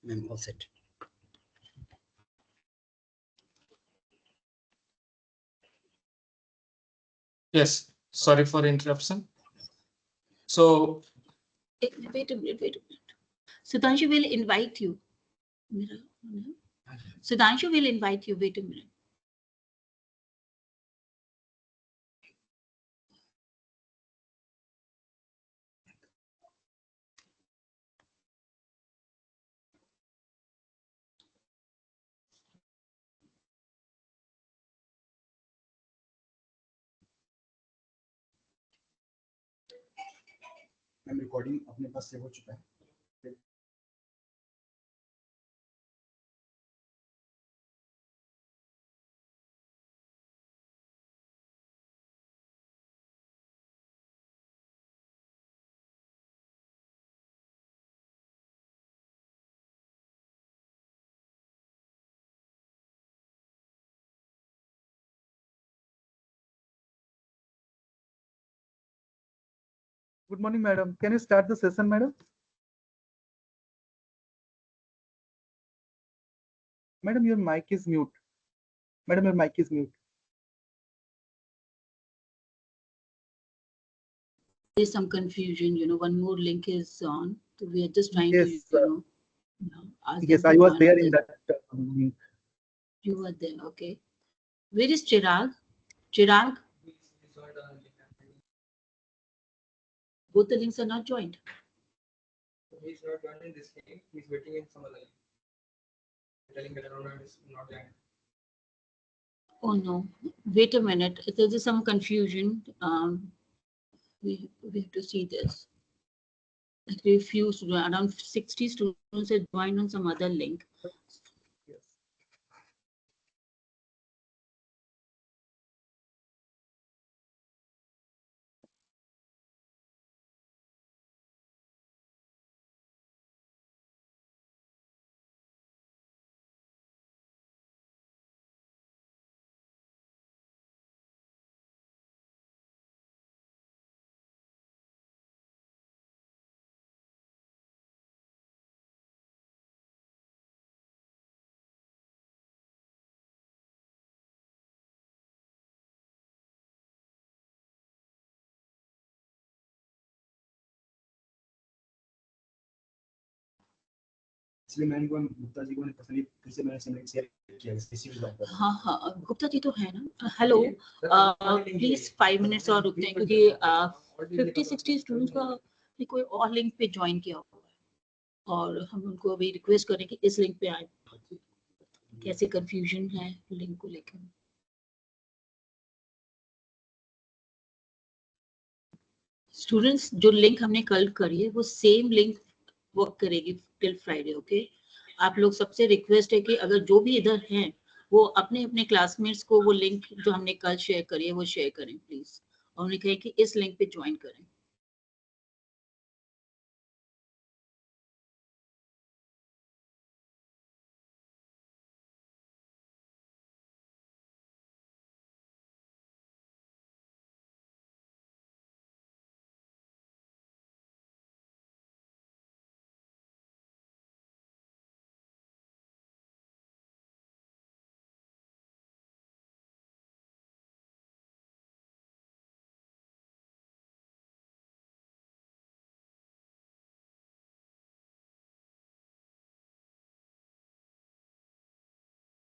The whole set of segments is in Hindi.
I'm all set. Yes, sorry for interruption. So, wait a minute. Sudhanshu will invite you. Sudhanshu will invite you. Wait a minute. Ma'am recording अपने पास सेव हो चुका है. Good morning, madam. Can you start the session, madam? Madam, your mic is mute. Madam, your mic is mute. There's some confusion, one more link is on. So we are just trying Yes, to, ask yes, them I to was join there on in the- that mute. You were there, okay. Where is Chirag? Chirag? Both the links are not joined. He's not joining this link. He's waiting in some other link. Telling that Aruna is not joining. Oh no, wait a minute. There is some confusion. We have to see this. Actually, few students, around 60 students have joined on some other link. Yes. इसलिए मैंने को गुप्ता जी को पर्सनली फिर से मैंने सेम लिंक शेयर किया है इसी विभाग पर. हाँ गुप्ता जी तो है ना. हेलो, प्लीज 5 मिनट्स और रुकते हैं क्योंकि 50-60 स्टूडेंट्स का भी कोई और लिंक पे ज्वाइन किया हुआ है और हम उनको अभी रिक्वेस्ट करें कि इस लिंक पे आए. कैसे कंफ्यूजन है लिंक को लेकर. स्टूडेंट्स, जो लिंक हमने कल करी है वो सेम लिंक वर्क करेगी टिल फ्राइडे. ओके, आप लोग सबसे रिक्वेस्ट है कि अगर जो भी इधर हैं वो अपने अपने क्लासमेट्स को वो लिंक जो हमने कल शेयर करी है वो शेयर करें प्लीज, और उन्हें कहें कि इस लिंक पे ज्वाइन करें.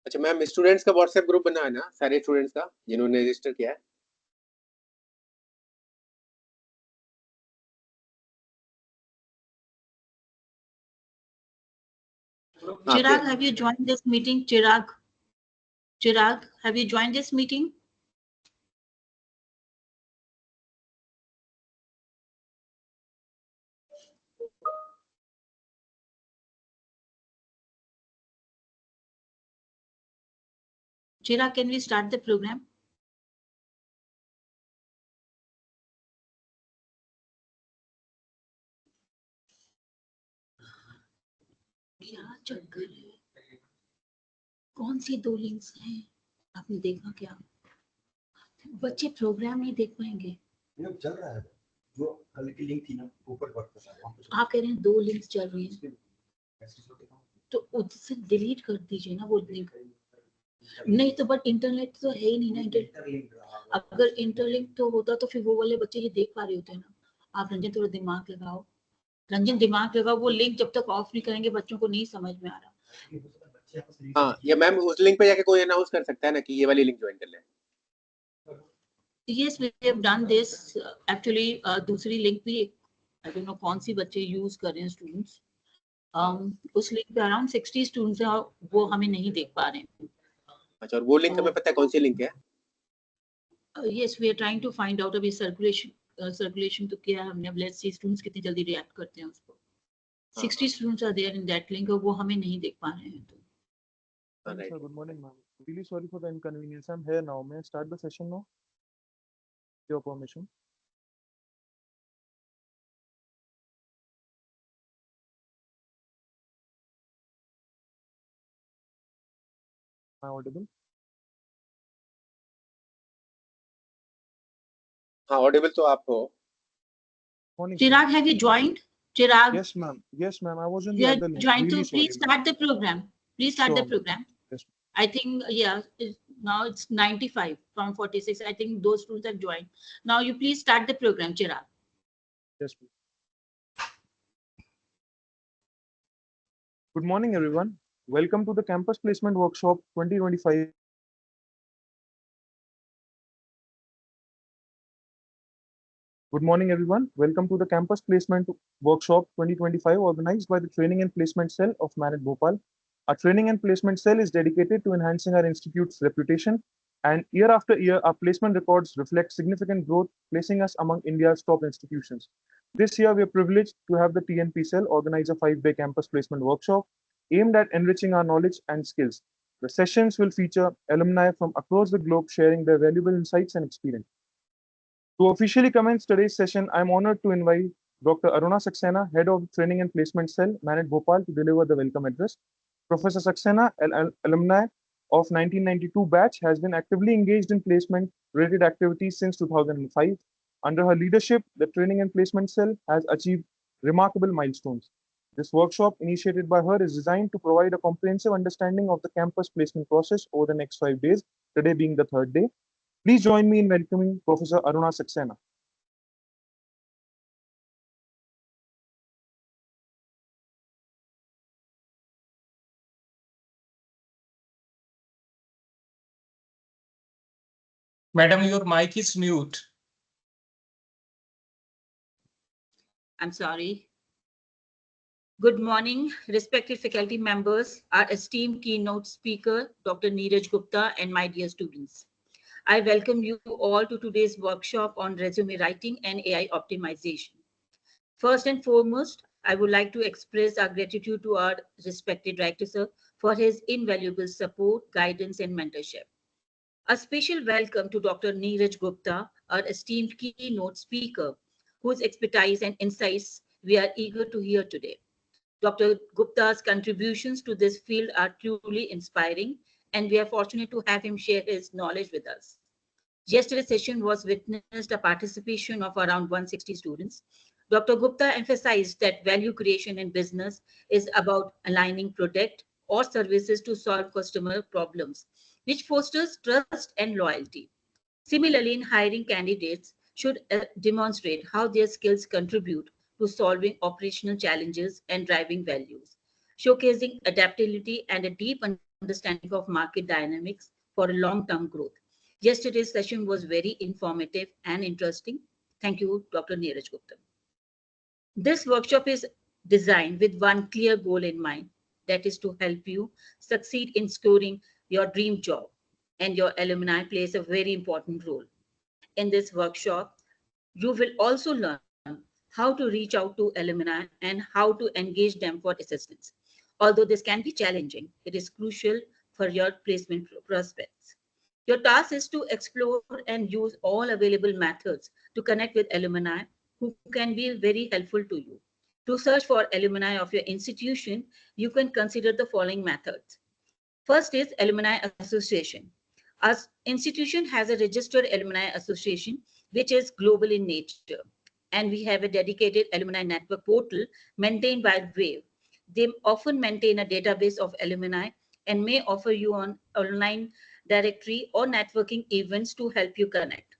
अच्छा मैम, स्टूडेंट्स का व्हाट्सएप ग्रुप बना है ना सारे स्टूडेंट्स का जिन्होंने रजिस्टर किया है? Chirag, have you joined this meeting? Chirag, have you joined this meeting? Chirag, can we start the program? क्या चक्कर है? कौन सी 2 लिंक्स हैं? आपने देखा क्या? बच्चे प्रोग्राम नहीं देख पाएंगे. ये चल रहा है जो कल की लिंक थी ना ऊपर वर्क कर रहा है. आप कह रहे हैं 2 लिंक्स चल रही हैं. तो उससे डिलीट कर दीजिए ना वो लिंक। नहीं तो बट इंटरनेट तो है ही नहीं ना। अगर इंटरलिंक तो होता तो फिर वो वाले बच्चे ये देख पा रहे होते ना। आप रंजन थोड़ा दिमाग लगाओ, रंजन दिमाग लगाओ, वो लिंक जब तक ऑफ नहीं करेंगे बच्चों को नहीं समझ में आ रहा। हाँ, या मैम उस लिंक पे जाके कोई अनाउंस कर सकता है ना कि ये वाली लिंक ज्वाइन कर ले। Yes, we have done this. Actually, दूसरी लिंक भी I don't know कौन सी बच्चे यूज कर रहे हैं स्टूडेंट्स। उस लिंक पे अराउंड 60 स्टूडेंट्स हैं और वो हमें नहीं देख पा रहे हैं। अच्छा, और वो लिंक हमें पता है कौन सी लिंक है? Yes, we are trying to find out अभी सर्कुलेशन तो किया है हमने। अब लेट्स सी स्टूडेंट्स कितनी जल्दी रिएक्ट करते हैं उसको। 60 students are there in that link और वो हमें नहीं देख पा रहे हैं। तो Alright. Sir, good morning, ma'am. Really sorry for the inconvenience. I'm here now. May I start the session now? Your permission. Am I audible? हाँ, ऑडिबल तो आप हो। Morning, sir. Chirag, have you joined? Chirag, Yes, ma'am. Yes, ma'am. I was in you the are other link. joined Really to please sorry, ma'am. start the program. Please start the Sure, ma'am. program. Yes. I think, yeah, now it's 95 from 46. I think those students have joined. Now you please start the program, Chirag. Yes, please. Good morning, everyone. Welcome to the Campus Placement Workshop 2025. Good morning, everyone. Welcome to the Campus Placement Workshop 2025 organized by the Training and Placement Cell of Manit Bhopal. Our Training and Placement Cell is dedicated to enhancing our institute's reputation, and year after year, our placement records reflect significant growth, placing us among India's top institutions. This year, we are privileged to have the TNP Cell organize a 5-day campus placement workshop aimed at enriching our knowledge and skills. The sessions will feature alumni from across the globe sharing their valuable insights and experience. To officially commence today's session, I'm honored to invite Dr. Aruna Saxena, Head of Training and Placement Cell, Manit Bhopal, to deliver the welcome address. Professor Saxena, an alumni of 1992 batch, has been actively engaged in placement-related activities since 2005. Under her leadership, the Training and Placement Cell has achieved remarkable milestones. This workshop, initiated by her, is designed to provide a comprehensive understanding of the campus placement process over the next 5 days, today being the third day. Please join me in welcoming Professor Aruna Saxena. Madam, your mic is mute. I'm sorry. Good morning, respected faculty members, our esteemed keynote speaker, Dr. Neeraj Gupta, and my dear students. I welcome you all to today's workshop on resume writing and AI optimization. First and foremost, I would like to express our gratitude to our respected director, sir, for his invaluable support, guidance, and mentorship. A special welcome to Dr. Neeraj Gupta, our esteemed keynote speaker, whose expertise and insights we are eager to hear today. Dr. Gupta's contributions to this field are truly inspiring, and we are fortunate to have him share his knowledge with us. Yesterday's session was witnessed a participation of around 160 students. Dr. Gupta emphasized that value creation in business is about aligning product or services to solve customer problems, which fosters trust and loyalty. Similarly, in hiring, candidates should demonstrate how their skills contribute to solving operational challenges and driving values, showcasing adaptability and a deep understanding of market dynamics for long-term growth. Yesterday's session was very informative and interesting. Thank you, Dr. Neeraj Gupta. This workshop is designed with one clear goal in mind, that is to help you succeed in scoring your dream job, and your alumni plays a very important role. In this workshop, you will also learn how to reach out to alumni and how to engage them for assistance. Although this can be challenging, it is crucial for your placement prospects. Your task is to explore and use all available methods to connect with alumni who can be very helpful to you. To search for alumni of your institution, you can consider the following methods. First is Alumni Association. Our institution has a registered Alumni Association, which is global in nature. And we have a dedicated alumni network portal maintained by WAVE. They often maintain a database of alumni and may offer you an online directory or networking events to help you connect.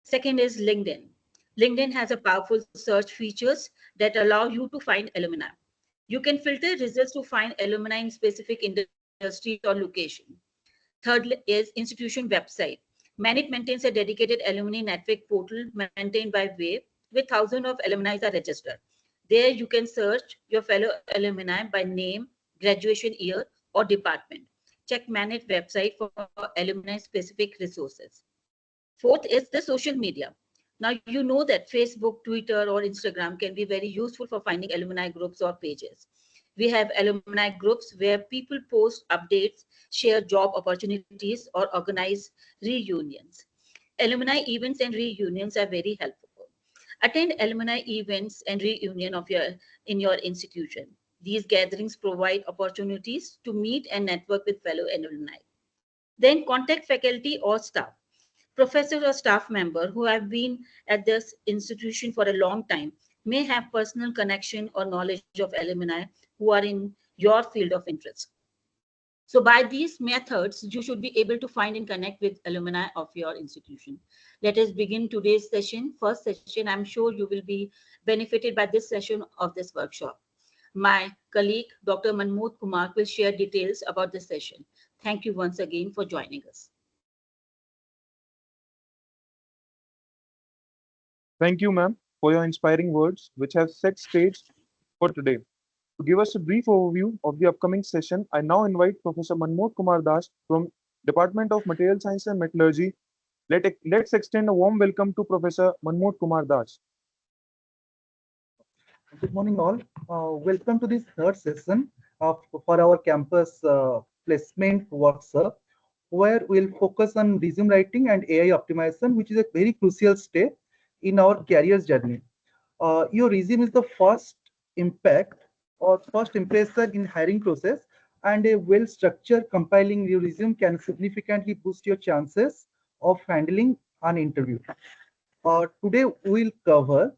Second is LinkedIn. LinkedIn has a powerful search features that allow you to find alumni. You can filter results to find alumni in specific industries or location. Third is institution website. Manit maintains a dedicated alumni network portal maintained by Wave, where thousands of alumni are registered. There you can search your fellow alumni by name, graduation year, or department. Check Manit website for alumni specific resources. Fourth is the social media. Now you know that Facebook, Twitter, or Instagram can be very useful for finding alumni groups or pages. We have alumni groups where people post updates, share job opportunities, or organize reunions. Alumni events and reunions are very helpful. Attend alumni events and reunion of in your institution. These gatherings provide opportunities to meet and network with fellow alumni. Then contact faculty or staff. Professors or staff member who have been at this institution for a long time may have personal connection or knowledge of alumni who are in your field of interest. So by these methods, you should be able to find and connect with alumni of your institution. Let us begin today's session. First session, I'm sure you will be benefited by this session of this workshop. My colleague, Dr. Manmoth Kumar, will share details about this session. Thank you once again for joining us. Thank you, ma'am, for your inspiring words, which have set stage for today. To give us a brief overview of the upcoming session, I now invite Professor Manmoth Kumar Das from Department of Material Science and Metallurgy. Let's extend a warm welcome to Professor Manmoth Kumar Das. Good morning, all. Welcome to this third session for our campus placement workshop, where we'll focus on resume writing and AI optimization, which is a very crucial step in our career journey. Your resume is the first impact or first impression in hiring process, and a well-structured compiling your resume can significantly boost your chances of handling an interview. Today, we'll cover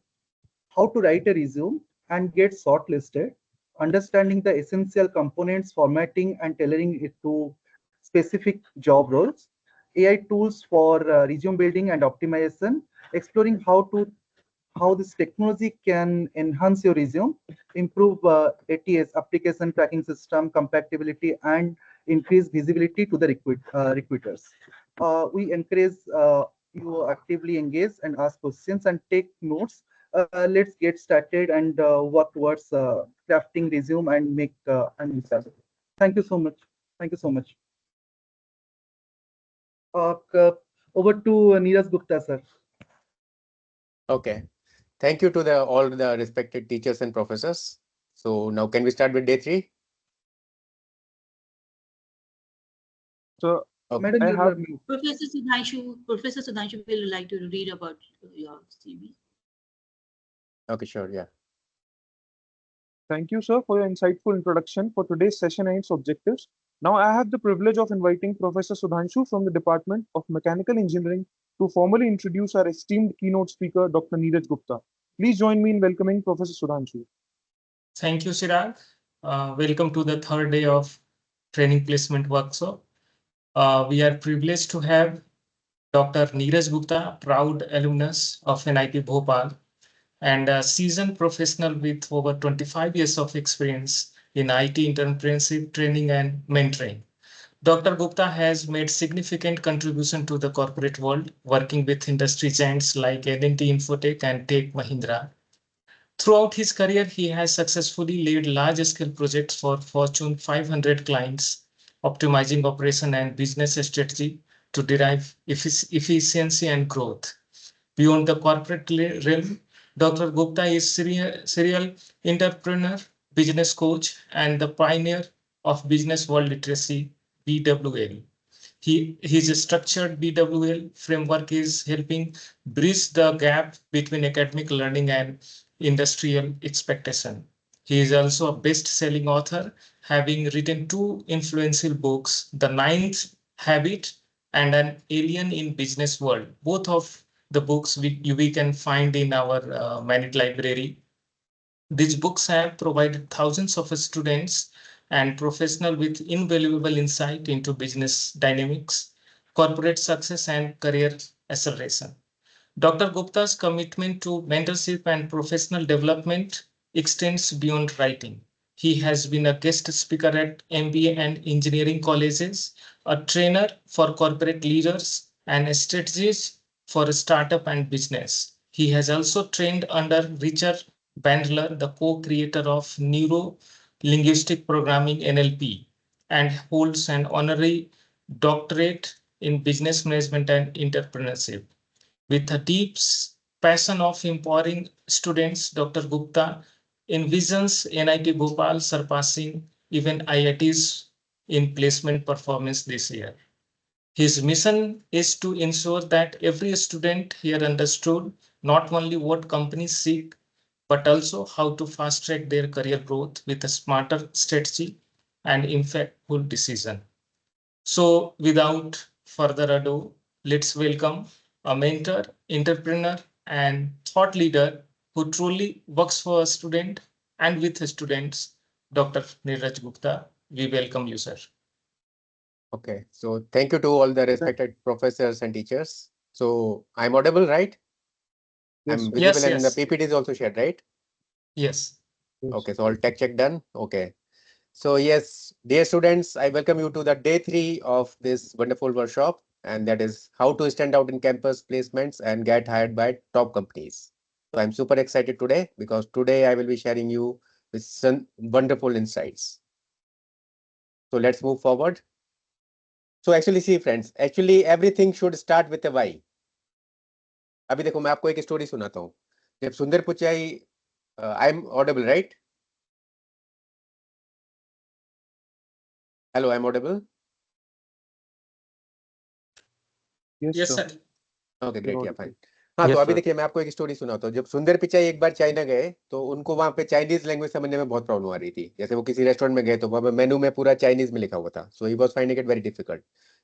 how to write a resume and get shortlisted, understanding the essential components, formatting and tailoring it to specific job roles, AI tools for resume building and optimization, exploring how this technology can enhance your resume, improve ATS, application tracking system, compatibility, and increase visibility to the recruiters. We encourage you actively engage and ask questions and take notes. Let's get started and work towards crafting resume and make an impact. Thank you so much. Thank you so much. Over to Neeraj Gupta, sir. Okay. Thank you to all the respected teachers and professors. So now can we start with day 3? So, Madam, I you have- are mute. Professor Sudhanshu will like to read about your CV. Okay, sure. Yeah. Thank you, sir, for your insightful introduction for today's session and its objectives. Now, I have the privilege of inviting Professor Sudhanshu from the Department of Mechanical Engineering to formally introduce our esteemed keynote speaker, Dr. Neeraj Gupta. Please join me in welcoming Professor Sudhanshu. Thank you, Chirag. Welcome to the third day of training placement workshop. We are privileged to have Dr. Neeraj Gupta, proud alumnus of NIT Bhopal, and a seasoned professional with over 25 years of experience in IT entrepreneurship training and mentoring. Dr. Gupta has made significant contribution to the corporate world, working with industry giants like L&T Infotech and Tech Mahindra. Throughout his career, he has successfully led large-scale projects for Fortune 500 clients, optimizing operation and business strategy to derive efficiency and growth. Beyond the corporate realm, Dr. Gupta is serial entrepreneur, business coach, and the pioneer of business world literacy, BWL. His structured BWL framework is helping bridge the gap between academic learning and industrial expectation. He is also a best-selling author, having written 2 influential books, The Ninth Habit and An Alien in Business World. Both of the books we can find in our Manit library. These books have provided thousands of students and professionals with invaluable insight into business dynamics, corporate success, and career acceleration. Dr. Gupta's commitment to mentorship and professional development extends beyond writing. He has been a guest speaker at MBA and engineering colleges, a trainer for corporate leaders, and a strategist for startup and business. He has also trained under Richard Bandler, the co-creator of Neuro-Linguistic Programming NLP, and holds an honorary doctorate in business management and entrepreneurship. With a deep passion of empowering students, Dr. Gupta envisions NIT Bhopal surpassing even IITs in placement performance this year. His mission is to ensure that every student here understood not only what companies seek, but also how to fast track their career growth with a smarter strategy and impactful decision. So without further ado, let's welcome a mentor, entrepreneur, and thought leader who truly works for a student and with students, Dr. Neeraj Gupta. We welcome you, sir. Okay, so thank you to all the respected professors and teachers. So I'm audible, right? Yes, I'm sir. visible Yes, and the yes. PPT is also shared, right? Yes. Okay, so all tech check done. Okay. So yes, dear students, I welcome you to the day 3 of this wonderful workshop, and that is how to stand out in campus placements and get hired by top companies. So I'm super excited today because today I will be sharing you with some wonderful insights. So let's move forward. So actually see friends, actually everything should start with a why. अभी देखो मैं आपको एक स्टोरी सुनाता हूँ. जब सुंदर Pichai, I am audible right? Hello, I am audible? Yes, Yes, sir. sir. Okay great, या Audible. फाइन. हाँ, Yes, तो अभी sir. देखिए मैं आपको एक स्टोरी सुनाता हूँ. जब सुंदर पिचाई एक बार चाइना गए तो उनको वहां पे चाइनीज लैंग्वेज समझने में बहुत प्रॉब्लम आ रही थी. जैसे वो किसी रेस्टोरेंट में गए तो वहां पे मेनू में पूरा चाइनीज में लिखा हुआ था. So he was finding it very difficult.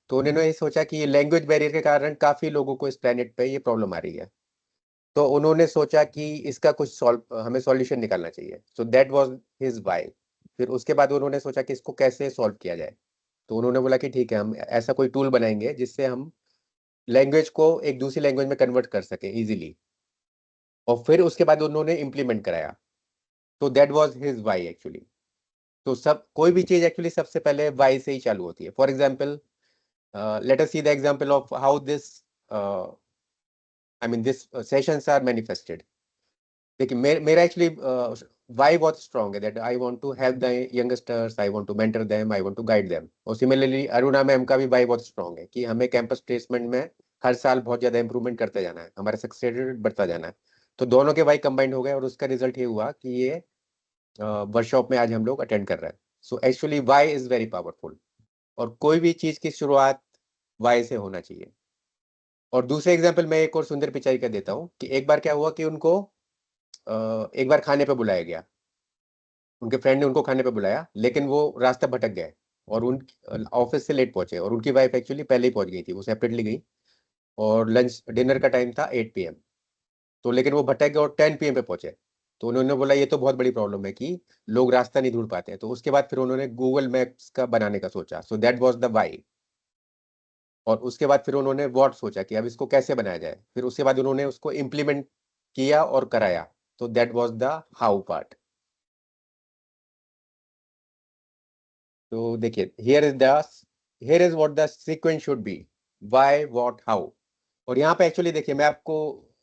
तो उन्होंने ये सोचा कि ये लैंग्वेज बैरियर के कारण काफी लोगों को इस प्लेनेट पे ये प्रॉब्लम आ रही है. तो उन्होंने सोचा कि इसका कुछ हमें सॉल्यूशन निकालना चाहिए. So that was his why. फिर उसके बाद उन्होंने सोचा कि इसको कैसे सॉल्व किया जाए. तो उन्होंने बोला कि ठीक है, हम ऐसा कोई टूल बनाएंगे जिससे हम लैंग्वेज को एक दूसरी लैंग्वेज में कन्वर्ट कर सके इजीली. और फिर उसके बाद उन्होंने इम्प्लीमेंट कराया. तो that was his why actually. तो सब कोई भी चीज एक्चुअली सबसे पहले व्हाई से ही चालू होती है. For example, let us see the example of how this this sessions are manifested. देखिए मेरा एक्चुअली व्हाई बहुत स्ट्रांग है, that I want to help the youngsters, I want to mentor them, I want to guide them. और सिमिलरली अरुणा मैम का भी व्हाई बहुत स्ट्रांग है कि हमें कैंपस प्लेसमेंट में हर साल बहुत ज्यादा इंप्रूवमेंट करते जाना है, हमारा सक्सेस रेट बढ़ता जाना है. तो दोनों के व्हाई कंबाइंड हो गए और उसका रिजल्ट ये हुआ कि ये वर्कशॉप में आज हम लोग अटेंड कर रहे हैं. So actually why is very powerful. और कोई भी चीज की शुरुआत व्हाई से होना चाहिए. और दूसरे एग्जाम्पल मैं एक और सुंदर पिचाई का देता हूँ कि एक बार क्या हुआ कि उनको एक बार खाने पे बुलाया गया. उनके फ्रेंड ने उनको खाने पे बुलाया, लेकिन वो रास्ता भटक गए और उन ऑफिस से लेट पहुंचे. और उनकी वाइफ एक्चुअली पहले ही पहुंच गई थी, वो सेपरेटली गई. और लंच डिनर का टाइम था 8 PM. तो लेकिन वो भटक गए और 10 PM पे पहुंचे. तो उन्होंने बोला ये तो बहुत बड़ी प्रॉब्लम है कि लोग रास्ता नहीं ढूंढ पाते हैं. तो उसके बाद फिर उन्होंने गूगल मैप्स का बनाने का सोचा. So that was the why. और उसके बाद फिर उन्होंने व्हाट सोचा कि अब इसको कैसे बनाया जाए. फिर उसके बाद उन्होंने उसको इम्प्लीमेंट किया और कराया. तो that was the how part. तो देखिए here is what the sequence should be. Why, what, how. और यहाँ पे एक्चुअली देखिए मैं आपको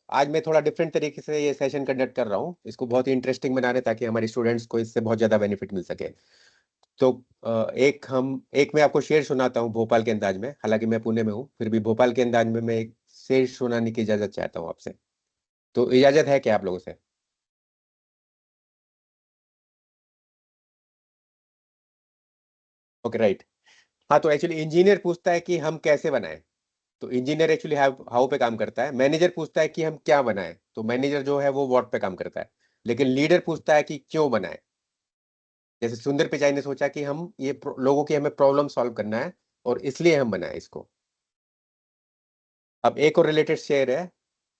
आज मैं थोड़ा डिफरेंट तरीके से ये सेशन कंडक्ट कर रहा हूँ. इसको बहुत ही इंटरेस्टिंग बना रहे ताकि हमारे स्टूडेंट्स को इससे बहुत ज्यादा बेनिफिट मिल सके. तो एक मैं आपको शेर सुनाता हूँ भोपाल के अंदाज में. हालांकि मैं पुणे में हूँ, फिर भी भोपाल के अंदाज में मैं एक शेर सुनाने की इजाजत चाहता हूँ आपसे. तो इजाजत है क्या आप लोगों से? Okay right. हाँ, तो एक्चुअली इंजीनियर पूछता है कि हम कैसे बनाएं. तो इंजीनियर एक्चुअली हाउ पे काम करता है. मैनेजर पूछता है कि हम क्या बनाएं. तो मैनेजर जो है वो व्हाट पे काम करता है. लेकिन लीडर पूछता है कि क्यों बनाएं. जैसे सुंदर पिचाई ने सोचा कि हम ये लोगों की हमें प्रॉब्लम सॉल्व करना है और इसलिए हम बनाए इसको. अब एक और रिलेटेड शेयर है,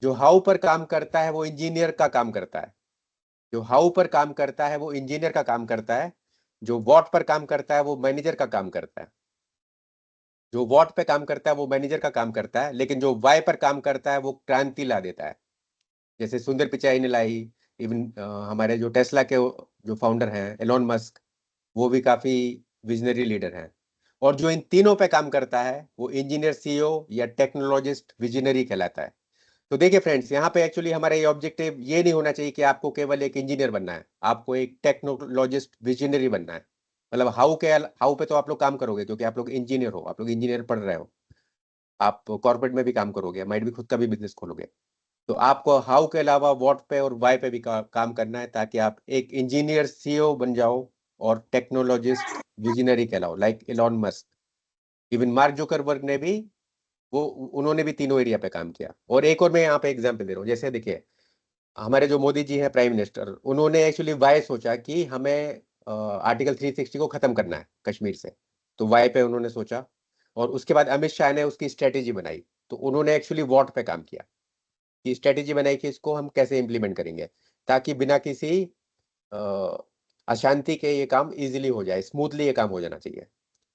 जो हाउ पर काम करता है वो इंजीनियर का काम करता है. जो हाउ पर काम करता है वो इंजीनियर का काम करता है, जो व्हाट पर काम करता है वो मैनेजर का काम करता है। जो व्हाट पे काम करता है वो मैनेजर का काम करता है, लेकिन जो वाई पर काम करता है वो क्रांति ला देता है। जैसे सुंदर पिचाई ने लाई, इवन हमारे जो टेस्ला के जो फाउंडर हैं एलोन मस्क, वो भी काफी विजनरी लीडर हैं। और जो इन तीनों पे काम करता है वो इंजीनियर सीईओ या टेक्नोलॉजिस्ट विजनरी कहलाता है। तो देखिए फ्रेंड्स, यहाँ पे एक्चुअली हमारा ये ऑब्जेक्टिव ये नहीं होना चाहिए कि आपको केवल एक इंजीनियर बनना है, आपको एक टेक्नोलॉजिस्ट विजनरी बनना है। मतलब हाउ पे तो आप लोग काम करोगे क्योंकि आप लोग इंजीनियर हो, आप लोग इंजीनियर पढ़ रहे हो, आप कॉर्पोरेट में भी काम करोगे, माइट भी खुद का भी बिजनेस खोलोगे। तो आपको हाउ के अलावा व्हाट पे और वाई पे भी काम करना है, ताकि आप एक इंजीनियर सीईओ बन जाओ और टेक्नोलॉजिस्ट विजनरी कहलाओ, like Elon Musk. Even Mark Zuckerberg ने भी उन्होंने भी तीनों एरिया पे काम किया। और एक और मैं यहाँ पे एग्जाम्पल दे रहा हूँ, जैसे देखिए हमारे जो मोदी जी हैं प्राइम मिनिस्टर, उन्होंने एक्चुअली वाई सोचा कि हमें आर्टिकल 360 को खत्म करना है कश्मीर से, तो वाई पे उन्होंने सोचा। और उसके बाद अमित शाह ने उसकी स्ट्रेटेजी बनाई, तो उन्होंने एक्चुअली व्हाट पे काम किया, कि स्ट्रेटेजी बनाई कि इसको हम कैसे इंप्लीमेंट करेंगे ताकि बिना किसी अशांति के ये काम इजीली हो जाए, स्मूथली ये काम हो जाना चाहिए।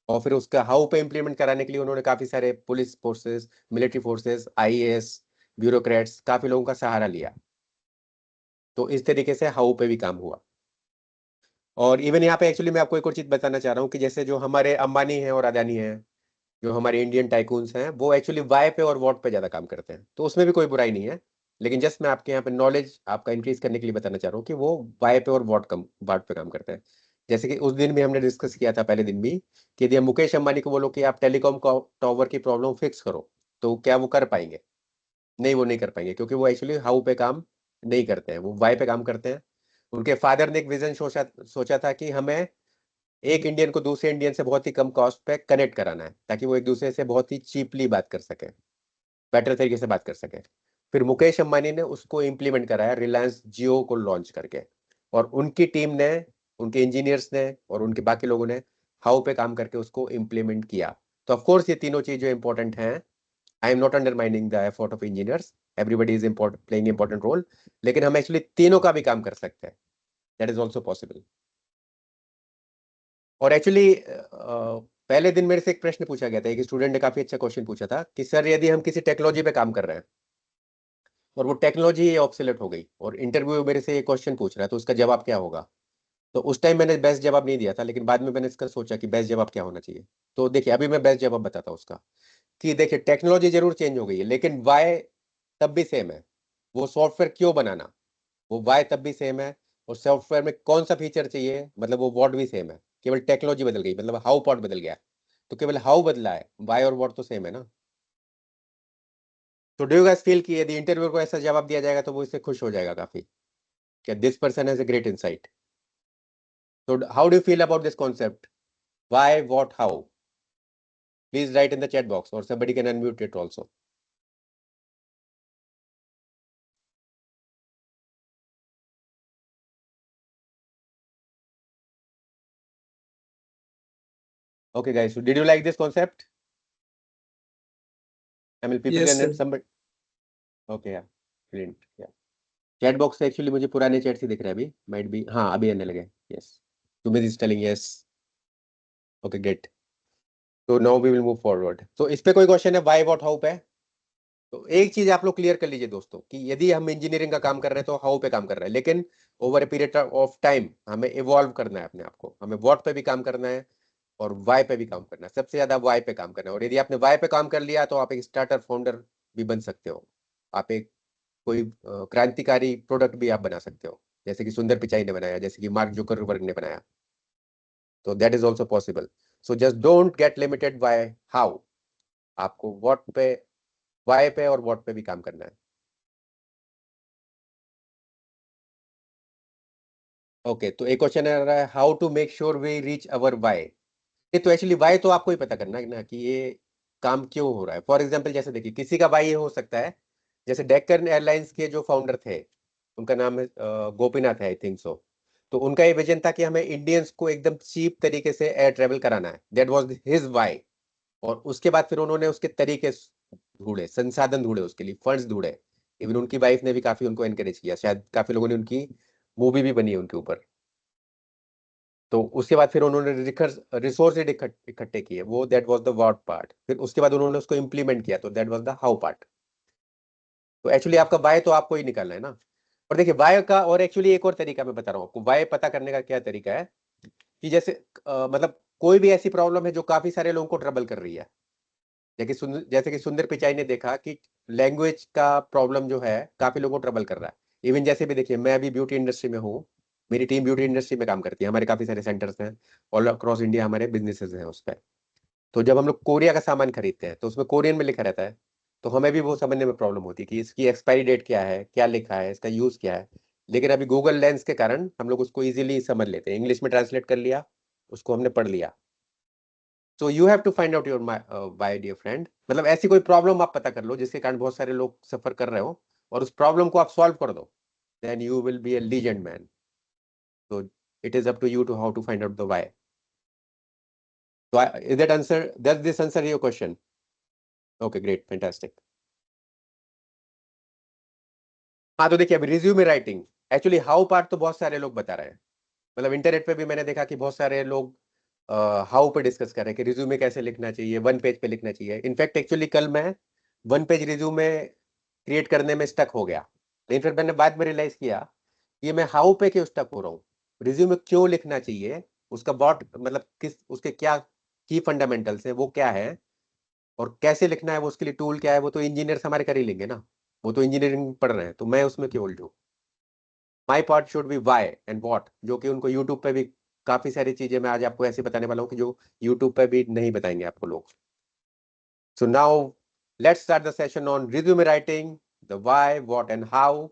और फिर उसका हाउ पे इंप्लीमेंट कराने के लिए उन्होंने काफी सारे police forces, military forces, IAS, bureaucrats, काफी लोगों का सहारा लिया। तो इस तरीके से हाउ पे भी काम हुआ। और इवन यहाँ पे एक्चुअली मैं आपको एक और चीज बताना चाह रहा हूँ कि जैसे जो हमारे अंबानी हैं और अदानी हैं, जो हमारे इंडियन टाइकून्स हैं, वो एक्चुअली वाई पे और वॉट पे ज्यादा काम करते हैं, तो उसमें भी कोई बुराई नहीं है। लेकिन जस्ट मैं आपके यहाँ पे नॉलेज आपका इंक्रीज करने के लिए बताना चाह रहा हूँ कि वो वाई पे और वॉट पे काम करते हैं। जैसे कि उस दिन भी हमने डिस्कस किया था, पहले दिन भी, कि यदि हम मुकेश अंबानी को बोलो कि आप टेलीकॉम टावर की प्रॉब्लम फिक्स करो, तो क्या वो कर पाएंगे? नहीं, वो नहीं कर पाएंगे, क्योंकि वो एक्चुअली हाउ पे काम नहीं करते हैं, वो वाई पे काम करते हैं। उनके फादर ने एक विजन सोचा था कि हमें एक इंडियन को दूसरे इंडियन से बहुत ही कम कॉस्ट पे कनेक्ट कराना है, ताकि वो एक दूसरे से बहुत ही चीपली बात कर सके, बेटर तरीके से बात कर सके। फिर मुकेश अंबानी ने उसको इम्प्लीमेंट कराया रिलायंस जियो को लॉन्च करके, और उनकी टीम ने, उनके इंजीनियर्स ने और उनके बाकी लोगों ने हाउ पे काम करके उसको इम्प्लीमेंट किया। तो ऑफकोर्स ये तीनों चीजें इंपॉर्टेंट हैं। I am not undermining the effort of engineers, everybody is playing important role, लेकिन हम एक्चुअली तीनों का भी काम कर सकते हैं, दैट इज ऑल्सो पॉसिबल। और एक्चुअली पहले दिन मेरे से एक प्रश्न पूछा गया था, एक स्टूडेंट ने काफी अच्छा क्वेश्चन पूछा था कि सर यदि हम किसी टेक्नोलॉजी पे काम कर रहे हैं और वो टेक्नोलॉजी ऑब्सोलेट हो गई, और इंटरव्यू मेरे से ये क्वेश्चन पूछ रहा है, तो उसका जवाब क्या होगा? तो उस टाइम मैंने बेस्ट जवाब नहीं दिया था, लेकिन बाद में मैंने इसका सोचा कि बेस्ट जवाब क्या होना चाहिए। तो देखिए अभी मैं बेस्ट जवाब बताता हूँ उसका, कि देखिए टेक्नोलॉजी जरूर चेंज हो गई है, लेकिन वाई तब भी सेम है। वो सॉफ्टवेयर क्यों बनाना, वो वाई तब भी सेम है। और सॉफ्टवेयर में कौन सा फीचर चाहिए, मतलब वो व्हाट भी सेम है, केवल टेक्नोलॉजी बदल गई, मतलब हाउ पार्ट बदल गया। तो केवल हाउ बदला है, वाई और व्हाट तो सेम है ना। तो डू यू गाइस फील कि यदि इंटरव्यू को ऐसा जवाब दिया जाएगा तो वो इससे खुश हो जाएगा काफी, कि this person has a great insight. तो how do you feel about this concept, why, what, how? Please write in the chat box, और somebody can unmute it also. Okay guys, so did you like this concept? I mean, people Yes, can sir. somebody. Okay, yeah, brilliant. Yeah. Chat box से एक्चुअली मुझे पुराने चैट से दिख रहा है, अभी माइट बी, हाँ अभी आने लगे। Yes, Sumit is telling yes. Okay great. तो now we will move forward. तो इस पे कोई क्वेश्चन है व्हाई, व्हाट, हाउ पे? तो एक चीज आप लोग क्लियर कर लीजिए दोस्तों, कि यदि हम इंजीनियरिंग का काम कर रहे हैं तो हाउ पे काम कर रहे हैं, लेकिन over a period of time हमें इवॉल्व करना है अपने आप को, हमें व्हाट पे भी काम करना है और वाई पे भी काम करना है, सबसे ज्यादा वाई पे काम करना है। और यदि आपने वाई पे काम कर लिया तो आप एक स्टार्टर फाउंडर भी बन सकते हो, आप एक कोई क्रांतिकारी प्रोडक्ट भी आप बना सकते हो, जैसे कि सुंदर पिचाई ने बनाया, जैसे कि मार्क जुकरबर्ग ने बनाया। तो that is also possible. So just don't get limited by how, आपको व्हाट पे, वाई पे और व्हाट पे भी काम करना है। ओके, तो एक क्वेश्चन आ रहा है, how to make sure we reach our why? तो एक्चुअली वाई तो आपको ही पता करना है ना, कि ये काम क्यों हो रहा है। फॉर एग्जाम्पल जैसे देखिए, किसी का वाई ये हो सकता है, जैसे डेक्कन एयरलाइंस के जो फाउंडर थे, उनका नाम है गोपीनाथ है, आई थिंक सो। तो उनका ये विजन था कि हमें इंडियंस को एकदम चीप तरीके से एयर ट्रेवल कराना है, दैट वाज हिज वाई। और उसके बाद फिर उन्होंने उसके तरीके ढूंढे, संसाधन ढूंढे, उसके लिए फंड्स ढूंढे। इवन उनकी वाइफ ने भी काफी उनको एनकरेज किया, शायद काफी लोगों ने उनकी मूवी भी बनी है उनके ऊपर। तो उसके बाद फिर उन्होंने रिसोर्सेज इकट्ठे किए, वो that was the what part. फिर उसके बाद उन्होंने उसको इम्प्लीमेंट किया, तो that was the how part. तो एक्चुअली आपका वाई तो आपको ही निकालना है ना। और देखिए वाई का और एक्चुअली एक और तरीका मैं बता रहा हूँ आपको, वाई पता करने का क्या तरीका है कि जैसे मतलब कोई भी ऐसी प्रॉब्लम है जो काफी सारे लोगों को ट्रबल कर रही है, जैसे कि सुंदर पिचाई ने देखा कि लैंग्वेज का प्रॉब्लम जो है काफी लोगों को ट्रबल कर रहा है। इवन जैसे भी देखिए, मैं अभी ब्यूटी इंडस्ट्री में हूँ, मेरी टीम ब्यूटी इंडस्ट्री में काम करती है, हमारे काफी सारे सेंटर्स हैं ऑल अक्रॉस इंडिया, हमारे बिजनेसेस हैं उस पर। तो जब हम लोग कोरिया का सामान खरीदते हैं तो उसमें कोरियन में लिखा रहता है, तो हमें भी वो समझने में प्रॉब्लम होती है कि इसकी एक्सपायरी डेट क्या है, क्या लिखा है, इसका यूज क्या है। लेकिन अभी गूगल लेंस के कारण हम लोग उसको इजीली समझ लेते हैं, इंग्लिश में ट्रांसलेट कर लिया, उसको हमने पढ़ लिया। So you have to find out your by dear friend, मतलब ऐसी कोई प्रॉब्लम आप पता कर लो जिसके कारण बहुत सारे लोग सफर कर रहे हो, और उस प्रॉब्लम को आप सॉल्व कर दो, then you will be a legend man. So it is up to you to how to find out the why. So does this answer your question? Okay, great, fantastic. हाँ, तो देखिए अभी resume writing, actually how part तो बहुत सारे लोग बता रहे हैं, मतलब इंटरनेट पे भी मैंने देखा कि बहुत सारे लोग हाउ पे डिस्कस कर रहे हैं कि रिज्यूमे कैसे लिखना चाहिए, 1 पेज पे लिखना चाहिए। इनफैक्ट एक्चुअली कल मैं 1 पेज रिज्यूमे क्रिएट करने में स्टक हो गया, लेकिन फिर मैंने बाद में रियलाइज किया ये मैं हाउ पे क्यों स्टक हो रहा हूँ, रिज्यूमे क्यों लिखना चाहिए, उसका बॉट मतलब किस, उसके क्या की फंडामेंटल्स है, वो क्या है, और कैसे लिखना है, वो उसके लिए टूल क्या है, वो तो इंजीनियर्स हमारे कर ही लेंगे ना, वो तो इंजीनियरिंग पढ़ रहे हैं, तो मैं उसमें क्यों उलझूं। My part should be why and what, जो कि उनको यूट्यूब पे भी काफी सारी चीजें मैं आज आपको ऐसे बताने वाला हूँ कि जो यूट्यूब पे भी नहीं बताएंगे आपको लोग। So now let's start the session on resume writing, the why, what and how,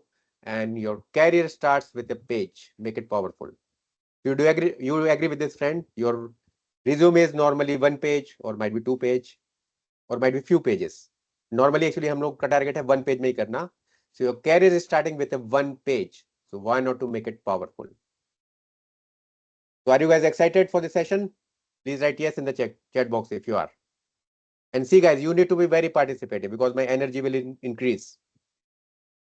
and your career starts with a page. Make it powerful. You agree with this, friend? Your resume is normally 1 page or might be 2 page or might be few pages. Normally actually हम लोग का टारगेट है 1 page में ही करना. So your career is starting with a 1 page. So why not to make it powerful? So are you guys excited for the session? Please write yes in the chat box if you are. And see guys, you need to be very participative because my energy will increase.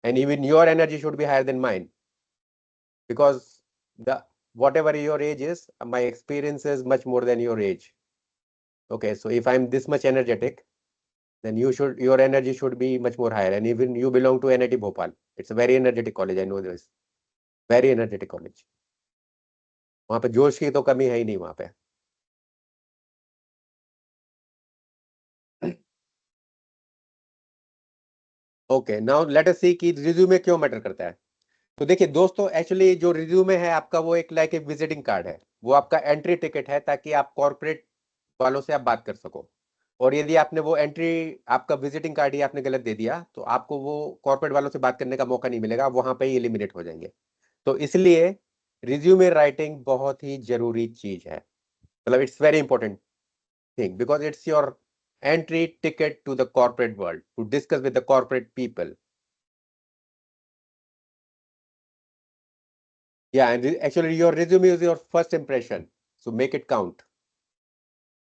And even your energy should be higher than mine. Because whatever your age is, my experience is much more than your age. Okay, so if I'm this much energetic, then your energy should be much more higher. And even you belong to NIT Bhopal. It's a very energetic college, I know this. Very energetic college. वहाँ पे जोश की तो कमी है ही नहीं वहाँ पे। ओके, नाउ लेट अस सी कि रिज्यूमे क्यों मैटर करता है। तो देखिए दोस्तों, एक्चुअली जो रिज्यूमे है आपका वो एक लाइक एक विजिटिंग कार्ड है, वो आपका एंट्री टिकट है ताकि आप कॉर्पोरेट वालों से आप बात कर सको। और यदि आपने वो एंट्री, आपका विजिटिंग कार्ड ही आपने गलत दे दिया तो आपको वो कॉर्पोरेट वालों से बात करने का मौका नहीं मिलेगा, वहां पे ही एलिमिनेट हो जाएंगे। तो इसलिए रिज्यूमे राइटिंग बहुत ही जरूरी चीज है, मतलब it's very important thing because it's your entry ticket to the corporate world, to discuss with the corporate people. Yeah, and actually your resume is your first impression, so make it count.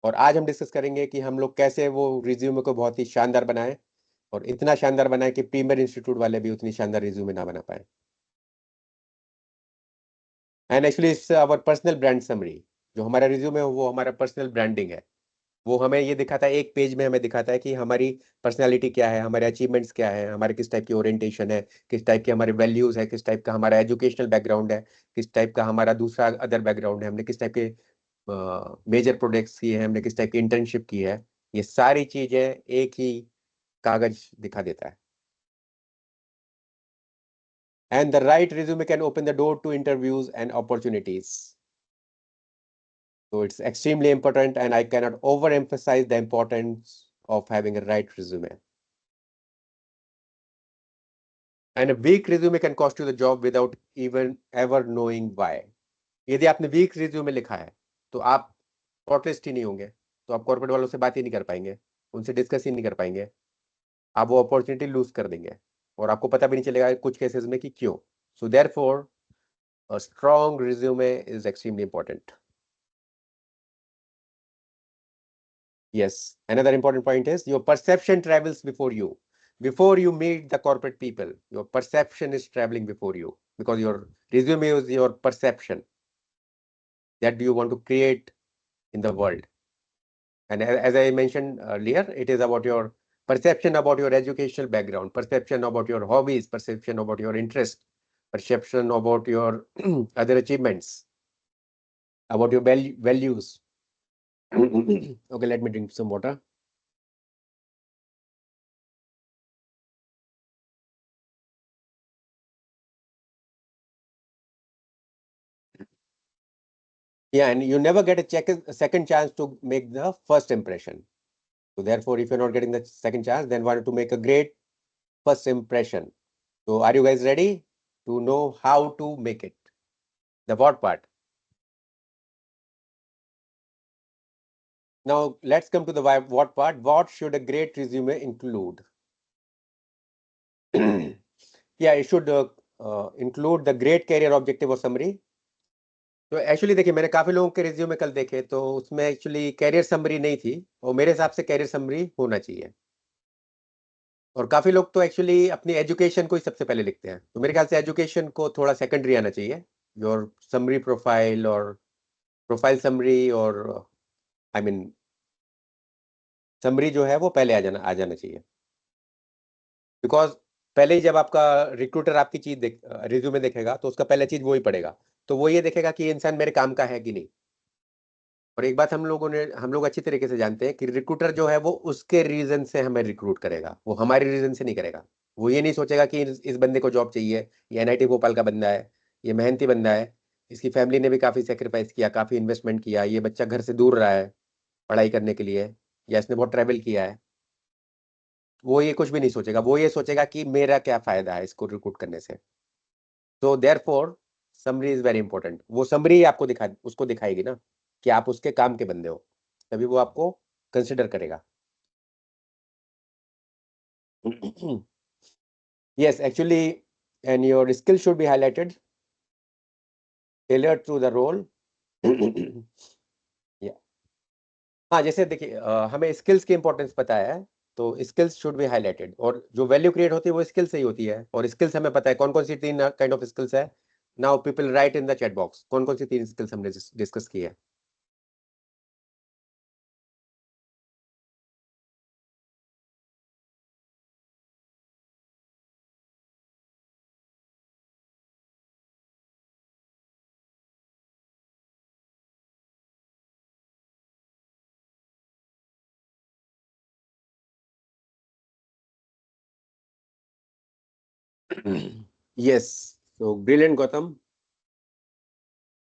और आज हम डिस्कस करेंगे कि हम लोग कैसे वो रिज्यूमे को बहुत ही शानदार बनाएं, और इतना शानदार बनाएं कि प्रीमियर इंस्टीट्यूट वाले भी उतनी शानदार रिज्यूमे ना बना पाए। And actually it's our personal brand summary, जो हमारा रिज्यूमे है वो हमारा पर्सनल ब्रांडिंग है। वो हमें ये दिखाता है, एक पेज में हमें दिखाता है कि हमारी पर्सनालिटी क्या है, हमारे अचीवमेंट्स क्या है, हमारे किस टाइप की ओरिएंटेशन है, किस टाइप के हमारे वैल्यूज है, किस टाइप का हमारा एजुकेशनल बैकग्राउंड है, किस टाइप का हमारा दूसरा अदर बैकग्राउंड है, हमने किस टाइप के मेजर प्रोजेक्ट्स किए हैं, हमने किस टाइप की इंटर्नशिप की है। ये सारी चीजें एक ही कागज दिखा देता है। And the right resume can open the door to interviews and opportunities. So it's extremely important, and I cannot overemphasize the importance of having a right resume. And a weak resume can cost you the job without even ever knowing why. यदि आपने weak resume लिखा है तो आप शॉर्टलिस्ट ही नहीं होंगे, तो आप कॉर्पोरेट वालों से बात ही नहीं कर पाएंगे, उनसे डिस्कस ही नहीं कर पाएंगे, आप वो अपॉर्चुनिटी लूज कर देंगे, और आपको पता भी नहीं चलेगा कुछ केसेस में कि क्यों। So therefore, a strong resume is extremely important. Yes, another important point is your perception travels before you. before you meet the corporate people, your perception is traveling before you, because your resume is your perception that you want to create in the world. And as I mentioned earlier, it is about your perception about your educational background, perception about your hobbies, perception about your interest, perception about your other achievements, about your values. Okay, let me drink some water. Yeah, and you never get a second chance to make the first impression. So therefore, if you're not getting the second chance, then why not to make a great first impression? So are you guys ready to know how to make it? The what part? Now let's come to the what part. What should a great resume include? Yeah, it should include the great career objective or summary. तो एक्चुअली देखिए, मैंने काफी लोगों के रिज्यूमे कल देखे, तो उसमें एक्चुअली कैरियर समरी नहीं थी, और मेरे हिसाब से कैरियर समरी होना चाहिए। और काफी लोग तो एक्चुअली अपनी एजुकेशन को ही सबसे पहले लिखते हैं, तो मेरे ख्याल से एजुकेशन को थोड़ा सेकेंडरी आना चाहिए। योर समरी प्रोफाइल और प्रोफाइल समरी और आई मीन समरी जो है वो पहले आ जाना चाहिए। बिकॉज पहले ही जब आपका रिक्रूटर आपकी चीज रिज्यूमे देखेगा, तो उसका पहला चीज वो ही पड़ेगा, तो वो ये देखेगा कि ये इंसान मेरे काम का है कि नहीं। और एक बात हम लोग अच्छी तरीके से जानते हैं कि रिक्रूटर जो है वो उसके रीजन से हमें रिक्रूट करेगा, वो हमारे रीजन से नहीं करेगा। वो ये नहीं सोचेगा कि इस बंदे को जॉब चाहिए, ये एनआईटी भोपाल का बंदा है, ये मेहनती बंदा है, इसकी फैमिली ने भी काफी सेक्रीफाइस किया, काफी इन्वेस्टमेंट किया, ये बच्चा घर से दूर रहा है पढ़ाई करने के लिए, या इसने बहुत ट्रैवल किया है। वो ये कुछ भी नहीं सोचेगा, वो ये सोचेगा कि मेरा क्या फायदा है इसको रिक्रूट करने से। तो therefore summary is very important. वो समरी आपको उसको दिखाएगी ना कि आप उसके काम के बंदे हो, तभी वो आपको कंसिडर करेगा। Yes, actually, and your skill should be highlighted, tailored to the role. Yeah. हाँ, जैसे देखिए हमें स्किल्स की इंपॉर्टेंस पता है, तो स्किल्स शुड बी हाईलाइटेड, और जो वैल्यू क्रिएट होती है वो स्किल से ही होती है, और स्किल्स हमें पता है कौन कौन सी 3 काइंड ऑफ स्किल्स है। Now people right in the chat box कौन कौन सी 3 स्किल्स हमने डिस्कस की है। Yes, so brilliant, Gautam.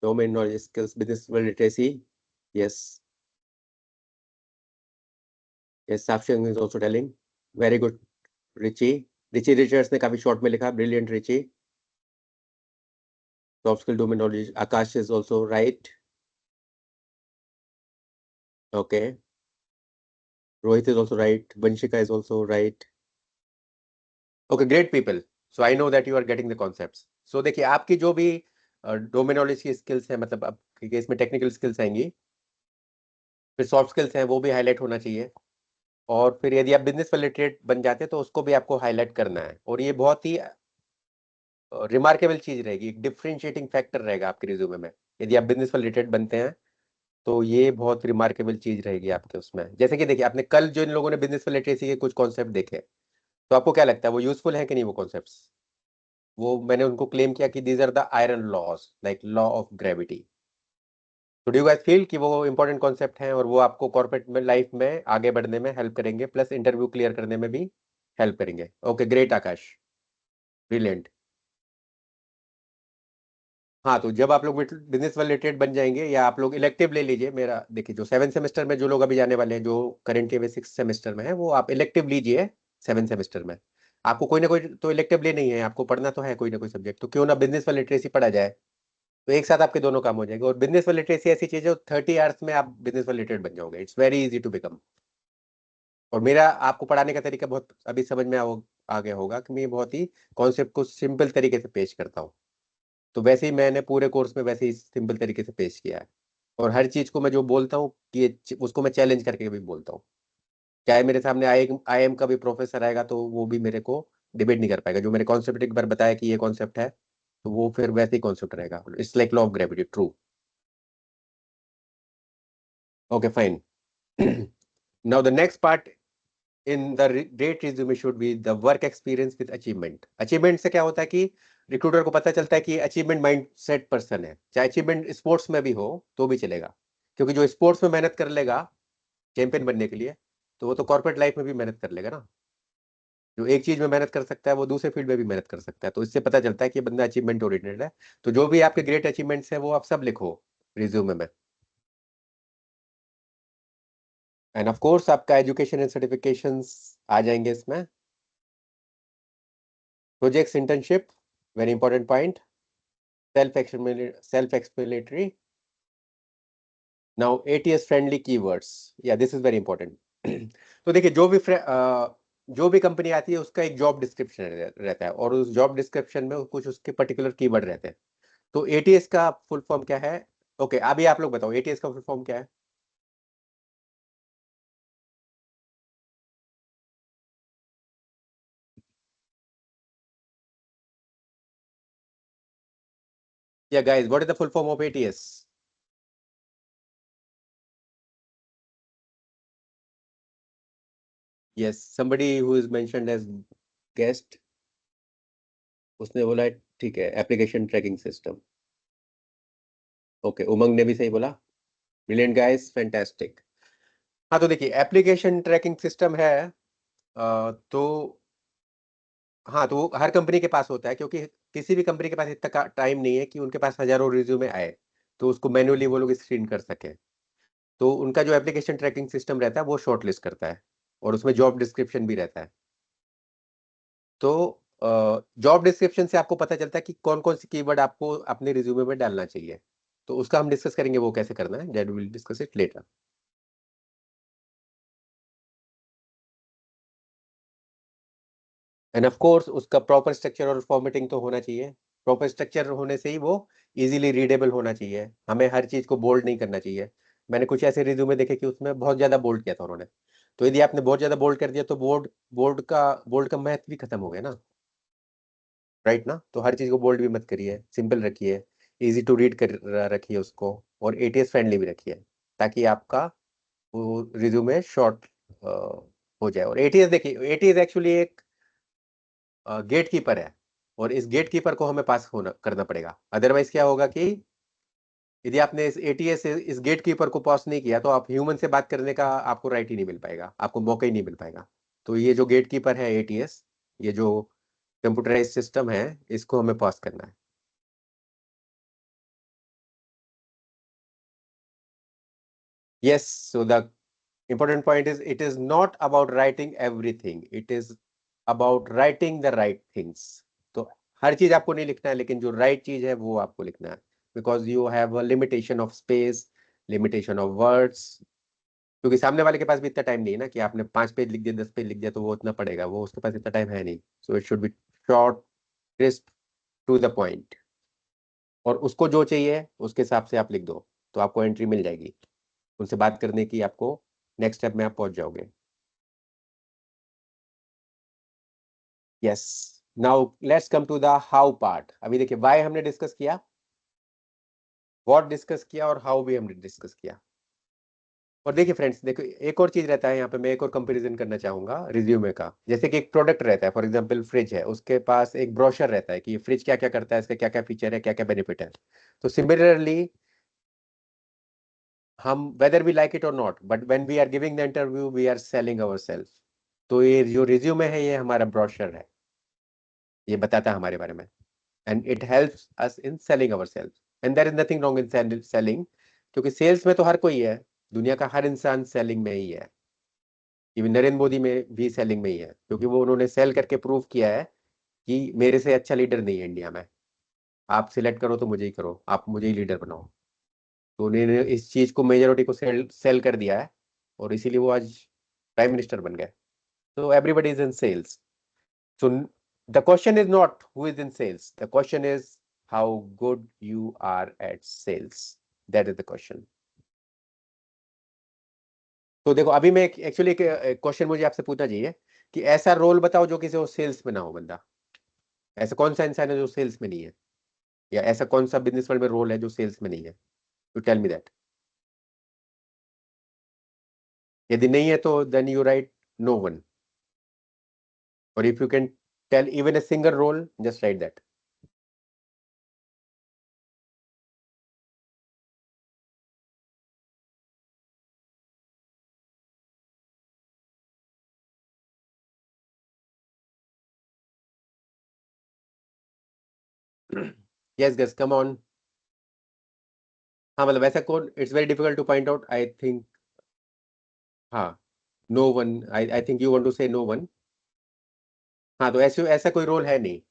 Domain knowledge, skills, business literacy. Yes. Yes, Sakshi is also telling. Very good, Richie. Richie Richards ने काफी short में लिखा, brilliant Richie. Soft skill domain knowledge. Akash is also right. Okay. Rohit is also right. Vanshika is also right. Okay, great people. So I know that you are getting the concepts. So देखिए, आपकी जो भी डोमेन नॉलेज की स्किल्स है, मतलब आपके केस में टेक्निकल स्किल्स आएंगी, फिर सॉफ्ट स्किल्स हैं वो भी हाईलाइट होना चाहिए, और फिर यदि आप बिजनेस रिलेटेड बन जाते हैं तो उसको भी आपको हाईलाइट करना है, और ये बहुत ही रिमार्केबल चीज रहेगी, एक डिफरेंशिएटिंग फैक्टर रहेगा आपके रिज्यूमे में। यदि आप बिजनेस रिलेटेड बनते हैं तो ये बहुत रिमार्केबल चीज रहेगी आपके उसमें। जैसे कि देखिए, आपने कल जो इन लोगों ने बिजनेस लिटरेसी के कुछ कॉन्सेप्ट देखे, तो आपको क्या लगता है वो यूजफुल है कि नहीं वो कॉन्सेप्ट्स? वो मैंने उनको क्लेम किया कि these are the iron laws, like law of gravity. तो डू यू गाइस फील कि वो इंपॉर्टेंट कॉन्सेप्ट हैं और वो आपको कॉर्पोरेट में लाइफ में आगे बढ़ने में हेल्प करेंगे, प्लस इंटरव्यू क्लियर करने में भी हेल्प करेंगे? ओके, ग्रेट आकाश, ब्रिलियंट। हाँ, तो जब आप लोग बिजनेस रिलेटेड बन जाएंगे, या आप लोग इलेक्टिव ले लीजिए, मेरा देखिए जो 7 सेमेस्टर में जो लोग अभी जाने वाले हैं, जो करंट ईयर में 6 सेमेस्टर में है, वो आप इलेक्टिव लीजिए 7 सेमेस्टर में। आपको कोई ना कोई तो इलेक्टिव लेनी है, आपको पढ़ना तो है कोई ना कोई सब्जेक्ट, तो क्यों ना बिजनेस और लिटरेसी पढ़ा जाए, तो एक साथ आपके दोनों काम हो जाएंगे। और बिजनेस और लिटरेसी ऐसी चीज है 30 आवर्स में आप बिजनेस रिलेटेड बन जाओगे, it's very easy to become. और मेरा आपको पढ़ाने का तरीका बहुत अभी समझ में आ गया होगा कि मैं बहुत ही कॉन्सेप्ट को सिंपल तरीके से पेश करता हूँ, तो वैसे ही मैंने पूरे कोर्स में वैसे ही सिंपल तरीके से पेश किया है। और हर चीज को मैं जो बोलता हूँ कि उसको मैं चैलेंज करके भी बोलता हूँ, चाहे मेरे सामने IIM का भी प्रोफेसर आएगा तो वो भी मेरे को डिबेट नहीं कर पाएगा। जो मैंने कॉन्सेप्ट एक बार बताया कि ये कॉन्सेप्ट है तो वो फिर वैसे ही कॉन्सेप्ट रहेगा। It's like law of gravity, true. Okay fine. Now the next part in the great resume should be the work experience with achievement. Achievement से क्या होता है कि रिक्रूटर को पता चलता है कि अचीवमेंट माइंडसेट पर्सन है। चाहे अचीवमेंट स्पोर्ट्स में भी हो तो भी चलेगा, क्योंकि जो स्पोर्ट्स में मेहनत कर लेगा चैंपियन बनने के लिए तो वो तो कॉर्पोरेट लाइफ में भी मेहनत कर लेगा ना। जो एक चीज में मेहनत कर सकता है वो दूसरे फील्ड में भी मेहनत कर सकता है। तो इससे पता चलता है कि बंदा अचीवमेंट ओरिएंटेड है। तो जो भी आपके ग्रेट अचीवमेंट्स है वो आप सब लिखो रिज्यूमे में। एंड ऑफ कोर्स आपका एजुकेशन एंड सर्टिफिकेशंस आ जाएंगे इसमें। Projects, internship, very important point, self-explanatory. Now ATS friendly keywords, yeah, this is very important. तो देखिए जो भी कंपनी आती है उसका एक जॉब डिस्क्रिप्शन रहता है और उस जॉब डिस्क्रिप्शन में कुछ उसके पर्टिकुलर कीवर्ड रहते हैं। तो ATS का फुल फॉर्म क्या है? ओके, अभी आप लोग बताओ ATS का फुल फॉर्म क्या है? Yeah guys, what is the full form of ATS? Yes, somebody who is mentioned as guest, उसने बोला ठीक है एप्लीकेशन ट्रैकिंग सिस्टम। ओके, उमंग ने भी सही बोला। Brilliant guys, fantastic. हाँ तो देखिए एप्लीकेशन ट्रैकिंग सिस्टम है तो हाँ तो वो हर कंपनी के पास होता है, क्योंकि किसी भी कंपनी के पास इतना टाइम नहीं है कि उनके पास हजारों रिज्यूमे आए तो उसको मैन्युअली वो लोग स्क्रीन कर सके। तो उनका जो एप्लीकेशन ट्रैकिंग सिस्टम रहता है वो शॉर्ट लिस्ट करता है और उसमें जॉब डिस्क्रिप्शन भी रहता है। तो जॉब डिस्क्रिप्शन से आपको पता चलता है कि कौन कौन सी कीवर्ड आपको अपने रिज्यूमे में डालना चाहिए। तो उसका हम डिस्कस करेंगे वो कैसे करना है, that will discuss it later. End of course उसका प्रॉपर स्ट्रक्चर और फॉर्मेटिंग तो होना चाहिए। प्रॉपर स्ट्रक्चर होने से ही वो इजीली रीडेबल होना चाहिए। हमें हर चीज को बोल्ड नहीं करना चाहिए। मैंने कुछ ऐसे रिज्यूमे देखे कि उसमें बहुत ज्यादा बोल्ड किया था उन्होंने। तो यदि आपने बहुत ज्यादा बोल्ड कर दिया तो बोल्ड का महत्व भी खत्म हो गया ना, राइट ना। तो हर चीज को बोल्ड भी मत करिए, सिंपल रखिए, इजी टू रीड कर रखिए उसको, और ATS फ्रेंडली भी रखिए ताकि आपका वो रिज्यूमे शॉर्ट हो जाए। और ATS देखिए, ATS एक्चुअली एक गेट कीपर है और इस गेट कीपर को हमें पास होना करना पड़ेगा। अदरवाइज क्या होगा कि यदि आपने इस ATS से इस गेट कीपर को पास नहीं किया तो आप ह्यूमन से बात करने का आपको राइट ही नहीं मिल पाएगा, आपको मौका ही नहीं मिल पाएगा। तो ये जो गेट कीपर है ATS, ये जो कंप्यूटराइज सिस्टम है, इसको हमें पास करना है। Yes, so the important point is it is not about writing everything, it is about writing the right things. तो हर चीज आपको नहीं लिखना है, लेकिन जो राइट चीज है वो आपको लिखना है, because you have a limitation of space, limitation of words. क्योंकि सामने वाले के पास भी इतना टाइम नहीं है ना कि आपने 5 पेज लिख दिया, 10 पेज लिख दिया तो वो उतना पड़ेगा, वो उसके पास इतना टाइम है नहीं। So it should be short, crisp, to the point, और उसको जो चाहिए उसके हिसाब से आप लिख दो तो आपको एंट्री मिल जाएगी। उनसे बात करने की आपको नेक्स्ट स्टेप में आप पहुंच जाओगे। Yes, now let's come to the how part. अभी देखिए व्हाई हमने डिस्कस किया, व्हाट डिस्कस किया, और हाउ भी हमने डिस्कस किया। और देखिए फ्रेंड्स, देखो एक और चीज रहता है यहाँ पे, मैं एक और कंपैरिजन करना चाहूंगा रिज्यूमे का। जैसे कि एक प्रोडक्ट रहता है, फॉर एग्जांपल फ्रिज है, उसके पास एक ब्रोशर रहता है कि फ्रिज क्या क्या करता है, इसका क्या क्या फीचर है, क्या क्या बेनिफिट है। तो सिमिलरली हम वेदर वी लाइक इट और not, but when we are giving the interview we are selling ourselves. तो ये जो रिज्यूमे है ये हमारा ब्रोशर है, ये बताता है हमारे बारे में, and it helps us in selling ourselves. And there is nothing wrong in selling, क्योंकि सेल्स में तो हर कोई है, दुनिया का हर इंसान सेलिंग में ही है। इवन नरेंद्र मोदी में भी सेलिंग में ही है, क्योंकि वो उन्होंने सेल करके प्रूव किया है कि मेरे से अच्छा लीडर नहीं है इंडिया में। आप सिलेक्ट करो तो मुझे ही करो, आप मुझे ही लीडर बनाओ। तो उन्होंने इस चीज को, मेजोरिटी को सेल कर दिया है, और इसीलिए वो आज प्राइम मिनिस्टर बन गए। तो everybody is in sales. So the question is not who is in sales. The question is how good you are at sales. That is the question. तो देखो अभी मैं एक्चुअली एक क्वेश्चन मुझे आपसे पूछना चाहिए कि ऐसा रोल बताओ जो किसी को सेल्स में ना हो बंदा। ऐसा कौन सा इंसान है जो सेल्स में नहीं है, या ऐसा कौन सा बिजनेस वर्ल्ड में रोल है जो सेल्स में नहीं है? You tell me that. यदि नहीं है तो then you write no one, और if you can tell even a single role, just write that. Yes guys, come on. हाँ मतलब ऐसा कौन, it's very difficult to point out, I think. हाँ, no one, I think you want to say no one. हाँ तो ऐसे ऐसा कोई रोल है नहीं।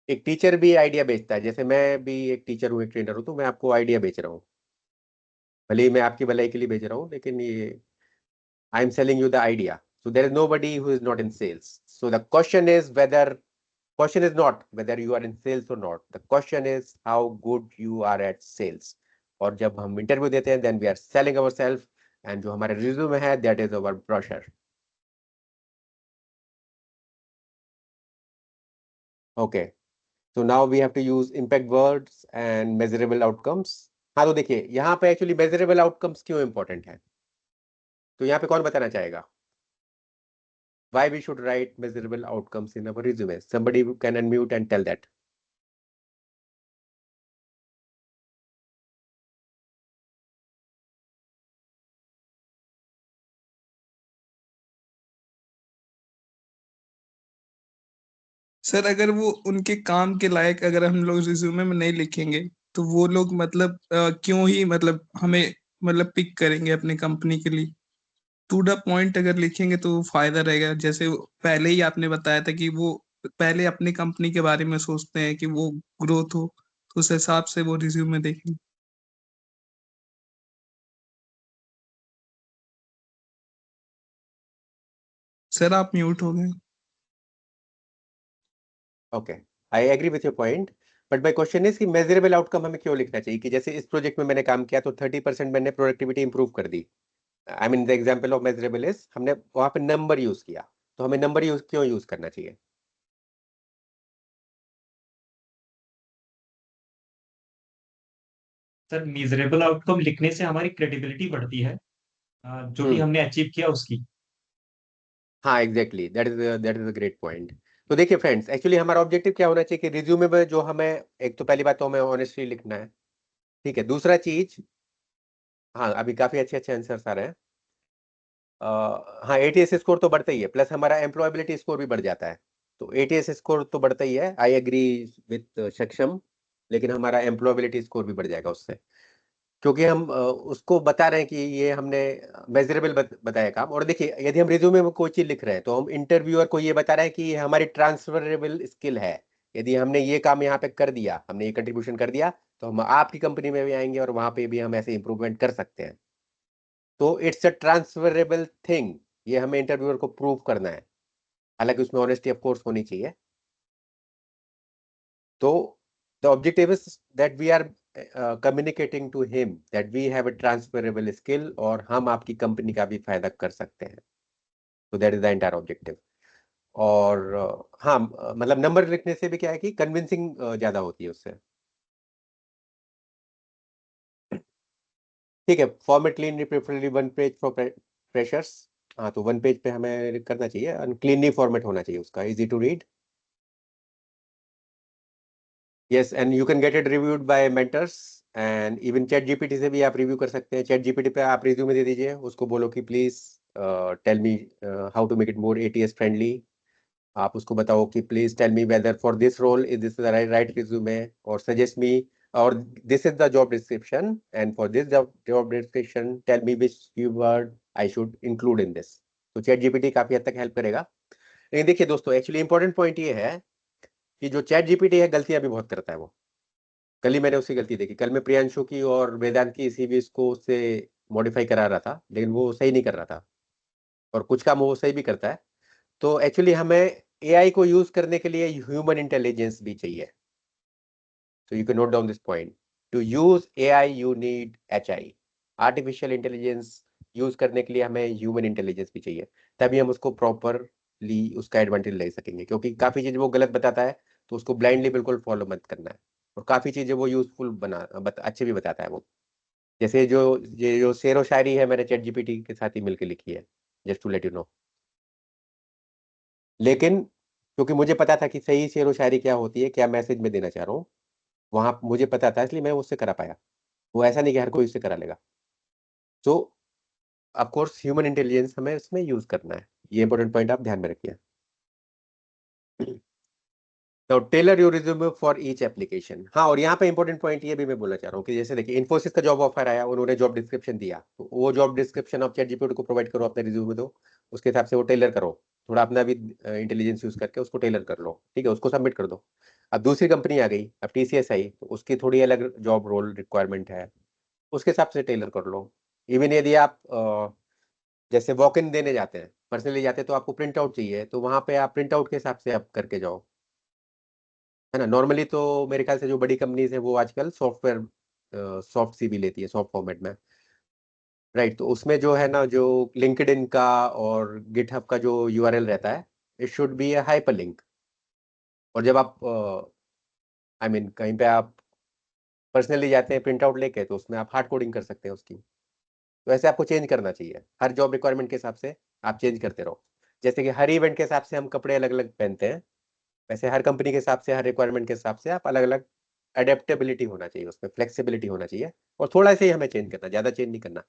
एक टीचर भी आइडिया बेचता है, जैसे मैं भी एक टीचर हूँ, एक ट्रेनर हूँ, तो मैं आपको आइडिया बेच रहा हूँ, भले ही मैं आपकी भलाई के लिए बेच रहा हूँ, लेकिन ये I am selling you the idea. So there is nobody who is not in sales. So the question is not whether you are in sales or not. The question is how good you are at sales. और जब हम इंटरव्यू देते हैं then we are selling ourselves, and जो हमारे रिज्यूमे है that is our brochure. Okay. So now we have to use impact words and measurable outcomes. हाँ तो देखिए यहाँ पे एक्चुअली measurable outcomes क्यों इंपॉर्टेंट है, तो यहाँ पे कौन बताना चाहेगा? Why we should write measurable outcomes in our resume? Somebody can unmute and tell that. Sir अगर वो उनके काम के लायक अगर हम लोग रिज्यूमे में नहीं लिखेंगे तो वो लोग मतलब क्यों ही मतलब हमें मतलब पिक करेंगे अपने कंपनी के लिए। टू द पॉइंट अगर लिखेंगे तो फायदा रहेगा। जैसे पहले ही आपने बताया था कि वो पहले अपनी कंपनी के बारे में सोचते हैं कि वो ग्रोथ हो, तो उस हिसाब से वो रिज्यूमे देखेंगे। सर आप म्यूट हो गए। Okay, I agree with your point, but my question is कि measurable outcome हमें क्यों लिखना चाहिए? कि जैसे इस प्रोजेक्ट में मैंने काम किया तो 30% मैंने प्रोडक्टिविटी इंप्रूव कर दी। I mean the example of measurable is हमने वहां पे नंबर यूज किया, तो हमें नंबर यूज क्यों यूज करना चाहिए? सर मीजरेबल आउटकम लिखने से हमारी क्रेडिबिलिटी बढ़ती है, जो भी हमने अचीव किया उसकी। हाँ exactly, that is a great point. तो देखिए फ्रेंड्स, एक्चुअली हमारा ऑब्जेक्टिव क्या होना चाहिए कि रिज्यूमे में जो हमें, एक तो पहली बात तो हमें ऑनेस्टली लिखना है, ठीक है। दूसरा चीज, हाँ अभी काफी अच्छे अच्छे आंसर्स आ रहे हैं। हाँ एटीएस स्कोर तो बढ़ता ही है, प्लस हमारा एम्प्लॉयबिलिटी स्कोर भी बढ़ जाता है। तो एटीएस स्कोर तो बढ़ता ही है, आई एग्री विथ सक्षम, लेकिन हमारा एम्प्लॉयबिलिटी स्कोर भी बढ़ जाएगा उससे, क्योंकि हम उसको बता रहे हैं कि ये हमने मेजरेबल बताया काम। और देखिए यदि हम रिज्यूमे में कोई चीज लिख रहे हैं तो हम इंटरव्यूअर को ये बता रहे हैं कि ये हमारी ट्रांसफरेबल स्किल है। यदि हमने ये काम यहाँ पे कर दिया, हमने ये कंट्रीब्यूशन कर दिया, तो हम आपकी कंपनी में भी आएंगे और वहां पे भी हम ऐसे इंप्रूवमेंट कर सकते हैं। तो इट्स अ ट्रांसफरेबल थिंग, ये हमें इंटरव्यूअर को प्रूव करना है, हालांकि उसमें ऑनेस्टी ऑफ कोर्स होनी चाहिए। तो the objective is that we are communicating to him that we have a transferable skill और हम आपकी कंपनी का भी फायदा कर सकते हैं। तो that is the entire objective. और हाँ मतलब नंबर लिखने से भी क्या है कि कन्विंसिंग ज्यादा होती है उससे। ठीक है, format clean preferably one page for freshers. हाँ तो वन पेज पे हमें करना चाहिए, क्लीनली फॉर्मेट होना चाहिए उसका, easy to read. Yes, and you can get it reviewed by mentors, and even ChatGPT से भी आप रिव्यू कर सकते हैं। चैट जीपीटी पे आप रिज्यूमे दे दीजिए, उसको बोलो कि please tell me how to make it more ATS friendly. आप उसको बताओ कि please tell me whether for this role is this the right resume, और सजेस्ट मी, और this is the job description, and for this job description tell me which keyword I should include in this. तो चैट जीपीटी काफी हद तक हेल्प करेगा। लेकिन देखिए दोस्तों, एक्चुअली इंपॉर्टेंट पॉइंट ये है कि जो चैट जीपीटी है गलतियां भी बहुत करता है वो। कल ही मैंने उसकी गलती देखी, कल मैं प्रियांशु की और वेदांत की सीवीज को उससे मॉडिफाई करा रहा था, लेकिन वो सही नहीं कर रहा था, और कुछ काम वो सही भी करता है। तो एक्चुअली हमें एआई को यूज करने के लिए ह्यूमन इंटेलिजेंस भी चाहिए। So you can note down this point. To use AI, you need HI, artificial intelligence. Use करने के लिए हमें ह्यूमन इंटेलिजेंस भी चाहिए, तभी हम उसको प्रॉपरली उसका एडवांटेज ले सकेंगे। क्योंकि काफी चीजें वो गलत बताता है तो उसको ब्लाइंडली बिल्कुल फॉलो मत करना है, और काफी चीजें वो यूजफुल अच्छे भी बताता है वो। जैसे ये जो शेरो शायरी है मैंने चैट जीपीटी के साथ ही मिलकर लिखी है, just to let you know. लेकिन क्योंकि मुझे पता था कि सही शेरो शायरी क्या होती है, क्या मैसेज मैं देना चाह रहा हूँ, वहां मुझे पता था, इसलिए मैं उससे करा पाया। वो ऐसा नहीं कि हर कोई उससे करा लेगा। सो ऑफ कोर्स ह्यूमन इंटेलिजेंस हमें इसमें यूज करना है, ये इंपॉर्टेंट पॉइंट आप ध्यान में रखिए। तो tailor your resume for each application. हाँ, और यहाँ पे इंपॉर्टेंट पॉइंट ये भी मैं बोलना चाह रहा हूँ कि जैसे देखिए इन्फोसिस का जॉब ऑफर आया, उन्होंने जॉब डिस्क्रिप्शन दिया, तो वो जॉब डिस्क्रिप्शन आप चैट जीपीटी को प्रोवाइड करो, अपने रिज्यूमे दो, उसके हिसाब से वो टेलर करो, थोड़ा अपना भी इंटेलिजेंस यूज करके उसको टेलर कर लो, ठीक है, उसको सबमिट कर दो। अब दूसरी कंपनी आ गई, अब टीसीएस आई, तो उसकी थोड़ी अलग जॉब रोल रिक्वायरमेंट है, उसके हिसाब से टेलर कर लो। इवन यदि आप जैसे वॉक इन देने जाते हैं, पर्सनली जाते हैं, तो आपको प्रिंट आउट चाहिए, तो वहां पे आप प्रिंट आउट के हिसाब से आप करके जाओ, है ना। नॉर्मली तो मेरे ख्याल से जो बड़ी कंपनीज है वो आजकल सॉफ्टवेयर सॉफ्ट सीवी लेती है, सॉफ्ट फॉर्मेट में, राइट। तो उसमें जो है ना, जो लिंक्डइन का और गिटहब का जो यूआरएल रहता है, it should B A hyper link. और जब आप आई मीन कहीं पे आप पर्सनली जाते हैं प्रिंट आउट लेके, तो उसमें आप हार्ड कोडिंग कर सकते हैं उसकी। तो ऐसे आपको चेंज करना चाहिए, हर जॉब रिक्वायरमेंट के हिसाब से आप चेंज करते रहो। जैसे कि हर इवेंट के हिसाब से हम कपड़े अलग अलग पहनते हैं, वैसे हर कंपनी के हिसाब से, हर रिक्वायरमेंट के हिसाब से आप अलग अलग, अडेप्टेबिलिटी होना चाहिए उसमें, फ्लेक्सिबिलिटी होना चाहिए। और थोड़ा सा ही हमें चेंज करना, ज्यादा चेंज नहीं करना।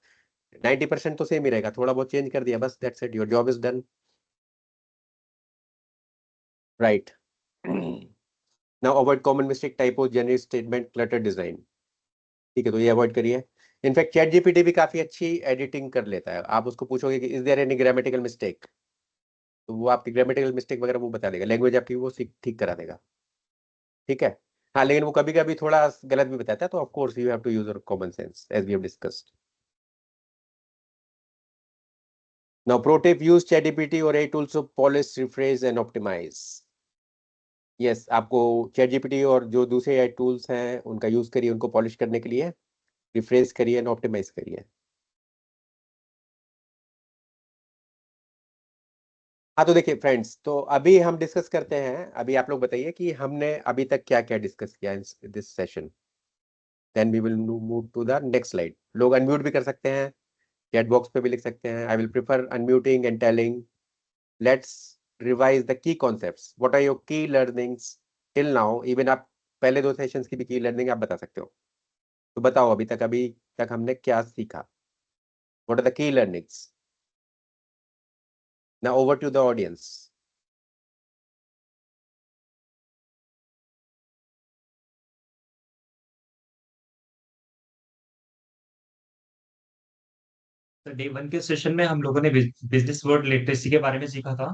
90% तो सेम ही रहेगा, थोड़ा बहुत चेंज कर दिया बस, that's it, your job is done, right. Now avoid common mistake, typo, generic statement, clutter design, ठीक है, तो ये अवॉइड करिए। इनफैक्ट चैट जीपीटी भी काफी अच्छी एडिटिंग कर लेता है, आप उसको पूछोगे कि is there any grammatical mistake, तो वो आपकी ग्रामेटिकल मिस्टेक वगैरह वो बता देगा, लैंग्वेज आपकी वो ठीक करा देगा, ठीक है। हाँ, लेकिन वो कभी कभी थोड़ा गलत भी बताता है, तो of course you have to use your common sense as we have discussed. Now pro tip, use ChatGPT और AI tools to polish, rephrase and optimize. Yes, आपको ChatGPT और जो दूसरे AI टूल्स हैं उनका यूज करिए, उनको पॉलिश करने के लिए, रिफ्रेश करिए एंड ऑप्टिमाइज करिए। हाँ, तो देखिए फ्रेंड्स, तो अभी हम डिस्कस करते हैं, अभी आप लोग बताइए कि हमने अभी तक क्या क्या डिस्कस किया in this session, then we will move to the next slide. लोग अनम्यूट भी कर सकते हैं, चैट बॉक्स पे भी लिख सकते हैं। I will prefer unmuting and telling, let's revise the key concepts, what are your key learnings till now. Even आप पहले 2 सेशंस की भी की लर्निंग आप बता सकते हो, तो बताओ अभी तक हमने क्या सीखा, what are the key learnings. Now over to the audience. तो डे 1 के सेशन में हम लोगों ने बिजनेस वर्ड लिटरेसी के बारे में सीखा था।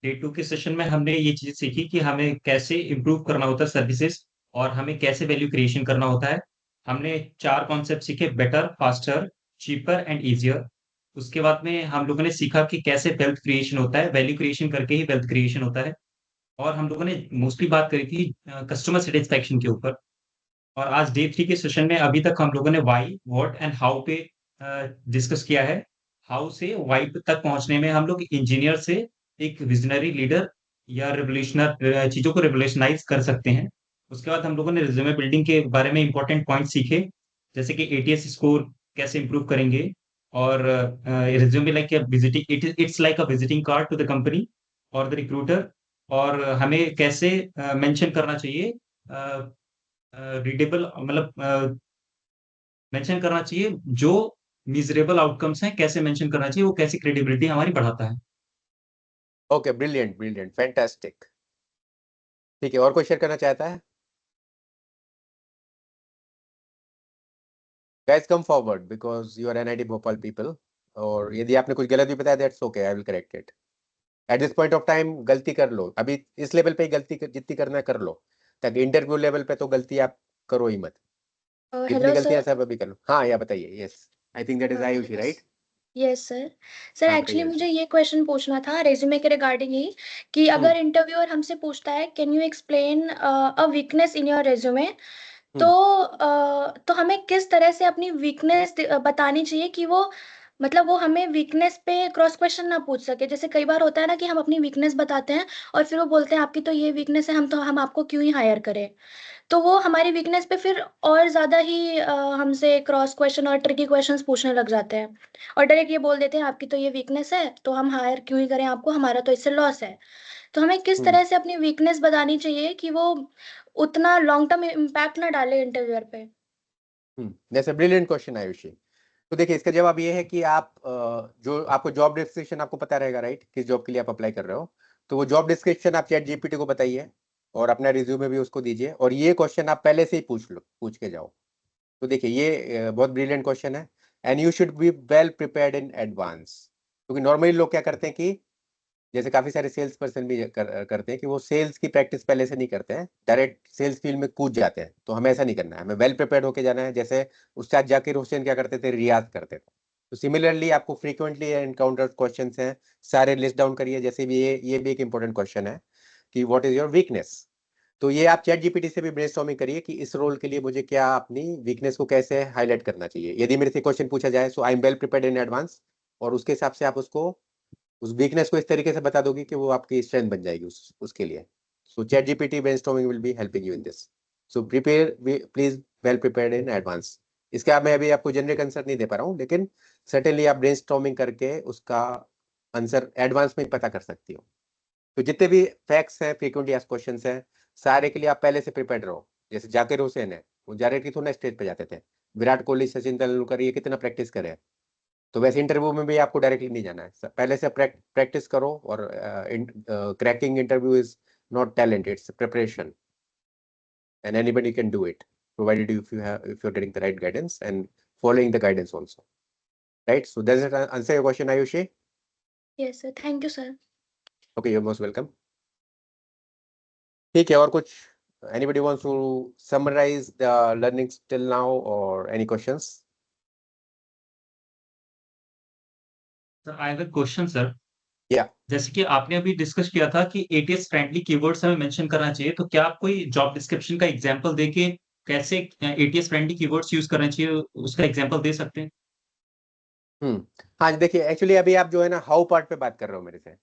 डे 2 के सेशन में हमने ये चीज सीखी कि हमें कैसे इम्प्रूव करना होता है सर्विसेज, और हमें कैसे वैल्यू क्रिएशन करना होता है। हमने 4 कॉन्सेप्ट सीखे, better, faster, cheaper and easier. उसके बाद में हम लोगों ने सीखा कि कैसे वेल्थ क्रिएशन होता है, वैल्यू क्रिएशन करके ही वेल्थ क्रिएशन होता है। और हम लोगों ने मोस्टली बात करी थी कस्टमर सेटिस्फेक्शन के ऊपर। और आज डे 3 के सेशन में अभी तक हम लोगों ने व्हाई, व्हाट एंड हाउ पे डिस्कस किया है। हाउ से व्हाई तक पहुंचने में हम लोग इंजीनियर से एक विजनरी लीडर या रिवोल्यूशनर चीजों को रिवोल्यूशनाइज कर सकते हैं। उसके बाद हम लोगों ने रिज्यूमे बिल्डिंग के बारे में इंपॉर्टेंट पॉइंट सीखे, जैसे कि एटीएस स्कोर कैसे इंप्रूव करेंगे, और resume like visiting, it's like a visiting card to the company और द रिक्रूटर। और हमें कैसे मेंशन करना चाहिए, रीडेबल, मतलब मेंशन करना चाहिए जो मिजरेबल आउटकम्स हैं, कैसे मेंशन करना चाहिए, वो कैसी क्रेडिबिलिटी हमारी बढ़ाता है। Okay, brilliant brilliant, fantastic. ठीक है, और कोई शेयर करना चाहता है? Guys come forward because you are NIT Bhopal people, और यदि आपने कुछ गलत भी बताया, that's okay, I will correct it. At this point of time गलती कर लो, अभी इस लेवल पे ही जितनी करना है कर लो, ताकि इंटरव्यू लेवल पे तो गलती आप करो ही मत, जितनी हेलो गलतियां सर। सब अभी कर लो। हाँ, या बताइए। Yes, I think that is Ayushi, right? Yes sir. Sir हाँ, एक्चुअली बताइए मुझे आयुषी। ये क्वेश्चन पूछना था रेज्यूमे के रिगार्डिंग ही, कि अगर इंटरव्यूअर हमसे पूछता है can you explain a weakness in your resume, तो हम्म तो हमें किस तरह से अपनी वीकनेस बतानी चाहिए कि वो मतलब वो हमें वीकनेस पे क्रॉस क्वेश्चन ना पूछ सके। जैसे कई बार होता है ना कि हम अपनी वीकनेस बताते हैं और फिर वो बोलते हैं आपकी तो ये वीकनेस है, हम आपको क्यों ही हायर करें। तो वो हमारी वीकनेस पे फिर और ज्यादा ही हमसे क्रॉस क्वेश्चन और ट्रिकी क्वेश्चंस पूछने लग जाते हैं और डायरेक्ट ये बोल देते हैं आपकी तो ये वीकनेस है तो हम हायर क्यों ही करें आपको, हमारा तो इससे लॉस है। तो हमें किस तरह से अपनी वीकनेस बतानी चाहिए कि वो उतना लॉन्ग टर्म इम्पैक्ट ना डाले इंटरव्यूअर पे। That's a brilliant question Ayushi. तो देखिए इसका जवाब ये है कि आप जो आपको जॉब डिस्क्रिप्शन आपको पता रहेगा राइट, किस जॉब के लिए आप अप्लाई कर रहे हो, तो वो जॉब डिस्क्रिप्शन आप चैट जीपीटी को बताइए और अपना रिज्यूमे भी उसको दीजिए और ये क्वेश्चन आप पहले से ही पूछ के जाओ। तो देखिए ये बहुत ब्रिलियंट क्वेश्चन है and you should be well prepared in advance. क्योंकि नॉर्मली लोग क्या करते हैं कि जैसे काफी सारे सेल्स पर्सन भी करते हैं कि वो सेल्स की प्रैक्टिस पहले से नहीं करते हैं, डायरेक्ट सेल्स फील्ड में कूद जाते हैं। तो हमें ऐसा नहीं करना है, हमें वेल प्रिपेयर्ड होके जाना है। जैसे उस्ताद जाकिर हुसैन क्या करते थे, रियाज करते थे। तो सिमिलरली आपको फ्रीक्वेंटली एनकाउंटर क्वेश्चंस हैं, सारे लिस्ट डाउन करिए। जैसे भी ये भी एक इंपॉर्टेंट क्वेश्चन है कि व्हाट इज योर वीकनेस। तो ये आप चैट जीपीटी से भी ब्रेनस्टॉर्मिंग करिए कि इस रोल के लिए मुझे क्या अपनी वीकनेस को कैसे हाईलाइट करना चाहिए। यदि मेरे से क्वेश्चन पूछा जाए so I am well prepared in advance, और उसके हिसाब से आप उसको उस वीकनेस को इस तरीके से बता दोगे कि वो आपकी स्ट्रेंथ बन जाएगी उसके लिए। So chat GPT brainstorming will be helping you in this. So prepare, please well prepared in advance. इसका मैं अभी आपको जनरिक आंसर नहीं दे पा रहा हूँ, लेकिन सर्टेनली आप ब्रेनस्टॉर्मिंग करके उसका आंसर एडवांस में पता कर सकती हो। तो जितने भी फैक्ट्स हैं, फ्रीक्वेंटली आस्क्ड क्वेश्चंस हैं, सारे के लिए आप पहले से प्रिपेयर्ड रहो। जैसे जाकिर हुसैन है, वो डायरेक्टली थोड़ा स्टेज पे जाते थे। विराट कोहली, सचिन तेंदुलकर, ये कितना प्रैक्टिस करे। तो वैसे इंटरव्यू में भी आपको डायरेक्टली नहीं जाना है, पहले से प्रैक्टिस करो। और cracking interview is not talent, it's preparation and anybody can do it, provided if you are getting the right guidance and following the guidance also, right? So does it answer your question, Ayushi? Yes sir, thank you sir. Okay, you're most welcome. ठीक है, और कुछ anybody wants to summarize the learnings till now or any questions? Sir I have a question sir. Yeah. जैसे कि आपने अभी डिस्कस किया था कि एटीएस फ्रेंडली कीवर्ड्स हमें मेंशन करना चाहिए, तो क्या आप कोई जॉब डिस्क्रिप्शन का एग्जांपल देके कैसे एटीएस फ्रेंडली कीवर्ड्स यूज करना चाहिए उसका एग्जांपल दे सकते हैं? हाँ जी, देखिए एक्चुअली अभी आप जो है ना हाउ पार्ट पे बात कर रहे हो मेरे से।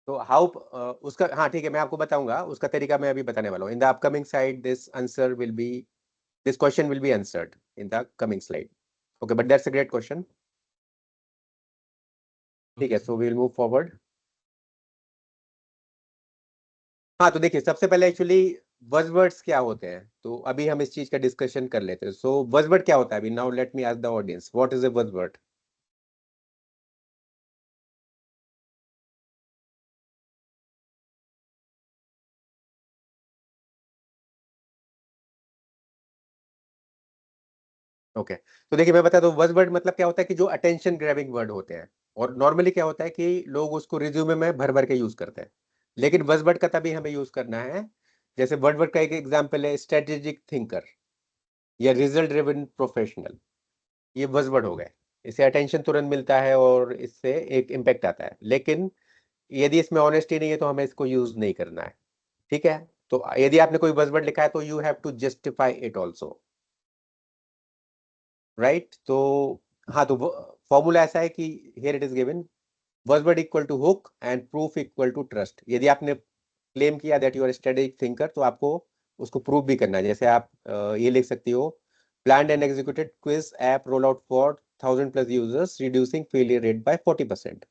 तो हाउ उसका, हाँ ठीक है, मैं आपको बताऊंगा उसका तरीका। मैं अभी बताने वाला हूँ। In the upcoming slide this question will be answered in the coming slide. Okay, but that's a great question. ठीक है, so we will move forward. हाँ, तो देखिए सबसे पहले एक्चुअली बज़वर्ड्स क्या होते हैं, तो अभी हम इस चीज का डिस्कशन कर लेते हैं। सो बज़वर्ड क्या होता है अभी? Now let me ask the audience, what is a buzzword? Okay, तो देखिए मैं बताता हूँ बज़वर्ड मतलब क्या होता है कि जो अटेंशन ग्रैबिंग वर्ड होते हैं। और नॉर्मली क्या होता है कि लोग उसको रिज्यूमे में भर भर के यूज करते हैं, लेकिन बज़वर्ड का तभी हमें यूज करना है जैसे बज़वर्ड का एक एग्जांपल है स्ट्रेटेजिक थिंकर या रिजल्ट ड्रिवन प्रोफेशनल। ये बज़वर्ड हो गए, इससे अटेंशन तुरंत मिलता है और इससे एक इम्पैक्ट आता है। लेकिन यदि इसमें ऑनेस्टी नहीं है तो हमें इसको यूज नहीं करना है। ठीक है, तो यदि आपने कोई बज़वर्ड लिखा है तो you have to justify it also, right? तो हाँ, तो फॉर्मूला ऐसा है कि here it is given, buzzword equal to hook and proof equal to trust. यदि आपने क्लेम किया that you are strategic thinker, तो आपको उसको प्रूव भी करना है। जैसे आप ये लिख सकती हो, planned and executed quiz app roll out for 1000+ users reducing failure rate by 40%।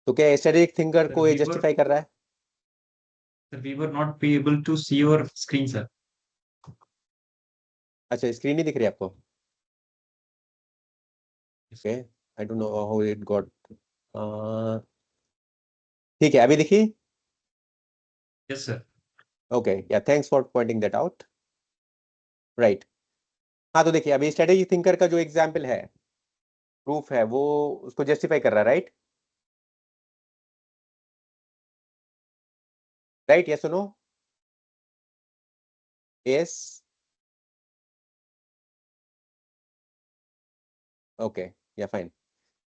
तो क्या स्ट्रेटेजिक थिंकर को ये जस्टिफाई कर रहा है? We were not be able to see your screen, sir. अच्छा, स्क्रीन नहीं दिख रही आपको? Okay, I don't know how it got. ठीक है, अभी देखिए। Yes, sir. ओके, या thanks for pointing that out. Right, हाँ तो देखिए अभी स्ट्रेटेजी थिंकर का जो एग्जांपल है, प्रूफ है, वो उसको जस्टिफाई कर रहा है, राइट? राइट, यस और नो? यस, ओके, या फाइन।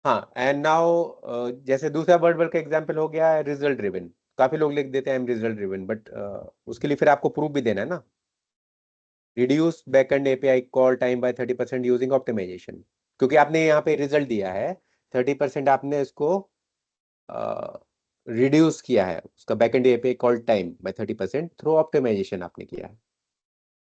हाँ, एंड नाउ जैसे दूसरा वर्ड का एग्जांपल हो गया रिजल्ट ड्रिवन। काफी लोग लिख देते हैं I am result driven, but उसके लिए फिर आपको प्रूफ भी देना है ना। Reduce backend API call time by 30% using optimisation. क्योंकि आपने यहाँ पे रिजल्ट दिया है 30% आपने इसको रिड्यूस किया है, उसका backend API call time by 30% through optimisation आपने किया है,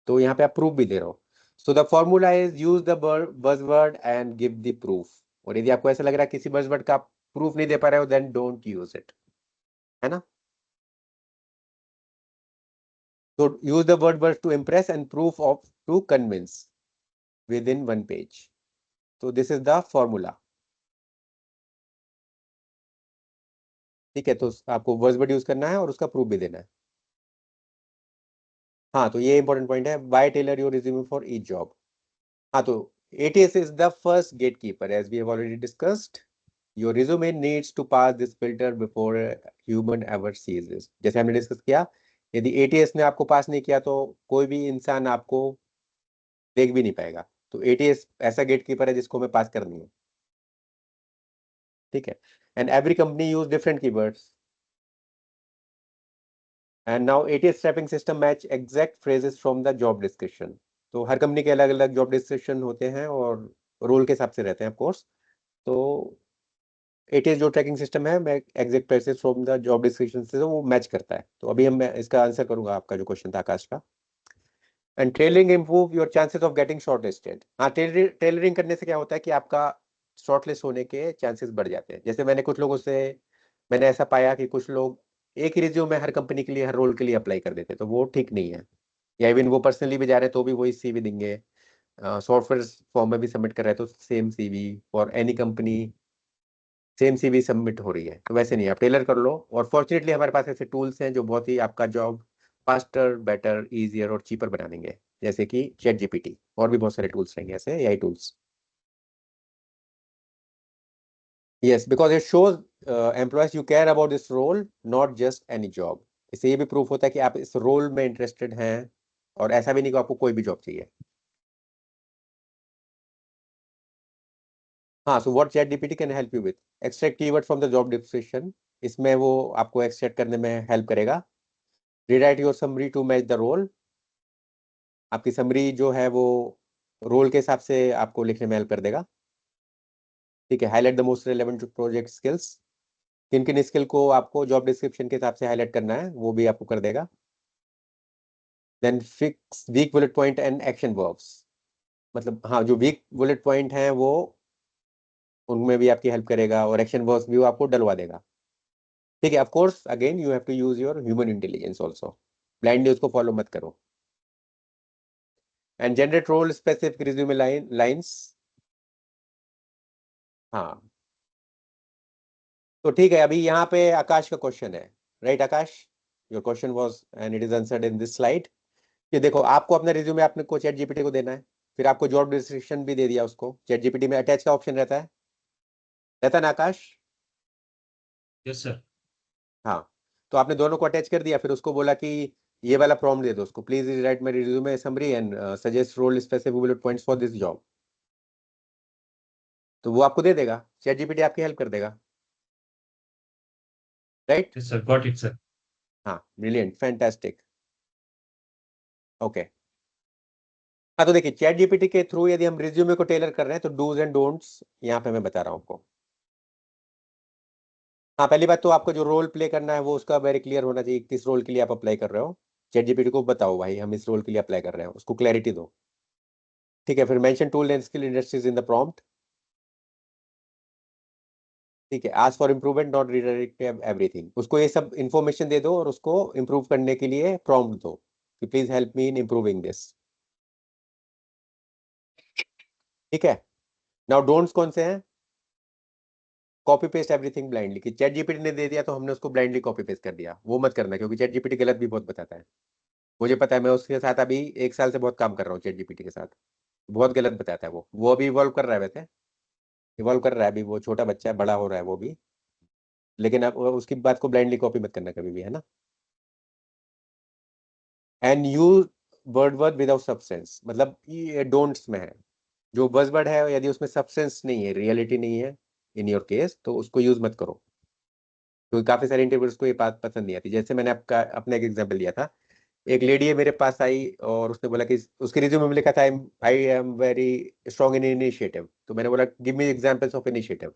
तो यहाँ पे आप प्रूफ भी दे रहे हो। So the formula is use the buzzword and give the proof. और यदि आपको ऐसा लग रहा है किसी बज़वर्ड का आप प्रूफ नहीं दे पा रहे हो, देन डोंट यूज इट, है ना। So use the word burst to impress and proof of to convince within one page. So this is the formula. ठीक है, तो आपको वर्ड यूज करना है और उसका प्रूफ भी देना है। हाँ, तो ये इंपॉर्टेंट पॉइंट है, by tailor your resume for each job. हाँ, तो ATS is the first gatekeeper as we have already discussed. Your resume needs to pass this filter before a human ever sees this. जैसे हमने डिस्कस किया, यदि ATS ने आपको पास नहीं किया तो कोई भी इंसान आपको देख भी नहीं पाएगा। तो ATS ऐसा गेटकीपर है जिसको हमें पास करनी है, ठीक है। And every company use different keywords and now ATS trapping system match exact phrases from the job description. तो हर कंपनी के अलग अलग जॉब डिस्क्रिप्शन होते हैं और रोल के हिसाब से रहते हैं ऑफ कोर्स। तो ATS जो ट्रैकिंग सिस्टम है, मैं exact phrases from the job description से वो मैच करता है। तो अभी मैं इसका आंसर करूंगा आपका जो क्वेश्चन था आकाश का। And tailoring improve your chances of getting shortlisted. हाँ, टेलरिंग करने से क्या होता है कि आपका शॉर्टलिस्ट होने के चांसेस बढ़ जाते हैं। जैसे मैंने कुछ लोगों से मैंने ऐसा पाया कि कुछ लोग एक ही रिज्यूम में हर कंपनी के लिए हर रोल के लिए अप्लाई कर देते, तो वो ठीक नहीं है। या इवन वो पर्सनली भी जा रहे हैं तो भी वही CV देंगे, सॉफ्टवेयर फॉर्म में भी सबमिट कर रहे हैं तो same CV for any company, same CV submit हो रही है। तो वैसे नहीं, आप टेलर कर लो। और फॉर्चुनेटली हमारे पास ऐसे टूल्स हैं जो बहुत ही आपका जॉब फास्टर, बेटर, इजियर और चीपर बना देंगे, जैसे कि ChatGPT और भी बहुत सारे टूल्स रहेंगे ऐसे AI tools. Yes, because it shows employers you care about this role, not just any job. इससे ये भी प्रूफ होता है कि आप इस रोल में इंटरेस्टेड हैं और ऐसा भी नहीं कि आपको कोई भी जॉब चाहिए। हाँ, so what ChatGPT can help you with extract keyword from the job description. इसमें वो आपको एक्सट्रैक्ट करने में हेल्प करेगा। Rewrite your summary to match the role. आपकी समरी जो है वो रोल के हिसाब से आपको लिखने में हेल्प कर देगा, ठीक है। Highlight the most relevant project skills. किन किन स्किल को आपको जॉब डिस्क्रिप्शन के हिसाब से हाईलाइट करना है वो भी आपको कर देगा। Then fix weak bullet point and action verbs. मतलब हाँ, जो वीक बुलेट पॉइंट हैं वो उनमें भी आपकी हेल्प करेगा और एक्शन वर्ब्स भी वो आपको डलवा देगा, ठीक है। Of course again you have to use your human intelligence also, blindly उसको फॉलो मत करो। And generate role specific resume lines. हाँ, तो ठीक है, अभी यहाँ पे आकाश का क्वेश्चन है, right Akash? Your question was and it is answered in this slide. कि देखो, आपको अपना रिज्यूमे आपने को ChatGPT को देना है, फिर आपको जॉब डिस्क्रिप्शन भी दे दिया उसको। ChatGPT में अटैच का ऑप्शन रहता है ना आकाश? Yes sir. हाँ, तो आपने दोनों को अटैच कर दिया, फिर उसको बोला कि ये वाला प्रॉम्प्ट दे दो उसको, please write my resume summary and suggest role specific bullet points for this job. तो वो आपको दे देगा, ChatGPT आपकी हेल्प कर देगा, right? Yes sir, got it sir. हाँ, ब्रिलियंट, फैंटास्टिक, ओके। हाँ, तो देखिए ChatGPT के थ्रू यदि हम रिज्यूमे को टेलर कर रहे हैं तो डूज एंड डोंट्स यहाँ पे मैं बता रहा हूँ आपको। हाँ, पहली बात तो आपको जो रोल प्ले करना है वो उसका वेरी क्लियर होना चाहिए, किस रोल के लिए आप अप्लाई कर रहे हो। ChatGPT को बताओ भाई हम इस रोल के लिए अप्लाई कर रहे हैं, उसको क्लैरिटी दो, ठीक है। फिर mention tool and skill industries in the prompt, ठीक है। Ask for improvement, not redirect everything. उसको ये सब इन्फॉर्मेशन दे दो और उसको इम्प्रूव करने के लिए प्रॉम्प्ट दो कि please help me in improving this, ठीक है। नाउ डोंट्स कौन से हैं? कॉपी पेस्ट एवरीथिंग ब्लाइंडली, कि ChatGPT ने दे दिया तो हमने उसको ब्लाइंडली कॉपी पेस्ट कर दिया, वो मत करना, क्योंकि ChatGPT गलत भी बहुत बताता है। मुझे पता है, मैं उसके साथ अभी 1 साल से बहुत काम कर रहा हूँ ChatGPT के साथ, बहुत गलत बताता है वो अभी इवॉल्व कर रहा है, वैसे इवॉल्व कर रहा है अभी, वो छोटा बच्चा है, बड़ा हो रहा है वो भी, लेकिन अब उसकी बात को ब्लाइंडली कॉपी मत करना कभी भी, है ना। And use word without substance, मतलब ये डोंट्स में है, जो बज़वर्ड है यदि उसमें सब्सटेंस नहीं है, रियलिटी नहीं है इन योर केस, तो उसको यूज मत करो, क्योंकि काफी सारे इंटरव्यूअर्स को ये बात पसंद नहीं आती। जैसे मैंने आपका अपना एक एग्जांपल दिया था, एक लेडी है मेरे पास आई और उसने बोला कि उसके रिज्यूमे में लिखा था I am very strong in initiative. तो मैंने बोला give me examples of initiative,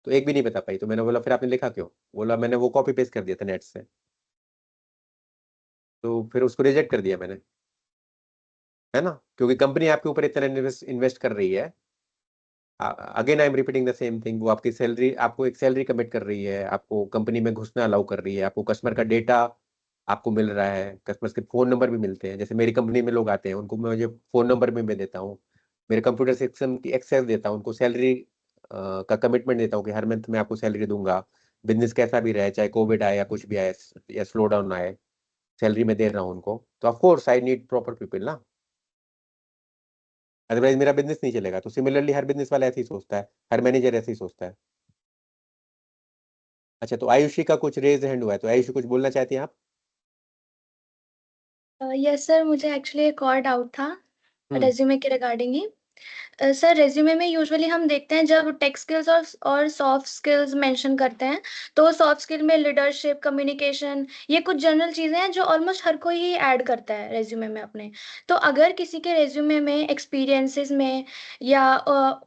तो एक भी नहीं बता पाई। तो मैंने बोला फिर आपने लिखा क्यों? बोला मैंने वो कॉपी पेस्ट कर दिया था नेट से, तो फिर उसको रिजेक्ट कर दिया मैंने, है ना, क्योंकि कंपनी आपके ऊपर इतना इन्वेस्ट कर रही है। Again I am repeating the same thing, वो आपकी सैलरी, आपको एक सैलरी कमिट कर रही है, आपको कंपनी में घुसना अलाउ कर रही है, आपको कस्टमर का डेटा आपको मिल रहा है, कस्टमर्स के फोन नंबर भी मिलते हैं। जैसे मेरी कंपनी में लोग आते हैं, उनको मुझे फोन नंबर भी मैं देता हूँ, मेरे कंप्यूटर सिस्टम की एक्सेस देता हूँ, उनको सैलरी का कमिटमेंट देता हूँ कि हर मंथ में आपको सैलरी दूंगा, बिजनेस कैसा भी रहे, चाहे कोविड आए या कुछ भी आए या स्लो डाउन आए, सैलरी में दे रहा हूँ उनको। तो of course I need proper people ना, अदरवाइज मेरा बिजनेस नहीं चलेगा। तो सिमिलरली हर बिजनेस वाला ऐसे ही सोचता है, हर मैनेजर ऐसे ही सोचता है। अच्छा, तो आयुषी का कुछ रेज हैंड हुआ है, तो आयुषी कुछ बोलना चाहती हैं आप? यस सर, मुझे एक्चुअली एक और डाउट था हम्म। रेज्यूमे के रिगार्डिंग ही। सर रेज्यूमे में यूजुअली हम देखते हैं जब टेक स्किल्स और सॉफ्ट स्किल्स मेंशन करते हैं, तो सॉफ्ट स्किल में लीडरशिप, कम्युनिकेशन, ये कुछ जनरल चीज़ें हैं जो ऑलमोस्ट हर कोई ही ऐड करता है रेज्यूमे में अपने। तो अगर किसी के रेज्यूमे में एक्सपीरियंसेस में या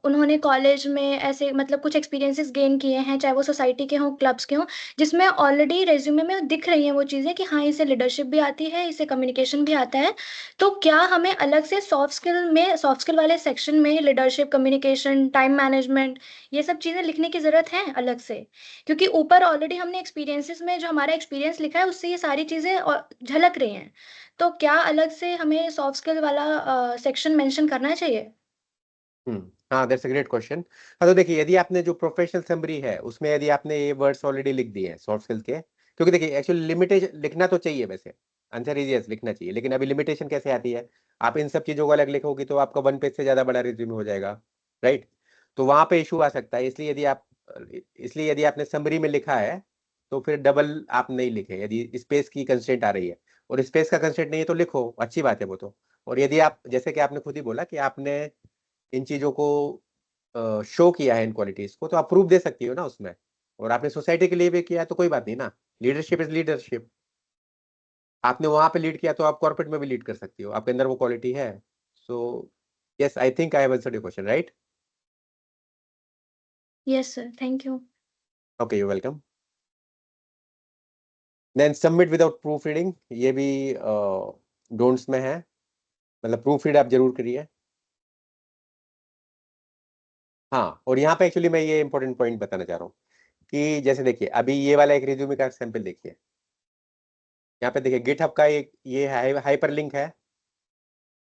उन्होंने कॉलेज में ऐसे मतलब कुछ एक्सपीरियंसेस गेन किए हैं, चाहे वो सोसाइटी के हों, क्लब्स के हों, जिसमें ऑलरेडी रेज्यूमे में दिख रही हैं वो चीज़ें कि हाँ इसे लीडरशिप भी आती है, इसे कम्युनिकेशन भी आता है, तो क्या हमें अलग से सॉफ्ट स्किल वाले सेक्शन में लीडरशिप, कम्युनिकेशन, टाइम मैनेजमेंट, ये सब चीज़ें लिखने की ज़रूरत है अलग से? क्योंकि ऊपर ऑलरेडी हमने एक्सपीरियंसेस में जो हमारा एक्सपीरियंस लिखा है उससे ये सारी चीज़ें झलक रही हैं, तो क्या अलग से हमें सॉफ्ट स्किल वाला सेक्शन मेंशन करना चाहिए? हाँ, दैट्स अ ग्रेट क्वेश्चन। हाँ, तो देखिए यदि आपने जो प्रोफेशनल समरी है उसमें यदि आपने ये वर्ड्स ऑलरेडी लिख दिए हैं सॉफ्ट स्किल्स के, क्योंकि देखिए एक्चुअली लिमिटेशन लिखना तो चाहिए, वैसे आंसर इज यस, लिखना चाहिए, लेकिन अभी लिमिटेशन कैसे आती है, आप इन सब चीजों को अलग लिखोगे तो आपका 1 पेज से ज्यादा बड़ा रिज्यूमे हो जाएगा, राइट? तो वहां पे इशू आ सकता है। इसलिए यदि आपने समरी में लिखा है तो फिर डबल आप नहीं लिखे, यदि स्पेस की कंस्ट्रेंट आ रही है, और स्पेस का कंस्ट्रेंट नहीं है तो लिखो, अच्छी बात है वो तो। और यदि आप, जैसे कि आपने खुद ही बोला कि आपने इन चीजों को शो किया है, इन क्वालिटीज को, तो आप प्रूफ दे सकती हो ना उसमें, और आपने सोसाइटी के लिए भी किया तो कोई बात नहीं ना, लीडरशिप इज लीडरशिप। आपने वहां पे लीड किया तो आप कॉर्पोरेट में भी लीड कर सकती हो, आपके अंदर वो क्वालिटी है। So yes, I think I have answered your question, right? Yes sir, thank you. Okay, you welcome. Then submit without proof reading, ये भी डोंट्स में है, मतलब प्रूफ रीड आप जरूर करिए। हाँ, और यहाँ पे एक्चुअली मैं ये इंपॉर्टेंट पॉइंट बताना चाह रहा हूँ कि जैसे देखिए अभी ये वाला एक रिज्यूमे का सैंपल देखिए, यहाँ पे देखिए गिटहब का एक ये हाइपर लिंक है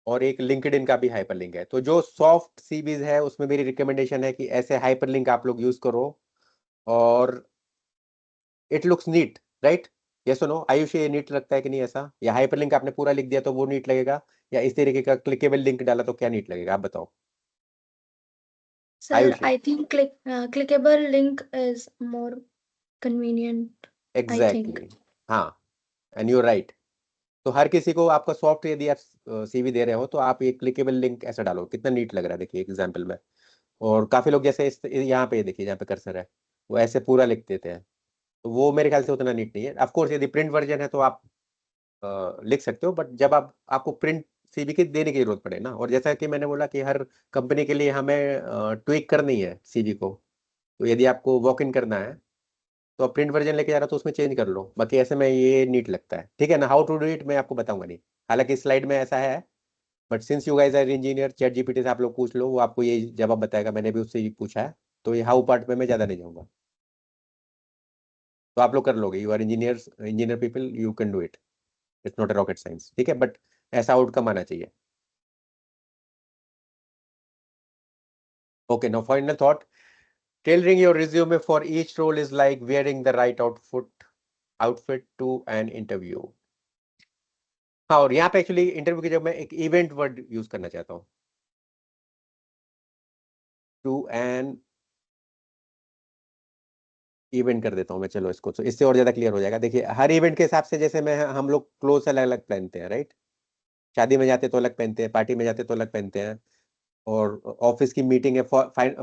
और एक लिंक्डइन का भी हाइपर लिंक है। तो जो सॉफ्ट सीवीज है उसमें मेरी रिकमेंडेशन है कि ऐसे हाइपर लिंक आप लोग यूज करो, और इट लुक्स नीट, राइट? ये सुनो आयुष, ये नीट लगता है कि नहीं ऐसा? या हाइपर लिंक आपने पूरा लिख दिया तो वो नीट लगेगा, या इस तरीके का क्लिकेबल लिंक डाला तो क्या नीट लगेगा, आप बताओ sir Ayush? I think clickable link is more convenient, I think. Exactly, हाँ, एंड यू राइट। तो हर किसी को आपका सॉफ्ट यदि आप सीवी दे रहे हो तो आप ये क्लिकेबल लिंक ऐसा डालो, कितना नीट लग रहा है देखिए एग्जाम्पल में। और काफी लोग जैसे यहाँ पे देखिए, जहाँ पे कर्सर है, वो ऐसे पूरा लिख देते हैं, तो वो मेरे ख्याल से उतना नीट नहीं है। ऑफ कोर्स यदि प्रिंट वर्जन है तो आप लिख सकते हो, बट जब आपको प्रिंट सीवी की देने की जरूरत पड़े ना, और जैसा कि मैंने बोला कि हर कंपनी के लिए हमें ट्विक करनी है सीवी को, तो यदि आपको वॉक इन करना है तो आप प्रिंट वर्जन लेके जा रहे हो तो उसमें चेंज कर लो, बाकी ऐसे में ये नीट लगता है, ठीक है ना? हाउ टू डू इट मैं आपको बताऊंगा नहीं, हालांकि स्लाइड में ऐसा है, but since you guys are engineer, ChatGPT से आप लोग पूछ लो, वो आपको ये जवाब बताएगा, मैंने भी उससे ही पूछा है, तो ये हाउ पार्ट में मैं ज्यादा नहीं जाऊंगा, तो आप लोग कर लोगे, you are engineer people, you can do it, it's not a rocket science, ठीक है? बट ऐसा आउटकम आना चाहिए। Okay, now final thought, tailoring your resume for each role is like wearing the right outfit to an interview। हाँ, और यहाँ पे एक्चुअली इंटरव्यू की जब मैं एक इवेंट वर्ड यूज करना चाहता हूँ, टू एन इवेंट कर देता हूँ मैं, चलो इसको, तो इससे और ज्यादा क्लियर हो जाएगा। देखिए हर इवेंट के हिसाब से, जैसे मैं, हम लोग क्लोथ अलग अलग पहनते हैं, राइट? शादी में जाते तो अलग पहनते हैं, पार्टी में जाते तो अलग पहनते हैं, और ऑफिस की मीटिंग है,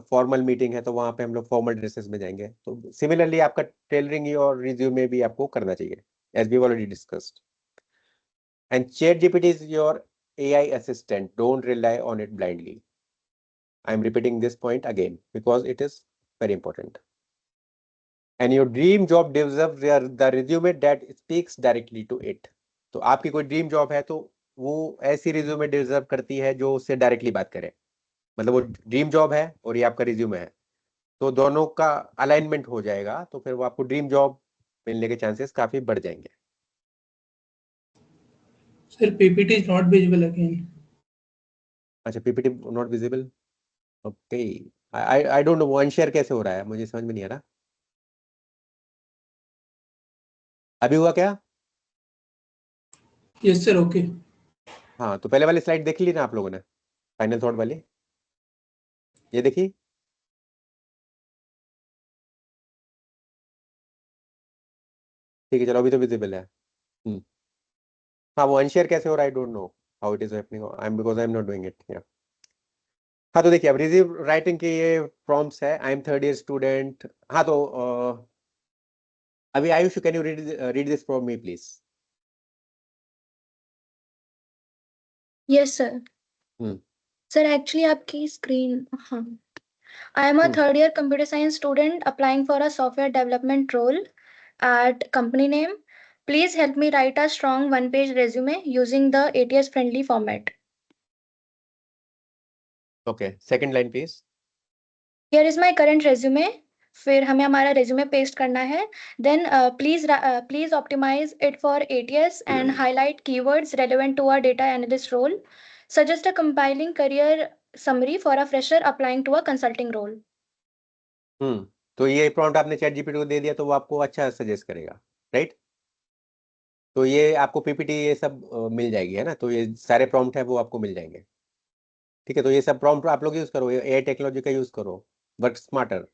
फॉर्मल मीटिंग है, तो वहां पे हम लोग फॉर्मल ड्रेसेस में जाएंगे। तो सिमिलरली आपका टेलरिंग और रिज्यूमे भी आपको करना चाहिए, as we already discussed. And ChatGPT is your AI assistant. Don't rely on it blindly. I'm repeating this point again because it is very important. And your dream job deserves the resume that speaks directly to it. तो आपकी कोई ड्रीम जॉब है तो वो ऐसी रिज्यूमे डिजर्व करती है जो उससे डायरेक्टली बात करे. मतलब वो ड्रीम जॉब है और ये आपका रिज्यूमे है, तो दोनों का अलाइनमेंट हो जाएगा, तो फिर वो आपको ड्रीम जॉब मिलने के चांसेस काफी बढ़ जाएंगे. Sir, PPT is not visible again. अच्छा, PPT not visible. Okay, I don't know वो अनशेयर कैसे हो रहा है, मुझे समझ में नहीं आ रहा. अभी हुआ क्या? Yes, sir. Okay. हाँ, तो पहले वाली स्लाइड देख ली ना आप लोगों ने, फाइनल थॉट वाली, ये देखी. ठीक है, चलो अभी तो विजिबल है. हाँ, वो अनशेयर कैसे हो रहा है, I don't know how it is happening. I am not doing it. हाँ, तो देखिए अब रिज्यूम राइटिंग के ये प्रॉम्प्ट्स है. I am third year student. हाँ, तो अभी Ayush, can you read this for me please. Yes sir. Sir actually आपकी स्क्रीन, हाँ. I am a third year computer science student applying for a software development role at company name. Please help me write a strong one-page resume using the ATS friendly format. Okay, second line please. Here is my current resume. फिर हमें हमारा resume paste करना है. Then please optimize it for ATS and highlight keywords relevant to our data analyst role. Suggest a compiling career summary for a fresher applying to a consulting role. तो ये प्रॉम्प्ट आपने चैट जीपीटी को दे दिया तो वो आपको अच्छा सजेस्ट करेगा, राइट? तो ये आपको पीपीटी ये सब मिल जाएगी, है ना? तो ये सारे प्रॉम्प्ट है वो आपको मिल जाएंगे. ठीक है, तो ये सब प्रॉम्प्ट आप लोग यूज करो, एआई टेक्नोलॉजी का यूज करो, वर्क स्मार्टर.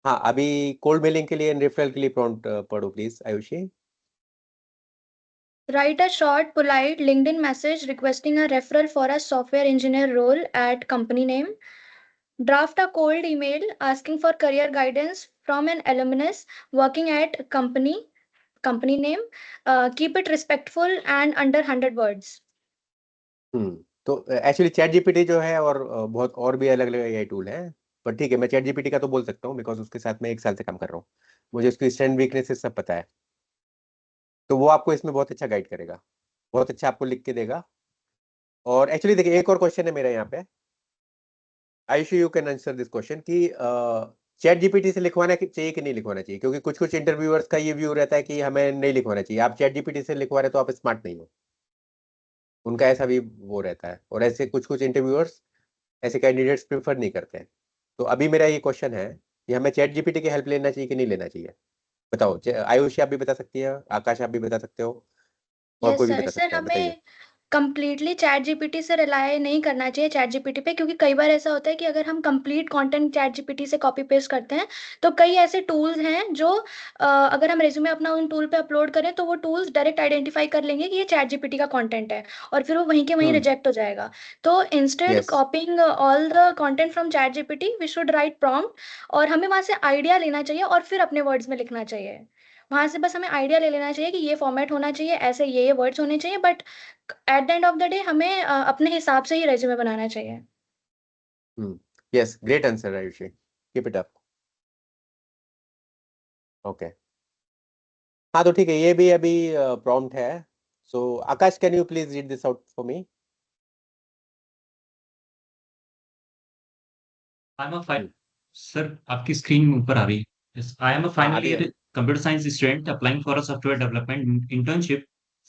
हाँ, अभी कोल्ड मेलिंग के लिए, रेफरल के लिए प्रॉम्प्ट पढ़ो please Ayushi. Write a short, polite LinkedIn message requesting a referral for a software engineer role at company name. Draft a cold email asking for career guidance from an alumnus working at company name. Keep it respectful and under 100 words. तो एक्चुअली चैट जीपीटी जो है और बहुत और भी अलग अलग एआई टूल है, पर ठीक है, मैं चैट जीपीटी का तो बोल सकता हूँ बिकॉज उसके साथ मैं 1 साल से काम कर रहा हूँ, मुझे उसकी स्ट्रेंथ वीकनेसेस सब पता है. तो वो आपको इसमें बहुत अच्छा गाइड करेगा, बहुत अच्छा आपको लिख के देगा. और एक्चुअली देखिए, एक और क्वेश्चन है मेरा यहाँ पे. Ayushi, you can answer this question कि चैट जीपीटी से लिखवाना चाहिए कि नहीं लिखवाना चाहिए, क्योंकि कुछ कुछ इंटरव्यूअर्स का ये व्यू रहता है कि हमें नहीं लिखवाना चाहिए. आप चैट जीपीटी से लिखवा रहे तो आप स्मार्ट नहीं हो, उनका ऐसा भी वो रहता है. और ऐसे कुछ कुछ इंटरव्यूअर्स ऐसे कैंडिडेट्स प्रेफर नहीं करते हैं. तो अभी मेरा ये क्वेश्चन है कि हमें चैट जीपीटी की हेल्प लेना चाहिए कि नहीं लेना चाहिए, बताओ. आयुषी आप भी बता सकती है, आकाश आप भी बता सकते हो, और Yes कोई भी sir. बता सर सकता है, बताइए. हमें कंप्लीटली चैट जीपीटी से रिलाय नहीं करना चाहिए चैट जीपीटी पे, क्योंकि कई बार ऐसा होता है कि अगर हम कंप्लीट कंटेंट चैट जीपीटी से कॉपी पेस्ट करते हैं तो कई ऐसे टूल्स हैं जो अगर हम रेज्यूमे अपना उन टूल पे अपलोड करें तो वो टूल्स डायरेक्ट आइडेंटिफाई कर लेंगे कि ये चैट जीपीटी का कंटेंट है और फिर वो वहीं के वहीं रिजेक्ट हो जाएगा. तो instead Yes. Copying all the content from ChatGPT we should write prompt और हमें वहां से आइडिया लेना चाहिए और फिर अपने वर्ड्स में लिखना चाहिए. वहां से बस हमें आइडिया ले लेना चाहिए कि ये फॉर्मेट होना चाहिए, ऐसे ये वर्ड्स होने चाहिए, but at the end of the day हमें अपने हिसाब से ही रेज्यूमे बनाना चाहिए. Yes, great answer, Ayushi. Keep it up. Okay. हाँ, तो ठीक है, ये भी अभी प्रॉम्प्ट है. So Akash, can you please read this out for me. Sir आपकी स्क्रीन ऊपर आ रही है. Yes, I am a final अभी year computer science student applying for a software development internship.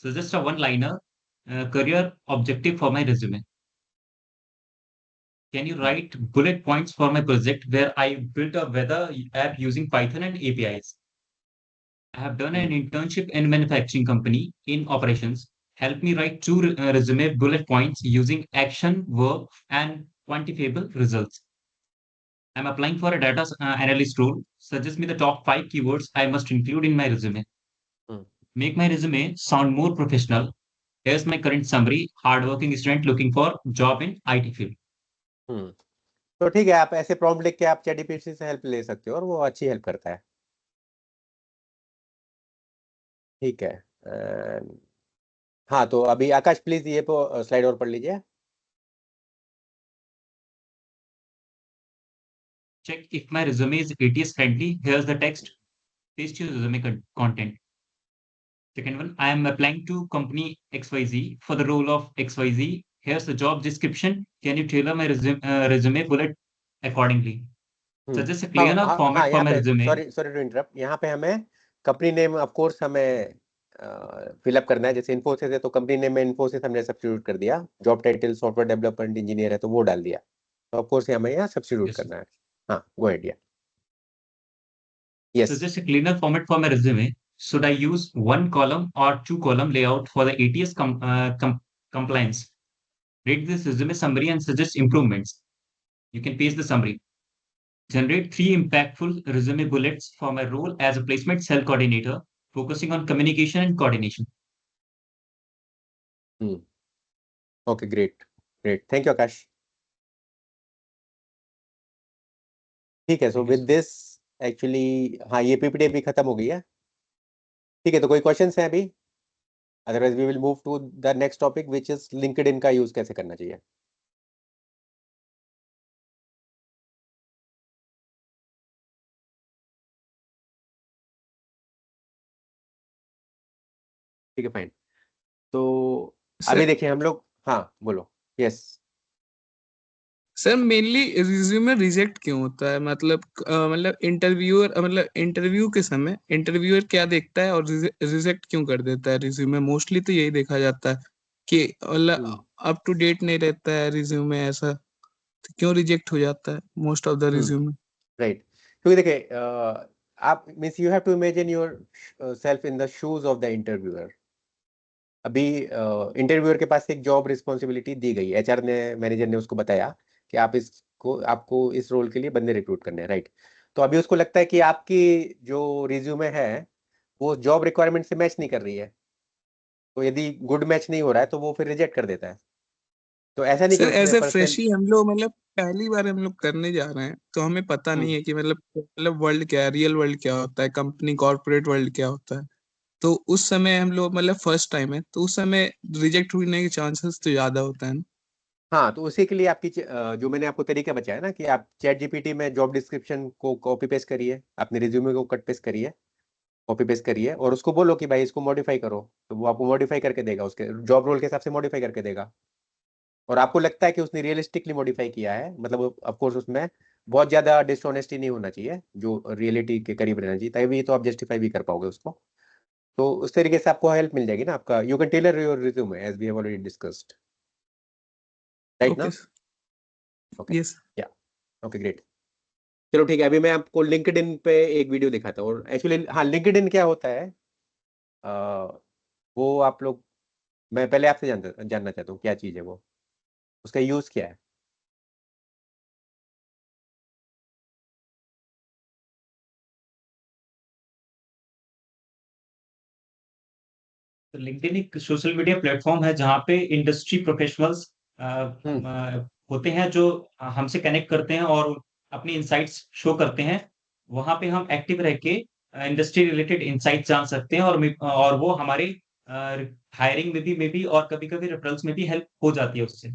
Suggest a one-liner career objective for my resume. Can you write bullet points for my project where I built a weather app using Python and APIs? I have done an internship in manufacturing company in operations. Help me write 2 resume bullet points using action, verb, and quantifiable results. I'm applying for a data analyst role. Suggest me the top 5 keywords I must include in my resume. Make my resume sound more professional. Here's my current summary. Hardworking student looking for job in IT field. तो ठीक है, आप ऐसे प्रॉम्प्ट लिख के आप चैट जीपीटी से हेल्प ले सकते हो और वो अच्छी हेल्प करता है. ठीक है, हाँ, तो अभी आकाश प्लीज ये स्लाइड और पढ़ लीजिए. Check if my resume is ATS friendly. Here's the text. Paste your resume content. Second one, I am applying to company XYZ for the role of XYZ. Here's the job description. Can you tailor my resume bullet accordingly? Suggest a clear enough हाँ, format for यहाँ my पे resume. Sorry to interrupt. यहाँ पे हमें कंपनी नेम ऑफ कोर्स हमें फिलअप करना है. जैसे इन्फोसिस है तो कंपनी नेम में इन्फोसिस हमने सब्स्टिट्यूट कर दिया. Job title software development engineer है तो वो डाल दिया. तो ऑफ कोर्स हमें यहाँ सब्स्टिट्यूट Yes. करना है. हाँ, go ahead. Yes. Suggest a cleaner format for my resume. Should I use one column or two column layout for the ATS compliance? Rate this resume summary and suggest improvements. You can paste the summary. Generate 3 impactful resume bullets for my role as a placement cell coordinator, focusing on communication and coordination. Okay, great. Thank you, Akash. ठीक है. So with this actually हाँ, ये PPT भी खत्म हो गई है. ठीक है, तो कोई क्वेश्चंस हैं अभी? Otherwise we will move to the next topic which is LinkedIn का यूज कैसे करना चाहिए. ठीक है, फाइन. तो अभी देखिए हम लोग. हाँ, बोलो. Yes sir, mainly resume reject क्यों होता है? मतलब इंटरव्यू के समय इंटरव्यूअर क्या देखता है और रिजेक्ट क्यों कर देता है रिज्यूमे? मोस्टली तो यही देखा जाता है कि मतलब अप टू डेट नहीं रहता है रिज्यूमे, ऐसा तो क्यों रिजेक्ट हो जाता है most of the resume? Right. क्योंकि देखिए आप means you have to imagine yourself in the shoes of the interviewer. अभी इंटरव्यूअर के पास एक जॉब रिस्पॉन्सिबिलिटी दी गई. एचआर ने, मैनेजर ने उसको बताया कि आपको इस रोल के लिए बंदे रिक्रूट करने हैं. राइट. तो अभी उसको लगता है कि आपकी जो रिज्यूमे है वो जॉब रिक्वायरमेंट से मैच नहीं कर रही है. तो यदि गुड मैच नहीं हो रहा है तो वो फिर रिजेक्ट कर देता है. तो ऐसा नहीं कि सर, उसने एज ए पर्सनल. फ्रेश ही हम लोग मतलब पहली बार हम लोग करने जा रहे हैं, तो हमें पता नहीं है कि मतलब वर्ल्ड क्या है, रियल वर्ल्ड क्या होता है, कंपनी कॉर्पोरेट वर्ल्ड क्या होता है. तो उस समय हम लोग मतलब फर्स्ट टाइम है तो उस समय रिजेक्ट होने के चांसेस तो ज्यादा होता है ना. हाँ, तो उसी के लिए आपकी जो मैंने आपको तरीका बताया ना कि आप चैट जीपीटी में जॉब डिस्क्रिप्शन को कॉपी पेस्ट करिए, अपने रिज्यूमे को कट पेस्ट करिए, कॉपी पेस्ट करिए और उसको बोलो कि भाई इसको मॉडिफाई करो. तो वो आपको मॉडिफाई करके देगा, उसके जॉब रोल के हिसाब से मॉडिफाई करके देगा. और आपको लगता है कि उसने रियलिस्टिकली मॉडिफाई किया है, मतलब ऑफ कोर्स उसमें बहुत ज्यादा डिसऑनेस्टी नहीं होना चाहिए, जो रियलिटी के करीब रहना चाहिए, तभी तो आप जस्टिफाई भी कर पाओगे उसको. तो उस तरीके से आपको हेल्प मिल जाएगी ना. आपका you can tailor your resume as we have already discussed. Right ना? ओके. यस. या ओके, ग्रेट. चलो ठीक है. अभी मैं आपको लिंक्डइन पे एक वीडियो दिखाता हूँ. और एक्चुअली हाँ, लिंक्डइन क्या होता है वो आप लोग, मैं पहले आपसे जानना चाहता हूँ क्या चीज़ है वो, उसका यूज क्या है. तो लिंक्डइन एक सोशल मीडिया प्लेटफॉर्म है जहाँ पे इंडस्ट्री प्रोफेशनल्स होते हैं जो हमसे कनेक्ट करते हैं और अपनी इनसाइट्स शो करते हैं. वहाँ पे हम एक्टिव रह के इंडस्ट्री रिलेटेड इनसाइट्स जान सकते हैं और वो हमारे हायरिंग में भी और कभी-कभी रेफरल्स में भी हेल्प हो जाती है उससे.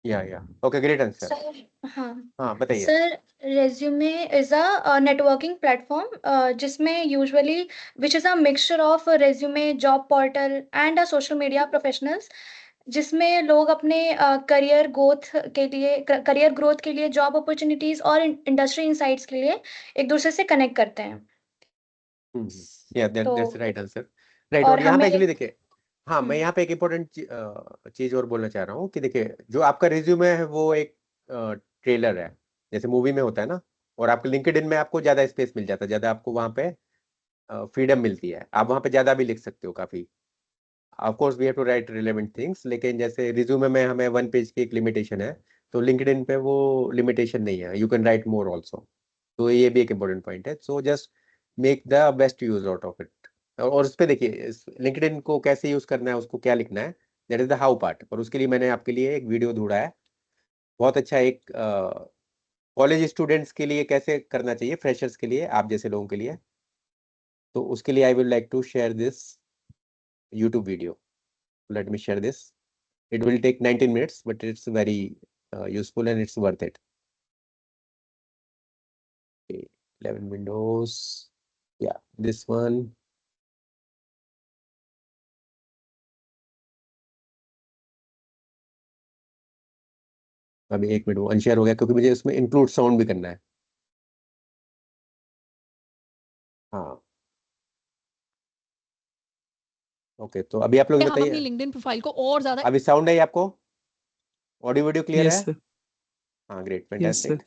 या ओके, ग्रेट आंसर. सर हाँ हाँ, बताइए. Sir, resume is a networking platform जिसमें usually which is a mixture of resume, job portal and a social media professionals, जिसमें लोग अपने करियर ग्रोथ के लिए जॉब अपॉर्चुनिटीज और इंडस्ट्री इंसाइट्स के लिए एक दूसरे से कनेक्ट करते हैं. या तो दैट्स राइट आंसर. राइट. और और यहाँ पे हमें एक्चुअली देखिए, हाँ, मैं यहाँ पे एक इम्पोर्टेंट चीज और बोलना चाह रहा हूँ कि देखिए जो आपका रिज्यूमे है वो एक ट्रेलर है, जैसे मूवी में होता है ना. और आपके लिंक्डइन में आपको ज्यादा स्पेस मिल जाता है, ज्यादा आपको वहाँ पे फ्रीडम मिलती है. आप वहाँ पे ज्यादा भी लिख सकते हो काफी. Of course we have to write relevant things, लेकिन जैसे रिज्यूमे में हमें 1 पेज की एक लिमिटेशन है, तो लिंक्डइन पे वो लिमिटेशन नहीं है. You can write more also. तो ये भी एक इम्पोर्टेंट पॉइंट है. So just make the best use out of it. और उस पर देखिए लिंक्डइन को कैसे यूज करना है, उसको क्या लिखना है, that is the how part. और उसके लिए मैंने आपके लिए एक वीडियो ढूंढा है बहुत अच्छा. एक कॉलेज स्टूडेंट्स के लिए कैसे करना चाहिए, फ्रेशर्स के लिए, आप जैसे लोगों के लिए. तो उसके लिए I will like to share this YouTube video. Let me share this. It will take 19 minutes, but it's very useful and it's worth it. Okay, 11 windows. Yeah, this one. अभी 1 मिनट वो अनशेयर हो गया क्योंकि मुझे इसमें इंक्लूड साउंड भी करना है. हाँ. ओके, तो अभी आप लोग हम अपनी बताइए, लिंक्डइन प्रोफाइल को और ज्यादा अभी साउंड है आपको? ऑडियो वीडियो क्लियर यस है? सर, हाँ, ग्रेट, यस फैंटास्टिक. सर।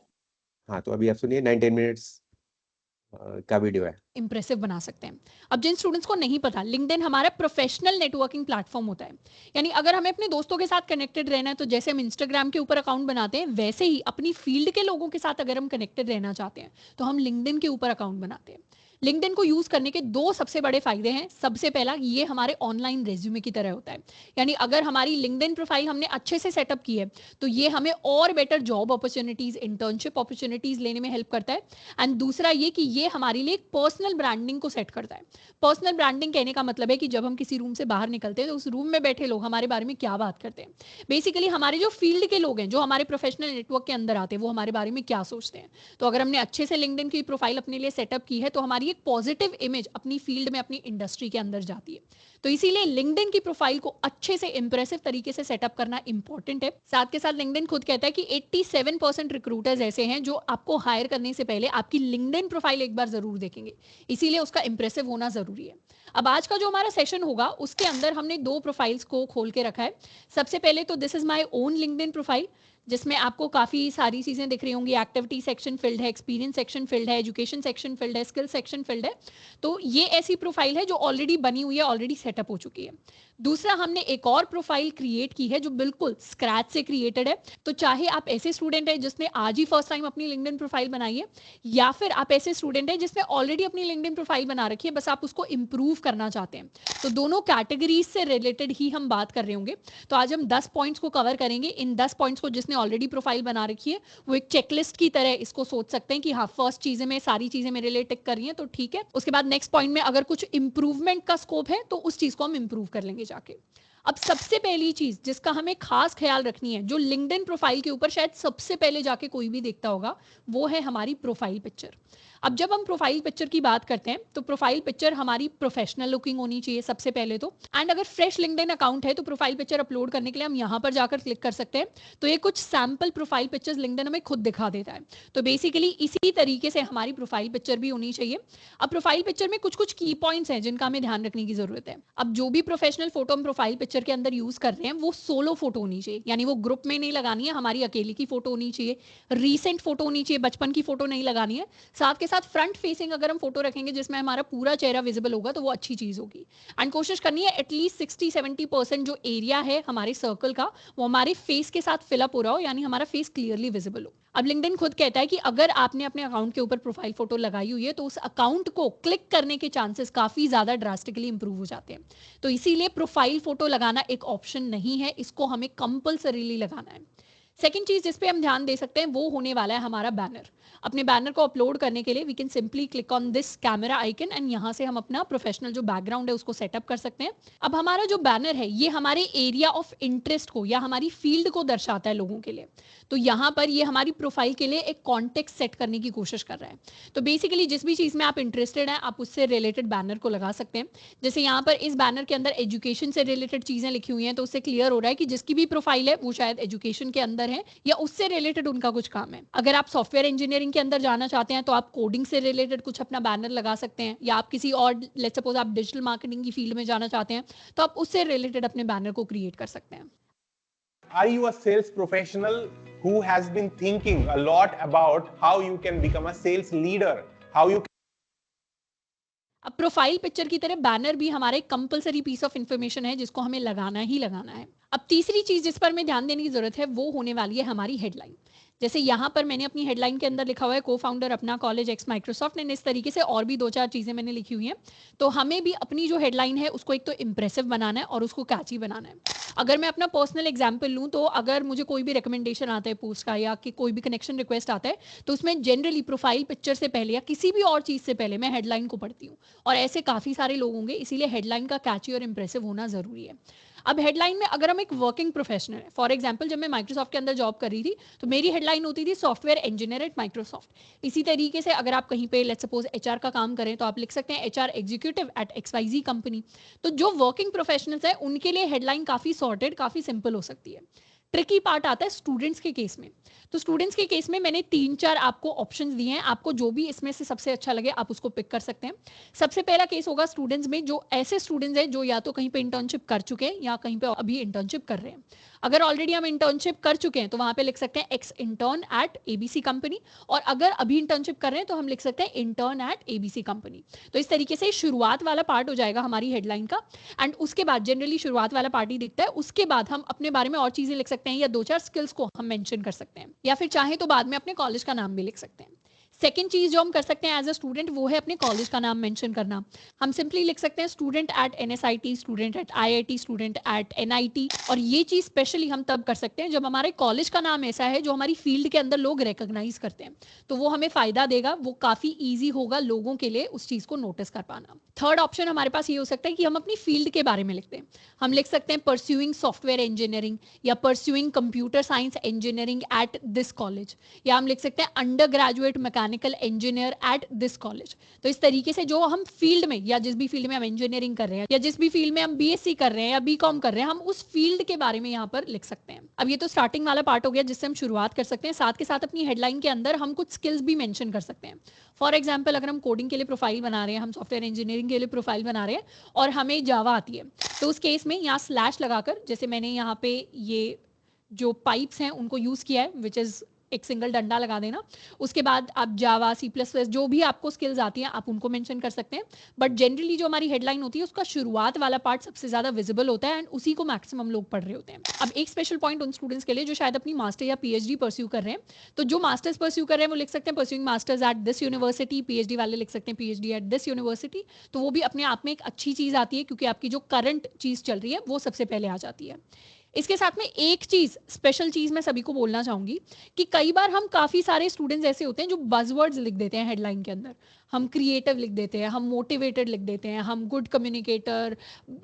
हाँ, तो अभी आप सुनिए 19 मिनट्स का वीडियो है. इम्प्रेसिव बना सकते हैं। अब जिन स्टूडेंट्स को नहीं पता, लिंक्डइन हमारा प्रोफेशनल नेटवर्किंग प्लेटफॉर्म होता है। यानी अगर हमें अपने दोस्तों के साथ कनेक्टेड रहना है तो जैसे हम इंस्टाग्राम के ऊपर अकाउंट बनाते हैं, वैसे ही अपनी फील्ड के लोगों के साथ अगर हम कनेक्टेड रहना चाहते हैं तो हम लिंक्डइन के ऊपर अकाउंट बनाते हैं। लिंक्डइन को यूज करने के 2 सबसे बड़े फायदे हैं। सबसे पहला, ये हमारे ऑनलाइन रेज्यूमे की तरह होता है। यानी अगर हमारी लिंक्डइन प्रोफाइल हमने अच्छे से सेटअप की है तो ये हमें और better job opportunities, internship opportunities लेने में हेल्प करता है। एंड दूसरा ये कि ये हमारे लिए एक पर्सनल ब्रांडिंग को सेट करता है। पर्सनल ब्रांडिंग कहने का मतलब है कि जब हम किसी रूम से बाहर निकलते हैं तो उस रूम में बैठे लोग हमारे बारे में क्या बात करते हैं। बेसिकली हमारे जो फील्ड के लोग हैं, जो हमारे प्रोफेशनल नेटवर्क के अंदर आते हैं, वो हमारे बारे में क्या सोचते हैं। तो अगर हमने अच्छे से लिंक्डइन की प्रोफाइल अपने लिए सेटअप की है तो हमारी एक पॉजिटिव इमेज अपनी फील्ड में, अपनी इंडस्ट्री के अंदर जाती है। तो इसीलिए लिंक्डइन की प्रोफाइल को अच्छे से इंप्रेसिव तरीके से सेटअप करना इंपॉर्टेंट है। साथ के साथ लिंक्डइन खुद कहता है कि 87% रिक्रूटर्स ऐसे हैं जो आपको हायर करने से पहले आपकी लिंक्डइन प्रोफाइल एक बार जरूर देखेंगे, इसीलिए उसका इंप्रेसिव होना जरूरी है। अब आज का जो हमारा सेशन होगा उसके अंदर हमने 2 प्रोफाइल्स को खोल के रखा है। सबसे पहले तो this is my own LinkedIn profile, जिसमें आपको काफी सारी चीजें दिख रही होंगी। एक्टिविटी सेक्शन फील्ड है, एक्सपीरियंस सेक्शन फील्ड है, एजुकेशन सेक्शन फील्ड है, स्किल सेक्शन फील्ड है। तो ये ऐसी प्रोफाइल है जो ऑलरेडी बनी हुई है, ऑलरेडी सेटअप हो चुकी है। दूसरा, हमने एक और प्रोफाइल क्रिएट की है जो बिल्कुल स्क्रैच से क्रिएटेड है। तो चाहे आप ऐसे स्टूडेंट है जिसने आज ही फर्स्ट टाइम अपनी लिंक्डइन प्रोफाइल बनाई है, या फिर आप ऐसे स्टूडेंट है जिसने ऑलरेडी अपनी लिंक्डइन प्रोफाइल बना रखी है, बस आप उसको इंप्रूव करना चाहते हैं, तो दोनों कैटेगरीज से रिलेटेड ही हम बात कर रहे होंगे। तो आज हम 10 पॉइंट्स को कवर करेंगे। इन 10 पॉइंट्स को जिसने ऑलरेडी प्रोफाइल बना रखी है वो एक चेकलिस्ट की तरह इसको सोच सकते हैं कि हाँ, फर्स्ट चीजें में सारी चीजें मेरे लिए टिक कर रही हैं तो ठीक है। उसके बाद नेक्स्ट पॉइंट में अगर कुछ इंप्रूवमेंट का स्कोप है तो उस चीज को हम इंप्रूव कर लेंगे जाके। अब सबसे पहली चीज जिसका हमें खास ख्याल रखनी है, जो लिंक्डइन प्रोफाइल के ऊपर शायद सबसे पहले जाके कोई भी देखता होगा, वो है हमारी प्रोफाइल पिक्चर। अब जब हम प्रोफाइल पिक्चर की बात करते हैं तो प्रोफाइल पिक्चर हमारी प्रोफेशनल लुकिंग होनी चाहिए सबसे पहले तो। एंड अगर फ्रेश लिंक्डइन अकाउंट है तो प्रोफाइल पिक्चर अपलोड करने के लिए हम यहाँ पर जाकर क्लिक कर सकते हैं। तो ये कुछ सैंपल प्रोफाइल पिक्चर्स लिंक्डइन हमें खुद दिखा देता है। तो बेसिकली इसी तरीके से हमारी प्रोफाइल पिक्चर भी होनी चाहिए। अब प्रोफाइल पिक्चर में कुछ कुछ की पॉइंट्स हैं जिनका हमें ध्यान रखने की जरूरत है। अब जो भी प्रोफेशनल फोटो हम प्रोफाइल पिक्चर के अंदर यूज कर रहे हैं वो सोलो फोटो होनी चाहिए, यानी वो ग्रुप में नहीं लगानी है, हमारी अकेले की फोटो होनी चाहिए। रीसेंट फोटो होनी चाहिए, बचपन की फोटो नहीं लगानी है। साथ के साथ फ्रंट फेसिंग अगर हम फोटो रखेंगे जिसमें हमारा पूरा चेहरा विजिबल होगा तो वो अच्छी चीज होगी। एंड कोशिश करनी है एटलीस्ट 60-70% जो एरिया है हमारे सर्कल का वो हमारे फेस के साथ फिलअप हो रहा हो, यानी हमारा फेस क्लियरली विजिबल हो। अब लिंक्डइन खुद कहता है कि अगर आपने अपने अकाउंट के ऊपर प्रोफाइल फोटो लगाई हुई है तो उस अकाउंट को क्लिक करने के चांसेस काफी ज्यादा ड्रास्टिकली इंप्रूव हो जाते हैं। तो इसीलिए प्रोफाइल फोटो लगाना एक ऑप्शन नहीं है, इसको हमें कंपल्सरीली लगाना है। सेकंड चीज जिस पे हम ध्यान दे सकते हैं वो होने वाला है हमारा बैनर। अपने बैनर को अपलोड करने के लिए we can simply click on this camera icon and यहाँ से हम अपना प्रोफेशनल जो बैकग्राउंड है उसको सेटअप कर सकते हैं। अब हमारा जो बैनर है ये हमारे एरिया ऑफ इंटरेस्ट को या हमारी फील्ड को दर्शाता है लोगों के लिए। तो यहाँ पर ये हमारी प्रोफाइल के लिए एक कॉन्टेक्स्ट सेट करने की कोशिश कर रहा है। तो बेसिकली जिस भी चीज में आप इंटरेस्टेड हैं आप उससे रिलेटेड बैनर को लगा सकते हैं। जैसे यहाँ पर इस बैनर के अंदर एजुकेशन से रिलेटेड चीजें लिखी हुई हैं तो उससे क्लियर हो रहा है कि जिसकी भी प्रोफाइल है वो शायद एजुकेशन के अंदर है या उससे रिलेटेड उनका कुछ काम है। अगर आप सॉफ्टवेयर इंजीनियरिंग के अंदर जाना चाहते हैं तो आप कोडिंग से रिलेटेड कुछ अपना बैनर लगा सकते हैं, या आप किसी और लेट्स सपोज आप डिजिटल मार्केटिंग की फील्ड में जाना चाहते हैं तो आप उससे रिलेटेड अपने बैनर को क्रिएट कर सकते हैं। Are you a sales professional who has been thinking a lot about how you can become a sales leader, how you अब प्रोफाइल पिक्चर की तरह बैनर भी हमारा एक कंपलसरी पीस ऑफ इंफॉर्मेशन है जिसको हमें लगाना ही लगाना है। अब तीसरी चीज जिस पर हमें ध्यान देने की जरूरत है वो होने वाली है हमारी हेडलाइन। जैसे यहाँ पर मैंने अपनी हेडलाइन के अंदर लिखा हुआ है को फाउंडर अपना कॉलेज एक्स माइक्रोसॉफ्ट, एंड इस तरीके से और भी 2-4 चीजें मैंने लिखी हुई हैं। तो हमें भी अपनी जो हेडलाइन है उसको एक तो इंप्रेसिव बनाना है और उसको कैची बनाना है। अगर मैं अपना पर्सनल एग्जांपल लूं तो अगर मुझे कोई भी रिकमेंडेशन आता है पोस्ट का या कि कोई भी कनेक्शन रिक्वेस्ट आता है तो उसमें जनरली प्रोफाइल पिक्चर से पहले या किसी भी और चीज से पहले मैं हेडलाइन को पढ़ती हूँ, और ऐसे काफी सारे लोग होंगे, इसीलिए हेडलाइन का कैची और इंप्रेसिव होना जरूरी है। अब हेडलाइन में अगर हम एक वर्किंग प्रोफेशनल है, फॉर एग्जांपल जब मैं माइक्रोसॉफ्ट के अंदर जॉब कर रही थी तो मेरी हेडलाइन होती थी सॉफ्टवेयर इंजीनियर एट माइक्रोसॉफ्ट। इसी तरीके से अगर आप कहीं पे लेट्स सपोज एचआर का काम करें तो आप लिख सकते हैं HR executive at XYZ company. तो जो वर्किंग प्रोफेशनल्स है उनके लिए हेडलाइन काफी सॉर्टेड, काफी सिंपल हो सकती है। ट्रिकी पार्ट आता है स्टूडेंट्स के केस में। तो स्टूडेंट्स के केस में मैंने 3-4 आपको ऑप्शंस दिए हैं, आपको जो भी इसमें से सबसे अच्छा लगे आप उसको पिक कर सकते हैं। सबसे पहला केस होगा स्टूडेंट्स में जो ऐसे स्टूडेंट्स हैं जो या तो कहीं पे इंटर्नशिप कर चुके हैं या कहीं पे अभी इंटर्नशिप कर रहे हैं। अगर ऑलरेडी हम इंटर्नशिप कर चुके हैं तो वहां पे लिख सकते हैं x intern eight ABC company, और अगर अभी इंटर्नशिप कर रहे हैं तो हम लिख सकते हैं इंटर्न एट ABC कंपनी। तो इस तरीके से शुरुआत वाला पार्ट हो जाएगा हमारी हेडलाइन का, एंड उसके बाद जनरली शुरुआत वाला पार्ट ही दिखता है। उसके बाद हम अपने बारे में और चीजें लिख सकते हैं या 2-4 स्किल्स को हम मेंशन कर सकते हैं, या फिर चाहे तो बाद में अपने कॉलेज का नाम भी लिख सकते हैं। सेकेंड चीज जो हम कर सकते हैं एज अ स्टूडेंट वो है अपने कॉलेज का नाम मेंशन करना। हम सिंपली लिख सकते हैं student at NSIT, student at IIT, student at NIT। और ये चीज स्पेशली हम तब कर सकते हैं जब हमारे कॉलेज का नाम ऐसा है जो हमारी फील्ड के अंदर लोग रिकॉग्नाइज करते हैं, तो वो हमें फायदा देगा, वो काफी ईजी होगा लोगों के लिए उस चीज को नोटिस कर पाना। थर्ड ऑप्शन हमारे पास ये हो सकता है कि हम अपनी फील्ड के बारे में लिखते हैं। हम लिख सकते हैं परस्यूइंग सॉफ्टवेयर इंजीनियरिंग या pursuing computer science engineering at this college, या हम लिख सकते हैं under graduate mechanical engineer at this college. तो इस तरीके से जो हम फील्ड में या जिस भी फील्ड में हम इंजीनियरिंग कर रहे हैं या जिस भी फील्ड में हम BSc कर रहे हैं या BCom कर रहे हैं, हम उस फील्ड के बारे में यहाँ पर लिख सकते हैं। अब ये तो स्टार्टिंग वाला पार्ट हो गया जिससे हम शुरुआत कर सकते हैं। साथ के साथ अपनी हेडलाइन के अंदर हम कुछ स्किल्स भी मेंशन कर सकते हैं। फॉर एग्जाम्पल अगर हम कोडिंग के लिए प्रोफाइल बना रहे हैं, हम सॉफ्टवेयर इंजीनियरिंग के लिए प्रोफाइल बना रहे हैं और हमें जावा आती है, तो उस केस में यहाँ स्लैश लगाकर, जैसे मैंने यहाँ पे ये जो पाइप्स हैं उनको यूज किया है, विच इज एक सिंगल डंडा लगा देना। उसके बाद आप जावा, C++, जो भी आपको स्किल्स आती हैं आप उनको मेंशन कर सकते हैं। बट जनरली जो हमारी हेडलाइन होती है उसका शुरुआत वाला पार्ट सबसे ज्यादा विजिबल होता है एंड उसी को मैक्सिमम लोग पढ़ रहे होते हैं। अब एक स्पेशल पॉइंट उन स्टूडेंट्स के लिए जो शायद अपनी मास्टर या PhD परस्यू कर रहे हैं, तो जो मास्टर्स परस्यू कर रहे हैं वो लिख सकते हैं pursuing masters at this university, PhD वाले लिख सकते हैं PhD एट दिस यूनिवर्सिटी। तो वो भी अपने आप में एक अच्छी चीज आती है क्योंकि आपकी जो करंट चीज चल रही है वो सबसे पहले आ जाती है। इसके साथ में एक चीज, स्पेशल चीज मैं सभी को बोलना चाहूंगी कि कई बार हम काफी सारे स्टूडेंट्स ऐसे होते हैं जो बज़वर्ड्स लिख देते हैं हेडलाइन के अंदर। हम क्रिएटिव लिख देते हैं, हम मोटिवेटेड लिख देते हैं, हम गुड कम्युनिकेटर,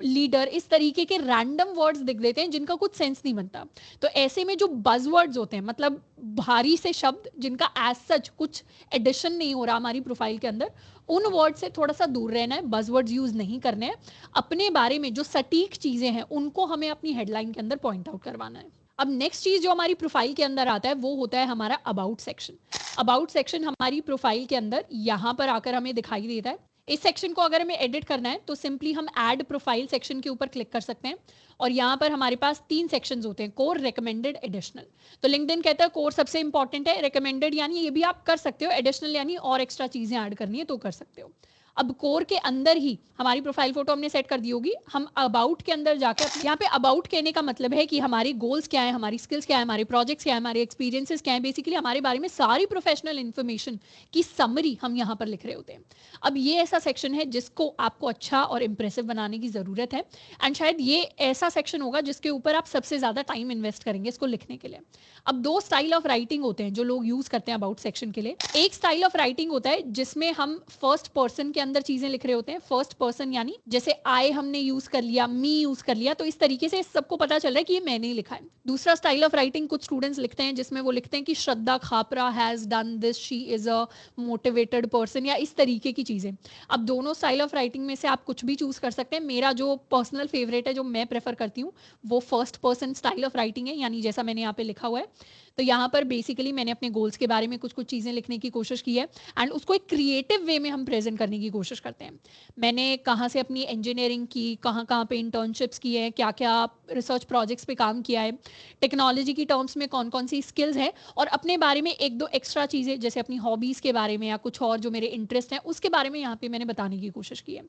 लीडर, इस तरीके के रैंडम वर्ड्स लिख देते हैं जिनका कुछ सेंस नहीं बनता। तो ऐसे में जो बज़वर्ड्स होते हैं, मतलब भारी से शब्द जिनका एज सच कुछ एडिशन नहीं हो रहा हमारी प्रोफाइल के अंदर, उन वर्ड से थोड़ा सा दूर रहना है, बज़वर्ड्स यूज नहीं करने हैं। अपने बारे में जो सटीक चीजें हैं उनको हमें अपनी हेडलाइन के अंदर पॉइंट आउट करवाना है। अब नेक्स्ट चीज जो हमारी प्रोफाइल के अंदर आता है वो होता है हमारा अबाउट सेक्शन। अबाउट सेक्शन हमारी प्रोफाइल के अंदर यहाँ पर आकर हमें दिखाई देता है। इस सेक्शन को अगर हमें एडिट करना है तो सिंपली हम ऐड प्रोफाइल सेक्शन के ऊपर क्लिक कर सकते हैं और यहाँ पर हमारे पास 3 सेक्शंस होते हैं, कोर, रिकमेंडेड, एडिशनल। तो लिंक्डइन कहता है कोर सबसे इंपॉर्टेंट है, रिकमेंडेड यानी ये भी आप कर सकते हो, एडिशनल यानी और एक्स्ट्रा चीजें ऐड करनी है तो कर सकते हो। अब कोर के अंदर ही हमारी प्रोफाइल फोटो हमने सेट कर दी होगी। हम अबाउट के अंदर जाकर, यहाँ पे अबाउट कहने का मतलब है कि हमारे गोल्स क्या है, हमारी स्किल्स क्या है, हमारे प्रोजेक्ट्स क्या है, हमारे एक्सपीरियंसेस क्या है, बेसिकली हमारे बारे में सारी प्रोफेशनल इन्फॉर्मेशन की समरी हम यहाँ पर लिख रहे होते हैं। अब ये ऐसा सेक्शन है जिसको आपको अच्छा और इंप्रेसिव बनाने की जरूरत है एंड शायद ये ऐसा सेक्शन होगा जिसके ऊपर आप सबसे ज्यादा टाइम इन्वेस्ट करेंगे इसको लिखने के लिए। अब 2 स्टाइल ऑफ राइटिंग होते हैं जो लोग यूज करते हैं अबाउट सेक्शन के लिए। एक स्टाइल ऑफ राइटिंग होता है जिसमें हम फर्स्ट पर्सन के अंदर चीजें लिख रहे होते हैं। फर्स्ट पर्सन यानी जैसे आई हमने यूज कर लिया, मी यूज कर लिया, तो इस तरीके से सबको पता चल रहा है कि ये मैंने लिखा है। दूसरा स्टाइल ऑफ राइटिंग कुछ स्टूडेंट्स लिखते हैं जिसमें वो लिखते हैं कि Shraddha Khapra has done this, she is a motivated person, या इस तरीके की चीजें। अब दोनों स्टाइल ऑफ राइटिंग में से आप कुछ भी चूज कर सकते हैं। मेरा जो पर्सनल फेवरेट है, जो मैं प्रेफर करती हूँ, वो first person style of writing है, यानी जैसा मैंने यहाँ पे लिखा हुआ है। तो यहाँ पर बेसिकली मैंने अपने गोल्स के बारे में कुछ चीजें लिखने की कोशिश की है एंड उसको एक क्रिएटिव वे में हम प्रेजेंट करने की कोशिश करते हैं। मैंने कहाँ से अपनी इंजीनियरिंग की, कहाँ पे इंटर्नशिप्स की है, क्या क्या रिसर्च प्रोजेक्ट्स पे काम किया है, टेक्नोलॉजी की टर्म्स में कौन कौन सी स्किल्स हैं, और अपने बारे में 1-2 एक्स्ट्रा चीजें जैसे अपनी हॉबीज के बारे में या कुछ और जो मेरे इंटरेस्ट हैं उसके बारे में यहाँ पे मैंने बताने की कोशिश की है।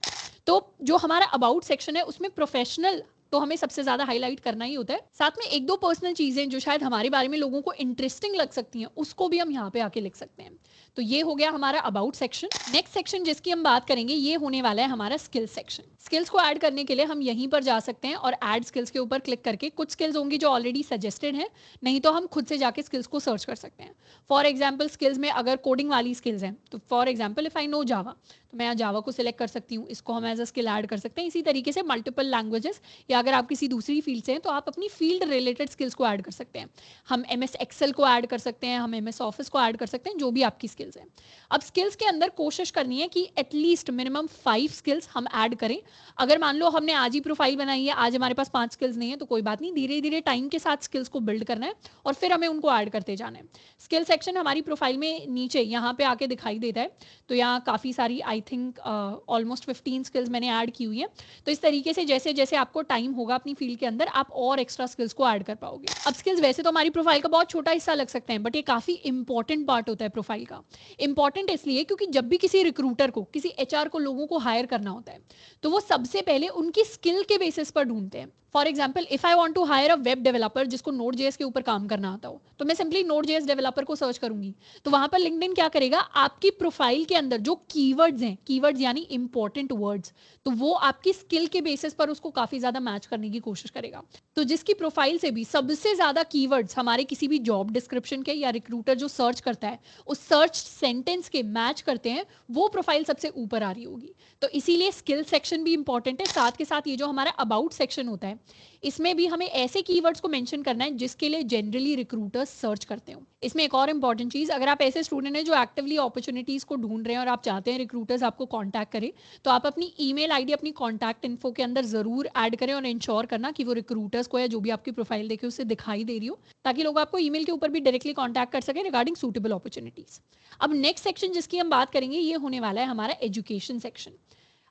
तो जो हमारा अबाउट सेक्शन है उसमें प्रोफेशनल तो हमें सबसे ज्यादा हाईलाइट करना ही होता है। साथ में एक दो पर्सनल चीजें जो शायद हमारे बारे में लोगों को इंटरेस्टिंग लग सकती हैं, उसको भी हम यहाँ पे आके लिख सकते हैं। तो ये हो गया हमारा अबाउट सेक्शन। नेक्स्ट सेक्शन जिसकी हम बात करेंगे ये होने वाला है हमारा स्किल्स सेक्शन। स्किल्स को ऐड करने के लिए हम यहीं पर जा सकते हैं और ऐड स्किल्स के ऊपर क्लिक करके कुछ स्किल्स होंगी जो ऑलरेडी सजेस्टेड है, नहीं तो हम खुद से जाके स्किल्स को सर्च कर सकते हैं। फॉर एग्जाम्पल स्किल्स में अगर कोडिंग वाली स्किल्स हैं तो for example if I know Java, तो मैं जावा को सिलेक्ट कर सकती हूँ, इसको हम एज अ स्किल ऐड कर सकते हैं। इसी तरीके से मल्टीपल लैंग्वेजेस, या अगर आप किसी दूसरी फील्ड से हैं तो आप अपनी फील्ड रिलेटेड स्किल्स को ऐड कर सकते हैं। हम MS एक्सेल को ऐड कर सकते हैं, हम MS ऑफिस को ऐड कर सकते हैं, जो भी आपकी स्किल्स हैं। अब स्किल्स के अंदर कोशिश करनी है कि एटलीस्ट मिनिमम 5 स्किल्स हम ऐड करें। अगर मान लो हमने आज ही प्रोफाइल बनाई है, आज हमारे पास 5 स्किल्स नहीं है तो कोई बात नहीं, धीरे धीरे टाइम के साथ स्किल्स को बिल्ड करना है और फिर हमें उनको ऐड करते जाना है। स्किल सेक्शन हमारी प्रोफाइल में नीचे यहाँ पे आके दिखाई देता है, तो यहाँ काफी सारी आई थिंक ऑलमोस्ट 15 स्किल्स मैंने ऐड की हुई है। तो इस तरीके से जैसे जैसे आपको टाइम होगा अपनी फील्ड के अंदर आप और एक्स्ट्रा स्किल्स को ऐड कर पाओगे। अब स्किल्स वैसे तो हमारी प्रोफाइल का बहुत छोटा हिस्सा लग सकते हैं, बट ये काफी इंपॉर्टेंट पार्ट होता है प्रोफाइल का। इंपॉर्टेंट इसलिए क्योंकि जब भी किसी रिक्रूटर को, किसी HR को लोगों को हायर करना होता है तो वो सबसे पहले उनकी स्किल के बेसिस पर ढूंढते हैं। For example if I want to hire a web developer जिसको Node.js के ऊपर काम करना आता हो, तो मैं सिंपली Node.js डेवलपर को सर्च करूंगी, तो वहां पर लिंक्डइन क्या करेगा, आपकी प्रोफाइल के अंदर जो कीवर्ड्स हैं, कीवर्ड्स यानी इंपॉर्टेंट वर्ड्स, तो वो आपकी स्किल के बेसिस पर उसको काफी ज्यादा मैच करने की कोशिश करेगा। तो जिसकी प्रोफाइल से भी सबसे ज्यादा कीवर्ड्स हमारे किसी भी जॉब डिस्क्रिप्शन के या रिक्रूटर जो सर्च करता है उस सर्च सेंटेंस के मैच करते हैं, वो प्रोफाइल सबसे ऊपर आ रही होगी। तो इसीलिए स्किल सेक्शन भी इंपॉर्टेंट है। साथ के साथ ये जो हमारा अबाउट सेक्शन होता है इसमें भी हमें ऐसे कीवर्ड्स को मेंशन करना है जिसके लिए जनरली रिक्रूटर्स सर्च करते हो। इसमें एक और इंपॉर्टेंट चीज, अगर आप ऐसे स्टूडेंट हैं जो एक्टिवली अपॉर्चुनिटीज को ढूंढ रहे हैं और आप चाहते हैं रिक्रूटर्स आपको कांटेक्ट करें, तो आप अपनी ईमेल आईडी अपनी कांटेक्ट इन्फो के अंदर जरूर ऐड करें और इंश्योर करना कि वो रिक्रूटर्स को या जो भी आपकी प्रोफाइल देखे उससे दिखाई दे रही हो, ताकि लोग आपको ईमेल के ऊपर भी डायरेक्टली कांटेक्ट कर सके रिगार्डिंग सूटेबल अपॉर्चुनिटीज। अब नेक्स्ट सेक्शन जिसकी हम बात करेंगे ये होने वाला है हमारा एजुकेशन सेक्शन।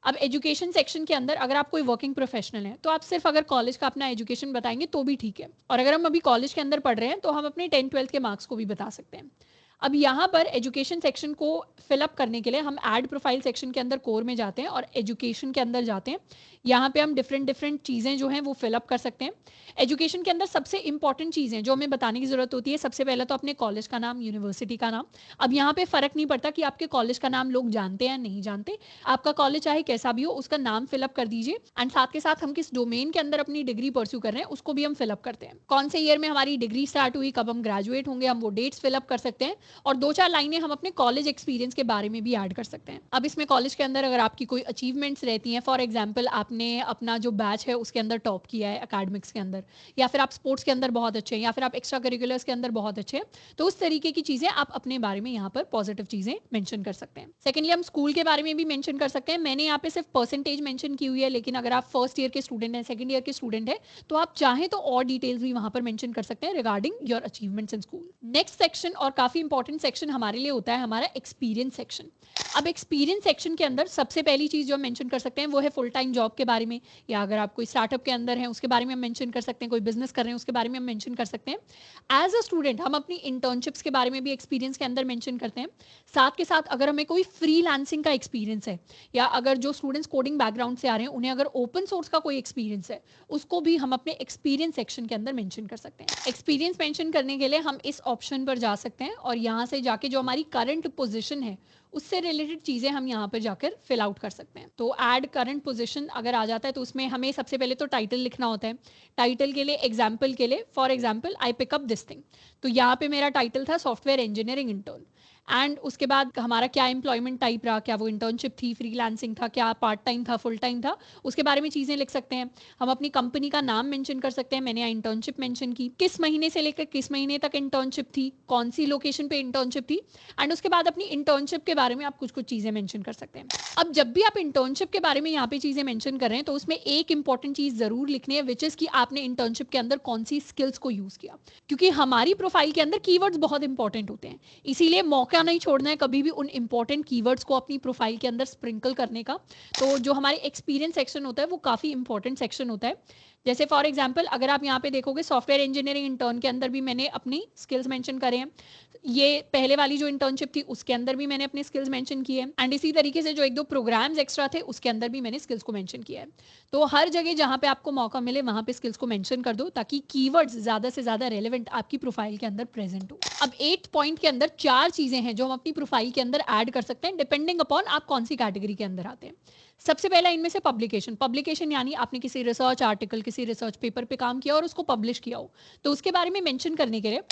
अब एजुकेशन सेक्शन के अंदर अगर आप कोई वर्किंग प्रोफेशनल हैं तो आप सिर्फ अगर कॉलेज का अपना एजुकेशन बताएंगे तो भी ठीक है, और अगर हम अभी कॉलेज के अंदर पढ़ रहे हैं तो हम अपने 10th-12th के मार्क्स को भी बता सकते हैं। अब यहाँ पर एजुकेशन सेक्शन को फिलअप करने के लिए हम ऐड प्रोफाइल सेक्शन के अंदर कोर में जाते हैं और एजुकेशन के अंदर जाते हैं। यहाँ पे हम डिफरेंट चीज़ें जो हैं वो फिलअप कर सकते हैं। एजुकेशन के अंदर सबसे इंपॉर्टेंट चीज़ें जो हमें बताने की जरूरत होती है, सबसे पहले तो अपने कॉलेज का नाम, यूनिवर्सिटी का नाम। अब यहाँ पे फर्क नहीं पड़ता कि आपके कॉलेज का नाम लोग जानते हैं नहीं जानते, आपका कॉलेज चाहे कैसा भी हो उसका नाम फिलअप कर दीजिए। एंड साथ के साथ हम किस डोमेन के अंदर अपनी डिग्री परस्यू कर रहे हैं उसको भी हम फिलअप करते हैं। कौन से ईयर में हमारी डिग्री स्टार्ट हुई, कब हम ग्रेजुएट होंगे, हम वो डेट्स फिलअप कर सकते हैं। और 2-4 लाइनें हम अपने कॉलेज एक्सपीरियंस के बारे में भी ऐड कर सकते हैं। अब इसमें कॉलेज के अंदर अगर आपकी कोई अचीवमेंट्स रहती हैं, फॉर एग्जांपल आपने अपना जो बैच है उसके अंदर टॉप किया है एकेडमिक्स के अंदर, या फिर आप स्पोर्ट्स के अंदर बहुत अच्छे हैं, या फिर आप एक्स्ट्रा करिकुलर्स के अंदर बहुत अच्छे हैं, तो उस तरीके की चीजें आप अपने बारे में यहाँ पर पॉजिटिव चीजें मेंशन कर सकते हैं। सेकेंडली हम स्कूल के बारे में भी मेंशन कर सकते हैं। मैंने यहाँ पे सिर्फ परसेंटेज मेंशन की हुई है, लेकिन अगर आप फर्स्ट ईयर के स्टूडेंट हैं, सेकंड ईयर के स्टूडेंट है, तो आप चाहें तो और डिटेल्स भी वहां पर मेंशन कर सकते हैं regarding your achievements in school. Next section और काफी इंपॉर्टेंट सेक्शन हमारे लिए होता है हमारा एक्सपीरियंस सेक्शन। अब एक्सपीरियंस सेक्शन के अंदर सबसे पहली चीज जो हम मेंशन कर सकते हैं वो है फुल टाइम जॉब के बारे में, या अगर आप कोई स्टार्टअप के अंदर हैं उसके बारे में हम मेंशन कर सकते हैं, कोई बिजनेस कर रहे हैं उसके बारे में हम मेंशन कर सकते हैं। एज अ स्टूडेंट हम अपनी इंटर्नशिप्स के बारे में भी एक्सपीरियंस के अंदर मेंशन करते हैं। साथ के साथ अगर हमें कोई फ्रीलांसिंग का एक्सपीरियंस है, या अगर जो स्टूडेंट्स कोडिंग बैकग्राउंड से आ रहे हैं उन्हें अगर ओपन सोर्स का कोई एक्सपीरियंस है, उसको भी हम अपने एक्सपीरियंस सेक्शन के अंदर मेंशन कर सकते हैं। एक्सपीरियंस मेंशन करने के लिए हम इस ऑप्शन पर जा सकते हैं और यहाँ से जाके जो हमारी करंट पोजीशन है उससे रिलेटेड चीजें हम यहाँ पर जाकर फिल आउट कर सकते हैं। तो ऐड करंट पोजीशन अगर आ जाता है तो उसमें हमें सबसे पहले तो टाइटल लिखना होता है। टाइटल के लिए एग्जाम्पल के लिए for example I pick up this thing, तो यहाँ पे मेरा टाइटल था सॉफ्टवेयर इंजीनियरिंग इंटर्न। एंड उसके बाद हमारा क्या एम्प्लॉयमेंट टाइप रहा, क्या वो इंटर्नशिप थी, फ्रीलांसिंग था, क्या पार्ट टाइम था, फुल टाइम था, उसके बारे में चीजें लिख सकते हैं। हम अपनी कंपनी का नाम मेंशन कर सकते हैं, मैंने यहाँ इंटर्नशिप मेंशन की, किस महीने से लेकर किस महीने तक इंटर्नशिप थी, कौन सी लोकेशन पे इंटर्नशिप थी, एंड उसके बाद अपनी इंटर्नशिप के बारे में आप कुछ चीजें मेंशन कर सकते हैं। अब जब भी आप इंटर्नशिप के बारे में यहाँ पे चीजें मेंशन कर रहे हैं तो उसमें एक इंपॉर्टेंट चीज जरूर लिखनी है, विच इज कि आपने इंटर्नशिप के अंदर कौन सी स्किल्स को यूज किया, क्योंकि हमारी प्रोफाइल के अंदर कीवर्ड्स बहुत इंपॉर्टेंट होते हैं। इसीलिए मौका नहीं छोड़ना है कभी भी उन इंपॉर्टेंट कीवर्ड्स को अपनी प्रोफाइल के अंदर स्प्रिंकल करने का। तो जो हमारे एक्सपीरियंस सेक्शन होता है वो काफी इंपॉर्टेंट सेक्शन होता है। जैसे फॉर एग्जांपल अगर आप यहाँ पे देखोगे सॉफ्टवेयर इंजीनियरिंग इंटर्न के अंदर भी मैंने अपनी स्किल्स मेंशन करे हैं, ये पहले वाली जो इंटर्नशिप थी उसके अंदर भी मैंने अपने स्किल्स मेंशन किए हैं, एंड इसी तरीके से जो 1-2 प्रोग्राम्स एक्स्ट्रा थे उसके अंदर भी मैंने स्किल्स को मेंशन किया है। तो हर जगह जहाँ पे आपको मौका मिले वहाँ पे स्किल्स को मेंशन कर दो ताकि कीवर्ड्स ज्यादा से ज्यादा रेलेवेंट आपकी प्रोफाइल के अंदर प्रेजेंट हो। अब 8 पॉइंट के अंदर 4 चीजें हैं जो हम अपनी प्रोफाइल के अंदर ऐड कर सकते हैं डिपेंडिंग अपॉन आप कौन सी कैटेगरी के अंदर आते हैं। सबसे पहला इनमें से पब्लिकेशन यानी आपने किसी रिसर्च आर्टिकल, किसी रिसर्च पेपर पे काम किया और उसको पब्लिश किया हो, तो उसके बारे में मेंशन करने के लिए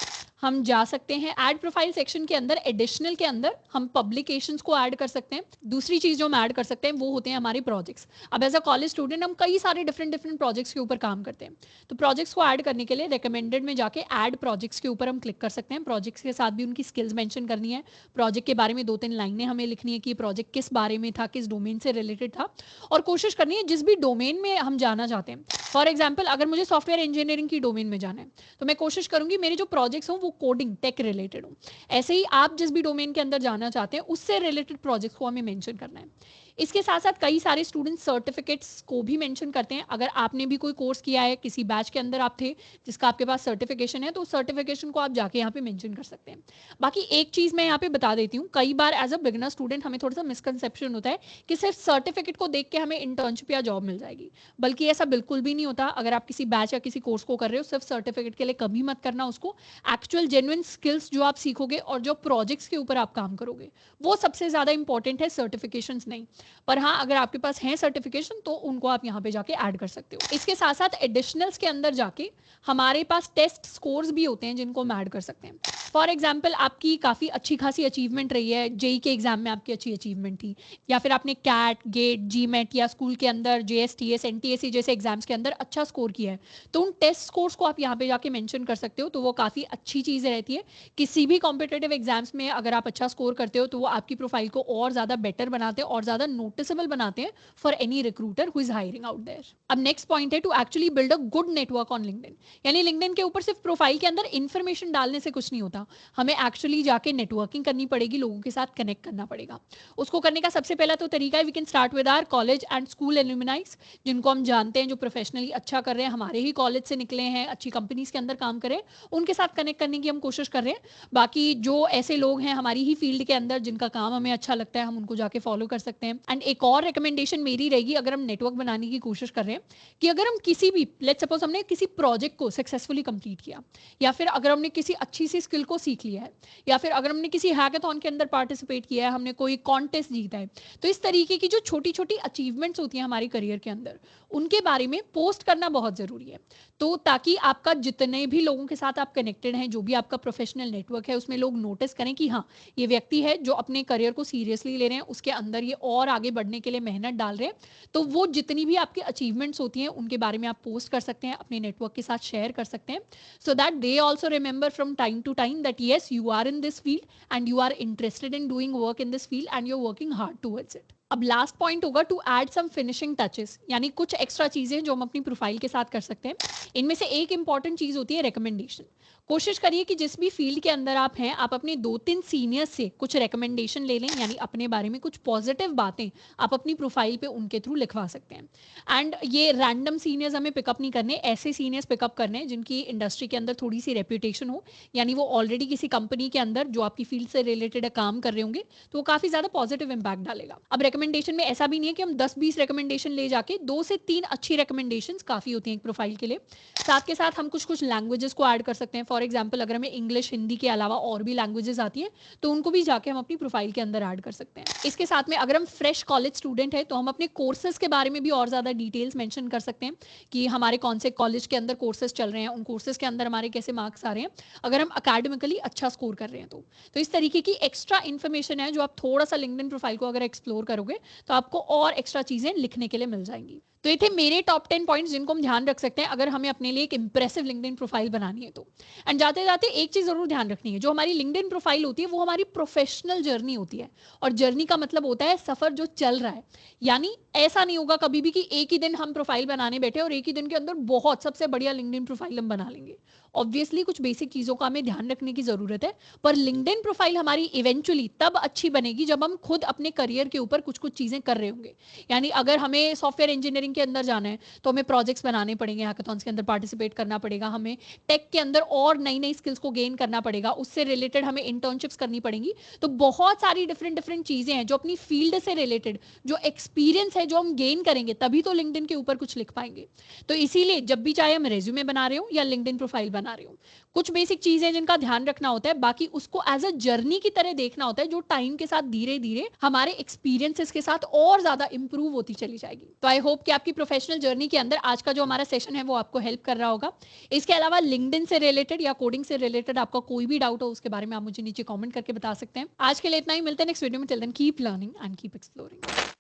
हम जा सकते हैं ऐड प्रोफाइल सेक्शन के अंदर, एडिशनल के अंदर हम पब्लिकेशंस को ऐड कर सकते हैं। दूसरी चीज जो हम ऐड कर सकते हैं वो होते हैं हमारे प्रोजेक्ट्स। अब एज अ कॉलेज स्टूडेंट हम कई सारे डिफरेंट प्रोजेक्ट्स के ऊपर काम करते हैं, तो प्रोजेक्ट्स को ऐड करने के लिए रिकमेंडेड में जाके ऐड प्रोजेक्ट्स के ऊपर हम क्लिक कर सकते हैं। प्रोजेक्ट्स के साथ भी उनकी स्किल्स मेंशन करनी है, प्रोजेक्ट के बारे में 2-3 लाइनें हमें लिखनी है कि प्रोजेक्ट किस बारे में था, किस डोमेन से रिलेटेड था, और कोशिश करनी है जिस भी डोमेन में हम जाना चाहते हैं। फॉर एग्जाम्पल अगर मुझे सॉफ्टवेयर इंजीनियरिंग की डोमेन में जाना है तो मैं कोशिश करूंगी मेरे जो प्रोजेक्ट्स हों वो कोडिंग टेक रिलेटेड हो। ऐसे ही आप जिस भी डोमेन के अंदर जाना चाहते हैं उससे रिलेटेड प्रोजेक्ट्स को हमें मेंशन करना है। इसके साथ साथ कई सारे स्टूडेंट सर्टिफिकेट्स को भी मेंशन करते हैं। अगर आपने भी कोई कोर्स किया है, किसी बैच के अंदर आप थे जिसका आपके पास सर्टिफिकेशन है, तो सर्टिफिकेशन को आप जाके यहाँ पे मेंशन कर सकते हैं। बाकी एक चीज मैं यहाँ पे बता देती हूँ, कई बार एज अ बिगिनर स्टूडेंट हमें थोड़ा सा मिसकंसेप्शन होता है कि सिर्फ सर्टिफिकेट को देख के हमें इंटर्नशिप या जॉब मिल जाएगी, बल्कि ऐसा बिल्कुल भी नहीं होता। अगर आप किसी बैच या किसी कोर्स को कर रहे हो सिर्फ सर्टिफिकेट के लिए कभी मत करना उसको। एक्चुअल जेन्युइन स्किल्स जो आप सीखोगे और जो प्रोजेक्ट्स के ऊपर आप काम करोगे वो सबसे ज्यादा इंपॉर्टेंट है, सर्टिफिकेशंस नहीं। पर हाँ, अगर आपके पास है सर्टिफिकेशन तो उनको आप यहाँ पे जाके ऐड कर सकते हो। इसके साथ साथ एडिशनल्स के अंदर जाके हमारे पास टेस्ट स्कोर्स भी होते हैं जिनको हम ऐड कर सकते हैं। फॉर एग्जाम्पल आपकी काफी अच्छी खासी अचीवमेंट रही है, जेई के एग्जाम में आपकी अच्छी अचीवमेंट थी, या फिर आपने कैट, गेट, जीमेट या स्कूल के अंदर जेएसटीएस, एनटीएससी जैसे एग्जाम्स के अंदर अच्छा स्कोर किया है, तो उन टेस्ट स्कोर्स को आप यहाँ पे जाके मेंशन कर सकते हो। तो वो काफी अच्छी चीज रहती है। किसी भी कॉम्पिटेटिव एग्जाम्स में अगर आप अच्छा स्कोर करते हो तो वो आपकी प्रोफाइल को और ज्यादा बेटर बनाते हैं और ज्यादा नोटिसेबल बनाते हैं for any recruiter who is hiring out there. अब नेक्स्ट पॉइंट है to actually build a good network on LinkedIn. यानी लिंक्डइन के ऊपर सिर्फ प्रोफाइल के अंदर इंफॉर्मेशन डालने से कुछ नहीं होता, हमें एक्चुअली जाके नेटवर्किंग करनी पड़ेगी, लोगों के साथ कनेक्ट करना पड़ेगा। उसको करने का सबसे पहला तो तरीका है, we can start with our college and school alumni, जिनको हम जानते हैं, जो प्रोफेशनली अच्छा कर रहे हैं, हमारे ही कॉलेज से निकले हैं, अच्छी कंपनीज के अंदर काम करें, उनके साथ कनेक्ट करने की हम कोशिश कर रहे हैं। बाकी जो ऐसे लोग हैं हमारी ही फील्ड के अंदर जिनका काम हमें अच्छा लगता है, हम उनको जाके फॉलो कर सकते हैं। एंड एक और रिकमेंडेशन मेरी रहेगी, अगर हम नेटवर्क बनाने की कोशिश कर रहे हैं, कि अगर हम किसी भी, लेट्स सपोज हमने किसी प्रोजेक्ट को सक्सेसफुली कंप्लीट किया, या फिर अगर हमने किसी अच्छी सी स्किल को सीख लिया है, या फिर अगर हमने किसी हैकाथॉन के अंदर पार्टिसिपेट किया है, हमने कोई कॉन्टेस्ट जीता है, तो इस तरीके की जो छोटी छोटी अचीवमेंट्स होती हैं हमारे करियर के अंदर, उनके बारे में पोस्ट करना बहुत जरूरी है। तो ताकि आपका जितने भी लोगों के साथ आप कनेक्टेड हैं, जो भी आपका प्रोफेशनल नेटवर्क है, उसमें लोग नोटिस करें कि हाँ, ये व्यक्ति है जो अपने करियर को सीरियसली ले रहे हैं, उसके अंदर ये और आगे बढ़ने के लिए मेहनत डाल रहे हैं। तो वो जितनी भी आपकी अचीवमेंट्स होती हैं उनके बारे में आप पोस्ट कर सकते हैं, अपने नेटवर्क के साथ शेयर कर सकते हैं, so that they also remember from time to time that yes, you are in this field and you are interested in doing work in this field and you are working hard towards it. अब लास्ट पॉइंट होगा to add some finishing touches, यानी कुछ एक्स्ट्रा चीजें जो हम अपनी प्रोफाइल के साथ कर सकते हैं। इनमें से एक इंपॉर्टेंट चीज होती है रिकमेंडेशन। कोशिश करिए कि जिस भी फील्ड के अंदर आप हैं, आप अपने 2-3 सीनियर्स से कुछ रिकमेंडेशन ले लें, यानी अपने बारे में कुछ पॉजिटिव बातें आप अपनी प्रोफाइल पे उनके थ्रू लिखवा सकते हैं। एंड ये रैंडम सीनियर्स हमें पिकअप नहीं करने, ऐसे सीनियर्स पिकअप करने जिनकी इंडस्ट्री के अंदर थोड़ी सी रेप्यूटेशन हो, यानी वो ऑलरेडी किसी कंपनी के अंदर जो आपकी फील्ड से रिलेटेड काम कर रहे होंगे, तो वो काफी ज्यादा पॉजिटिव इंपैक्ट डालेगा। अब रिकमेंडेशन में ऐसा भी नहीं है कि हम 10-20 रिकमेंडेशन ले जाके, 2 से 3 अच्छी रिकमेंडेशंस काफी होती हैं एक प्रोफाइल के लिए। साथ के साथ हम कुछ लैंग्वेजेस को ऐड कर सकते हैं। फॉर एग्जाम्पल अगर हमें इंग्लिश, हिंदी के अलावा और भी लैंग्वेजेस आती हैं तो उनको भी जाके हम अपनी प्रोफाइल के अंदर ऐड कर सकते हैं। इसके साथ में अगर हम फ्रेश कॉलेज स्टूडेंट है तो हम अपने कोर्सेज के बारे में भी और ज्यादा डिटेल्स मेंशन कर सकते हैं कि हमारे कौन से कॉलेज के अंदर कोर्सेज चल रहे हैं, उन कोर्सेज के अंदर हमारे कैसे मार्क्स आ रहे हैं, अगर हम अकेडमिकली अच्छा स्कोर कर रहे हैं तो इस तरीके की एक्स्ट्रा इन्फॉर्मेशन है जो आप थोड़ा सा लिंक्डइन प्रोफाइल को अगर एक्सप्लोर करोगे तो आपको और एक्स्ट्रा चीजें लिखने के लिए मिल जाएंगी। तो ये थे मेरे टॉप 10 पॉइंट्स जिनको हम ध्यान रख सकते हैं अगर हमें अपने लिए एक इंप्रेसिव लिंक्डइन प्रोफाइल बनानी है तो। एंड जाते जाते एक चीज जरूर ध्यान रखनी है, जो हमारी लिंक्डइन प्रोफाइल होती है वो हमारी प्रोफेशनल जर्नी होती है, और जर्नी का मतलब होता है सफर जो चल रहा है। यानी ऐसा नहीं होगा कभी भी कि एक ही दिन हम प्रोफाइल बनाने बैठे और एक ही दिन के अंदर बहुत सबसे बढ़िया लिंक्डइन प्रोफाइल हम बना लेंगे ऑब्वियसली कुछ बेसिक चीज़ों का हमें ध्यान रखने की ज़रूरत है, पर लिंक्डइन प्रोफाइल हमारी इवेंचुअली तब अच्छी बनेगी जब हम खुद अपने करियर के ऊपर कुछ कुछ चीज़ें कर रहे होंगे। यानी अगर हमें सॉफ्टवेयर इंजीनियरिंग के अंदर जाना है तो हमें प्रोजेक्ट्स बनाने पड़ेंगे, हैकाथॉन्स के अंदर पार्टिसिपेट करना पड़ेगा, हमें टेक के अंदर और नई नई स्किल्स को गेन करना पड़ेगा, उससे रिलेटेड हमें इंटर्नशिप्स करनी पड़ेंगी। तो बहुत सारी डिफरेंट डिफरेंट चीज़ें हैं जो अपनी फील्ड से रिलेटेड, जो एक्सपीरियंस है जो हम गेन करेंगे तभी तो लिंक्डइन के ऊपर कुछ लिख पाएंगे। तो इसीलिए जब भी चाहे हम रेज्यूमे बना रहे हो या लिंक्डइन प्रोफाइल बना रहे हो, कुछ बेसिक चीजें जिनका ध्यान रखना होता है, बाकी उसको एज अ जर्नी की तरह देखना होता है जो टाइम के साथ धीरे धीरे हमारे एक्सपीरियंसेस के साथ और ज्यादा इंप्रूव होती चली जाएगी। तो आई होप कि आपकी प्रोफेशनल जर्नी के अंदर आज का जो हमारा सेशन है वो आपको हेल्प कर रहा होगा। इसके अलावा लिंक्डइन से रिलेटेड या कोडिंग से रिलेटेड आपका कोई भी डाउट हो उसके बारे में आप मुझे नीचे कॉमेंट करके बता सकते हैं। आज के लिए इतना ही, मिलते हैं नेक्स्ट वीडियो में। Till then keep learning and keep exploring.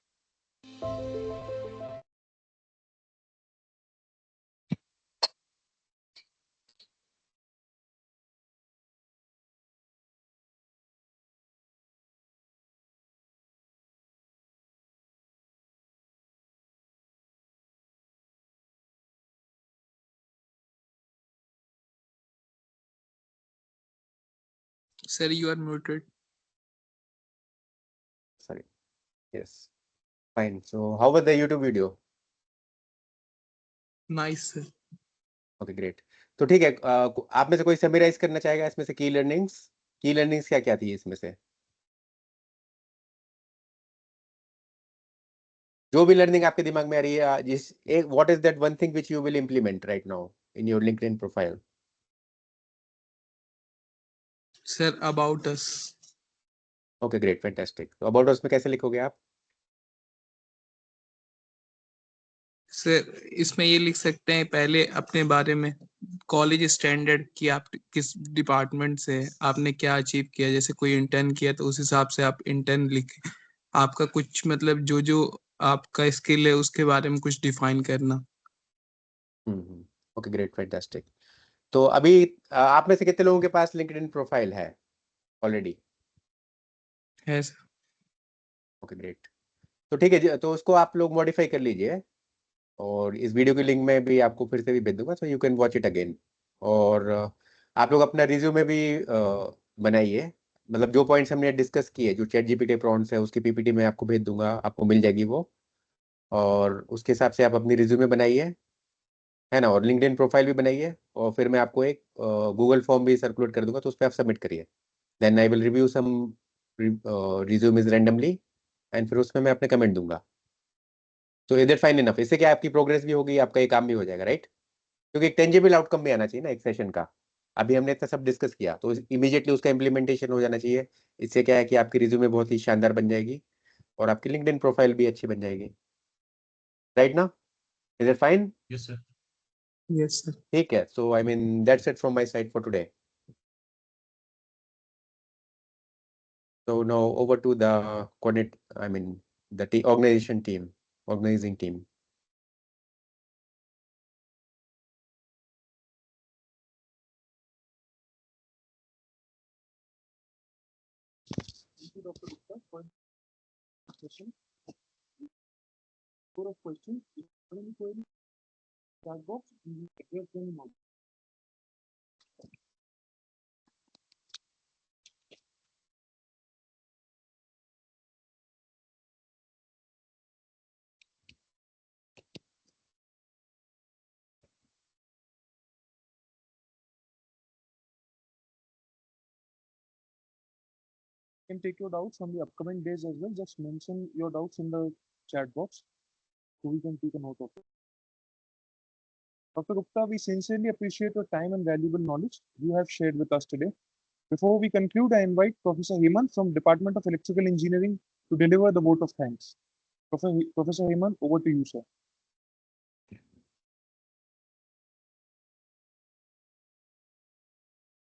Sir, you are muted. Sorry. Yes. Fine. So how was the YouTube video? Nice, sir. Okay, great. तो ठीक है, आप में से कोई समराइज करना चाहेगा इसमें से की लर्निंग्स क्या क्या थी इसमें से? जो भी लर्निंग आपके दिमाग में आ रही है, जिस एक what is that one thing which you will implement right now in your LinkedIn profile? Sir, about us. Okay, great, fantastic. तो अबाउट अस में कैसे लिखोगे आप? सर, इसमें ये लिख सकते हैं पहले अपने बारे में, कॉलेज स्टैंडर्ड कि आप किस डिपार्टमेंट से, आपने क्या अचीव किया, जैसे कोई इंटर्न किया तो उस हिसाब से आप इंटर्न लिखें, आपका कुछ मतलब जो जो आपका स्किल है उसके बारे में कुछ डिफाइन करना। Okay, great, fantastic. तो अभी आप में से कितने लोगों के पास लिंक्डइन प्रोफाइल है ऑलरेडी? है सर। Okay, great. तो ठीक है, तो उसको आप लोग मॉडिफाई कर लीजिए और इस वीडियो की लिंक में भी आपको फिर से भी भेज दूंगा, so you can watch it again. और आप लोग अपना रिज्यूमे भी बनाइए, मतलब जो पॉइंट्स हमने डिस्कस किए, जो चैट जीपीटी प्रॉम्प्ट्स है उसकी पीपीटी में आपको भेज दूंगा, आपको मिल जाएगी वो, और उसके हिसाब से आप अपनी रिज्यूमे बनाइए, है ना, और लिंक्डइन प्रोफाइल भी बनाइए, और फिर मैं आपको एक गूगल फॉर्म भी सर्कुलेट कर दूंगा, तो उस पर आप सबमिट करिए। Then I will review some resumes randomly and फिर उसमें मैं अपने कमेंट दूंगा। तो इज इट फाइन इनफ? इससे क्या आपकी प्रोग्रेस भी होगी, आपका ये काम भी हो जाएगा, राइट? क्योंकि एक टेंजिबल आउटकम भी आना चाहिए ना एक सेशन का। अभी हमने इतना सब डिस्कस किया तो इमीडिएटली उसका इम्प्लीमेंटेशन हो जाना चाहिए। इससे क्या है कि आपकी रिज्यूमे बहुत ही शानदार बन जाएगी और आपकी लिंक्डइन प्रोफाइल भी अच्छी बन जाएगी, राइट ना? Is it fine? Yes sir. Yes sir. ठीक है, so I mean that's it from my side for today. So now over to the organizing team. Thank you, Dr. Gupta, for the session. Four of questions. If you have any queries, chat box, we will address them now. You can take your doubts on the upcoming days as well. Just mention your doubts in the chat box so we can take a note of it. Dr. Gupta, we sincerely appreciate your time and valuable knowledge you have shared with us today. Before we conclude, I invite Professor Hemant from Department of Electrical Engineering to deliver the vote of thanks. Professor Hemant, over to you, sir.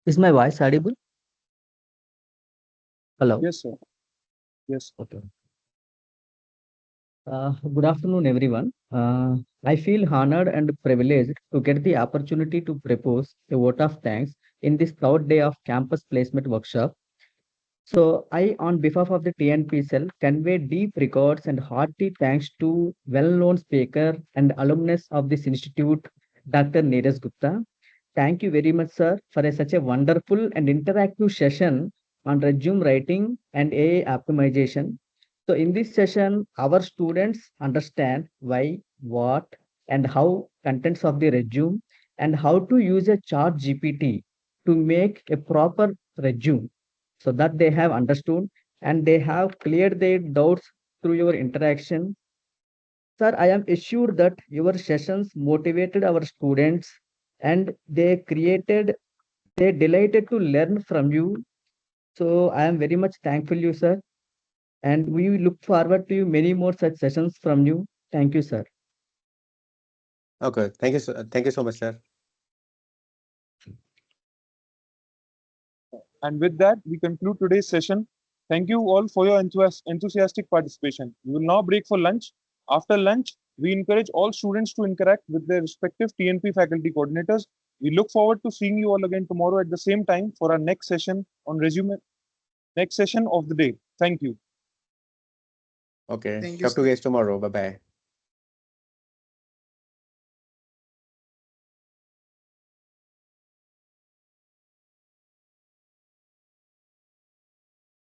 Is my voice audible? Hello. Yes, sir. Yes. Okay. Good afternoon, everyone. I feel honored and privileged to get the opportunity to propose a vote of thanks in this third day of campus placement workshop. So I, on behalf of the TNPSL, convey deep regards and hearty thanks to well-known speaker and alumnus of this institute, Dr. Neeraj Gupta, thank you very much, sir, for such a wonderful and interactive session on resume writing and AI optimization. So in this session, our students understand why, what, and how contents of the resume and how to use a chat GPT to make a proper resume so that they have understood and they have cleared their doubts through your interaction. Sir, I am assured that your sessions motivated our students and they delighted to learn from you. So I am very much thankful you, sir. And we look forward to you many more such sessions from you. Thank you, sir. Okay, thank you so much, sir. And with that, we conclude today's session. Thank you all for your enthusiastic participation. We will now break for lunch. After lunch, we encourage all students to interact with their respective TNP faculty coordinators. We look forward to seeing you all again tomorrow at the same time for our next session on resume, next session of the day. Thank you. Okay, Thank you, talk to sir. you guys tomorrow. Bye bye.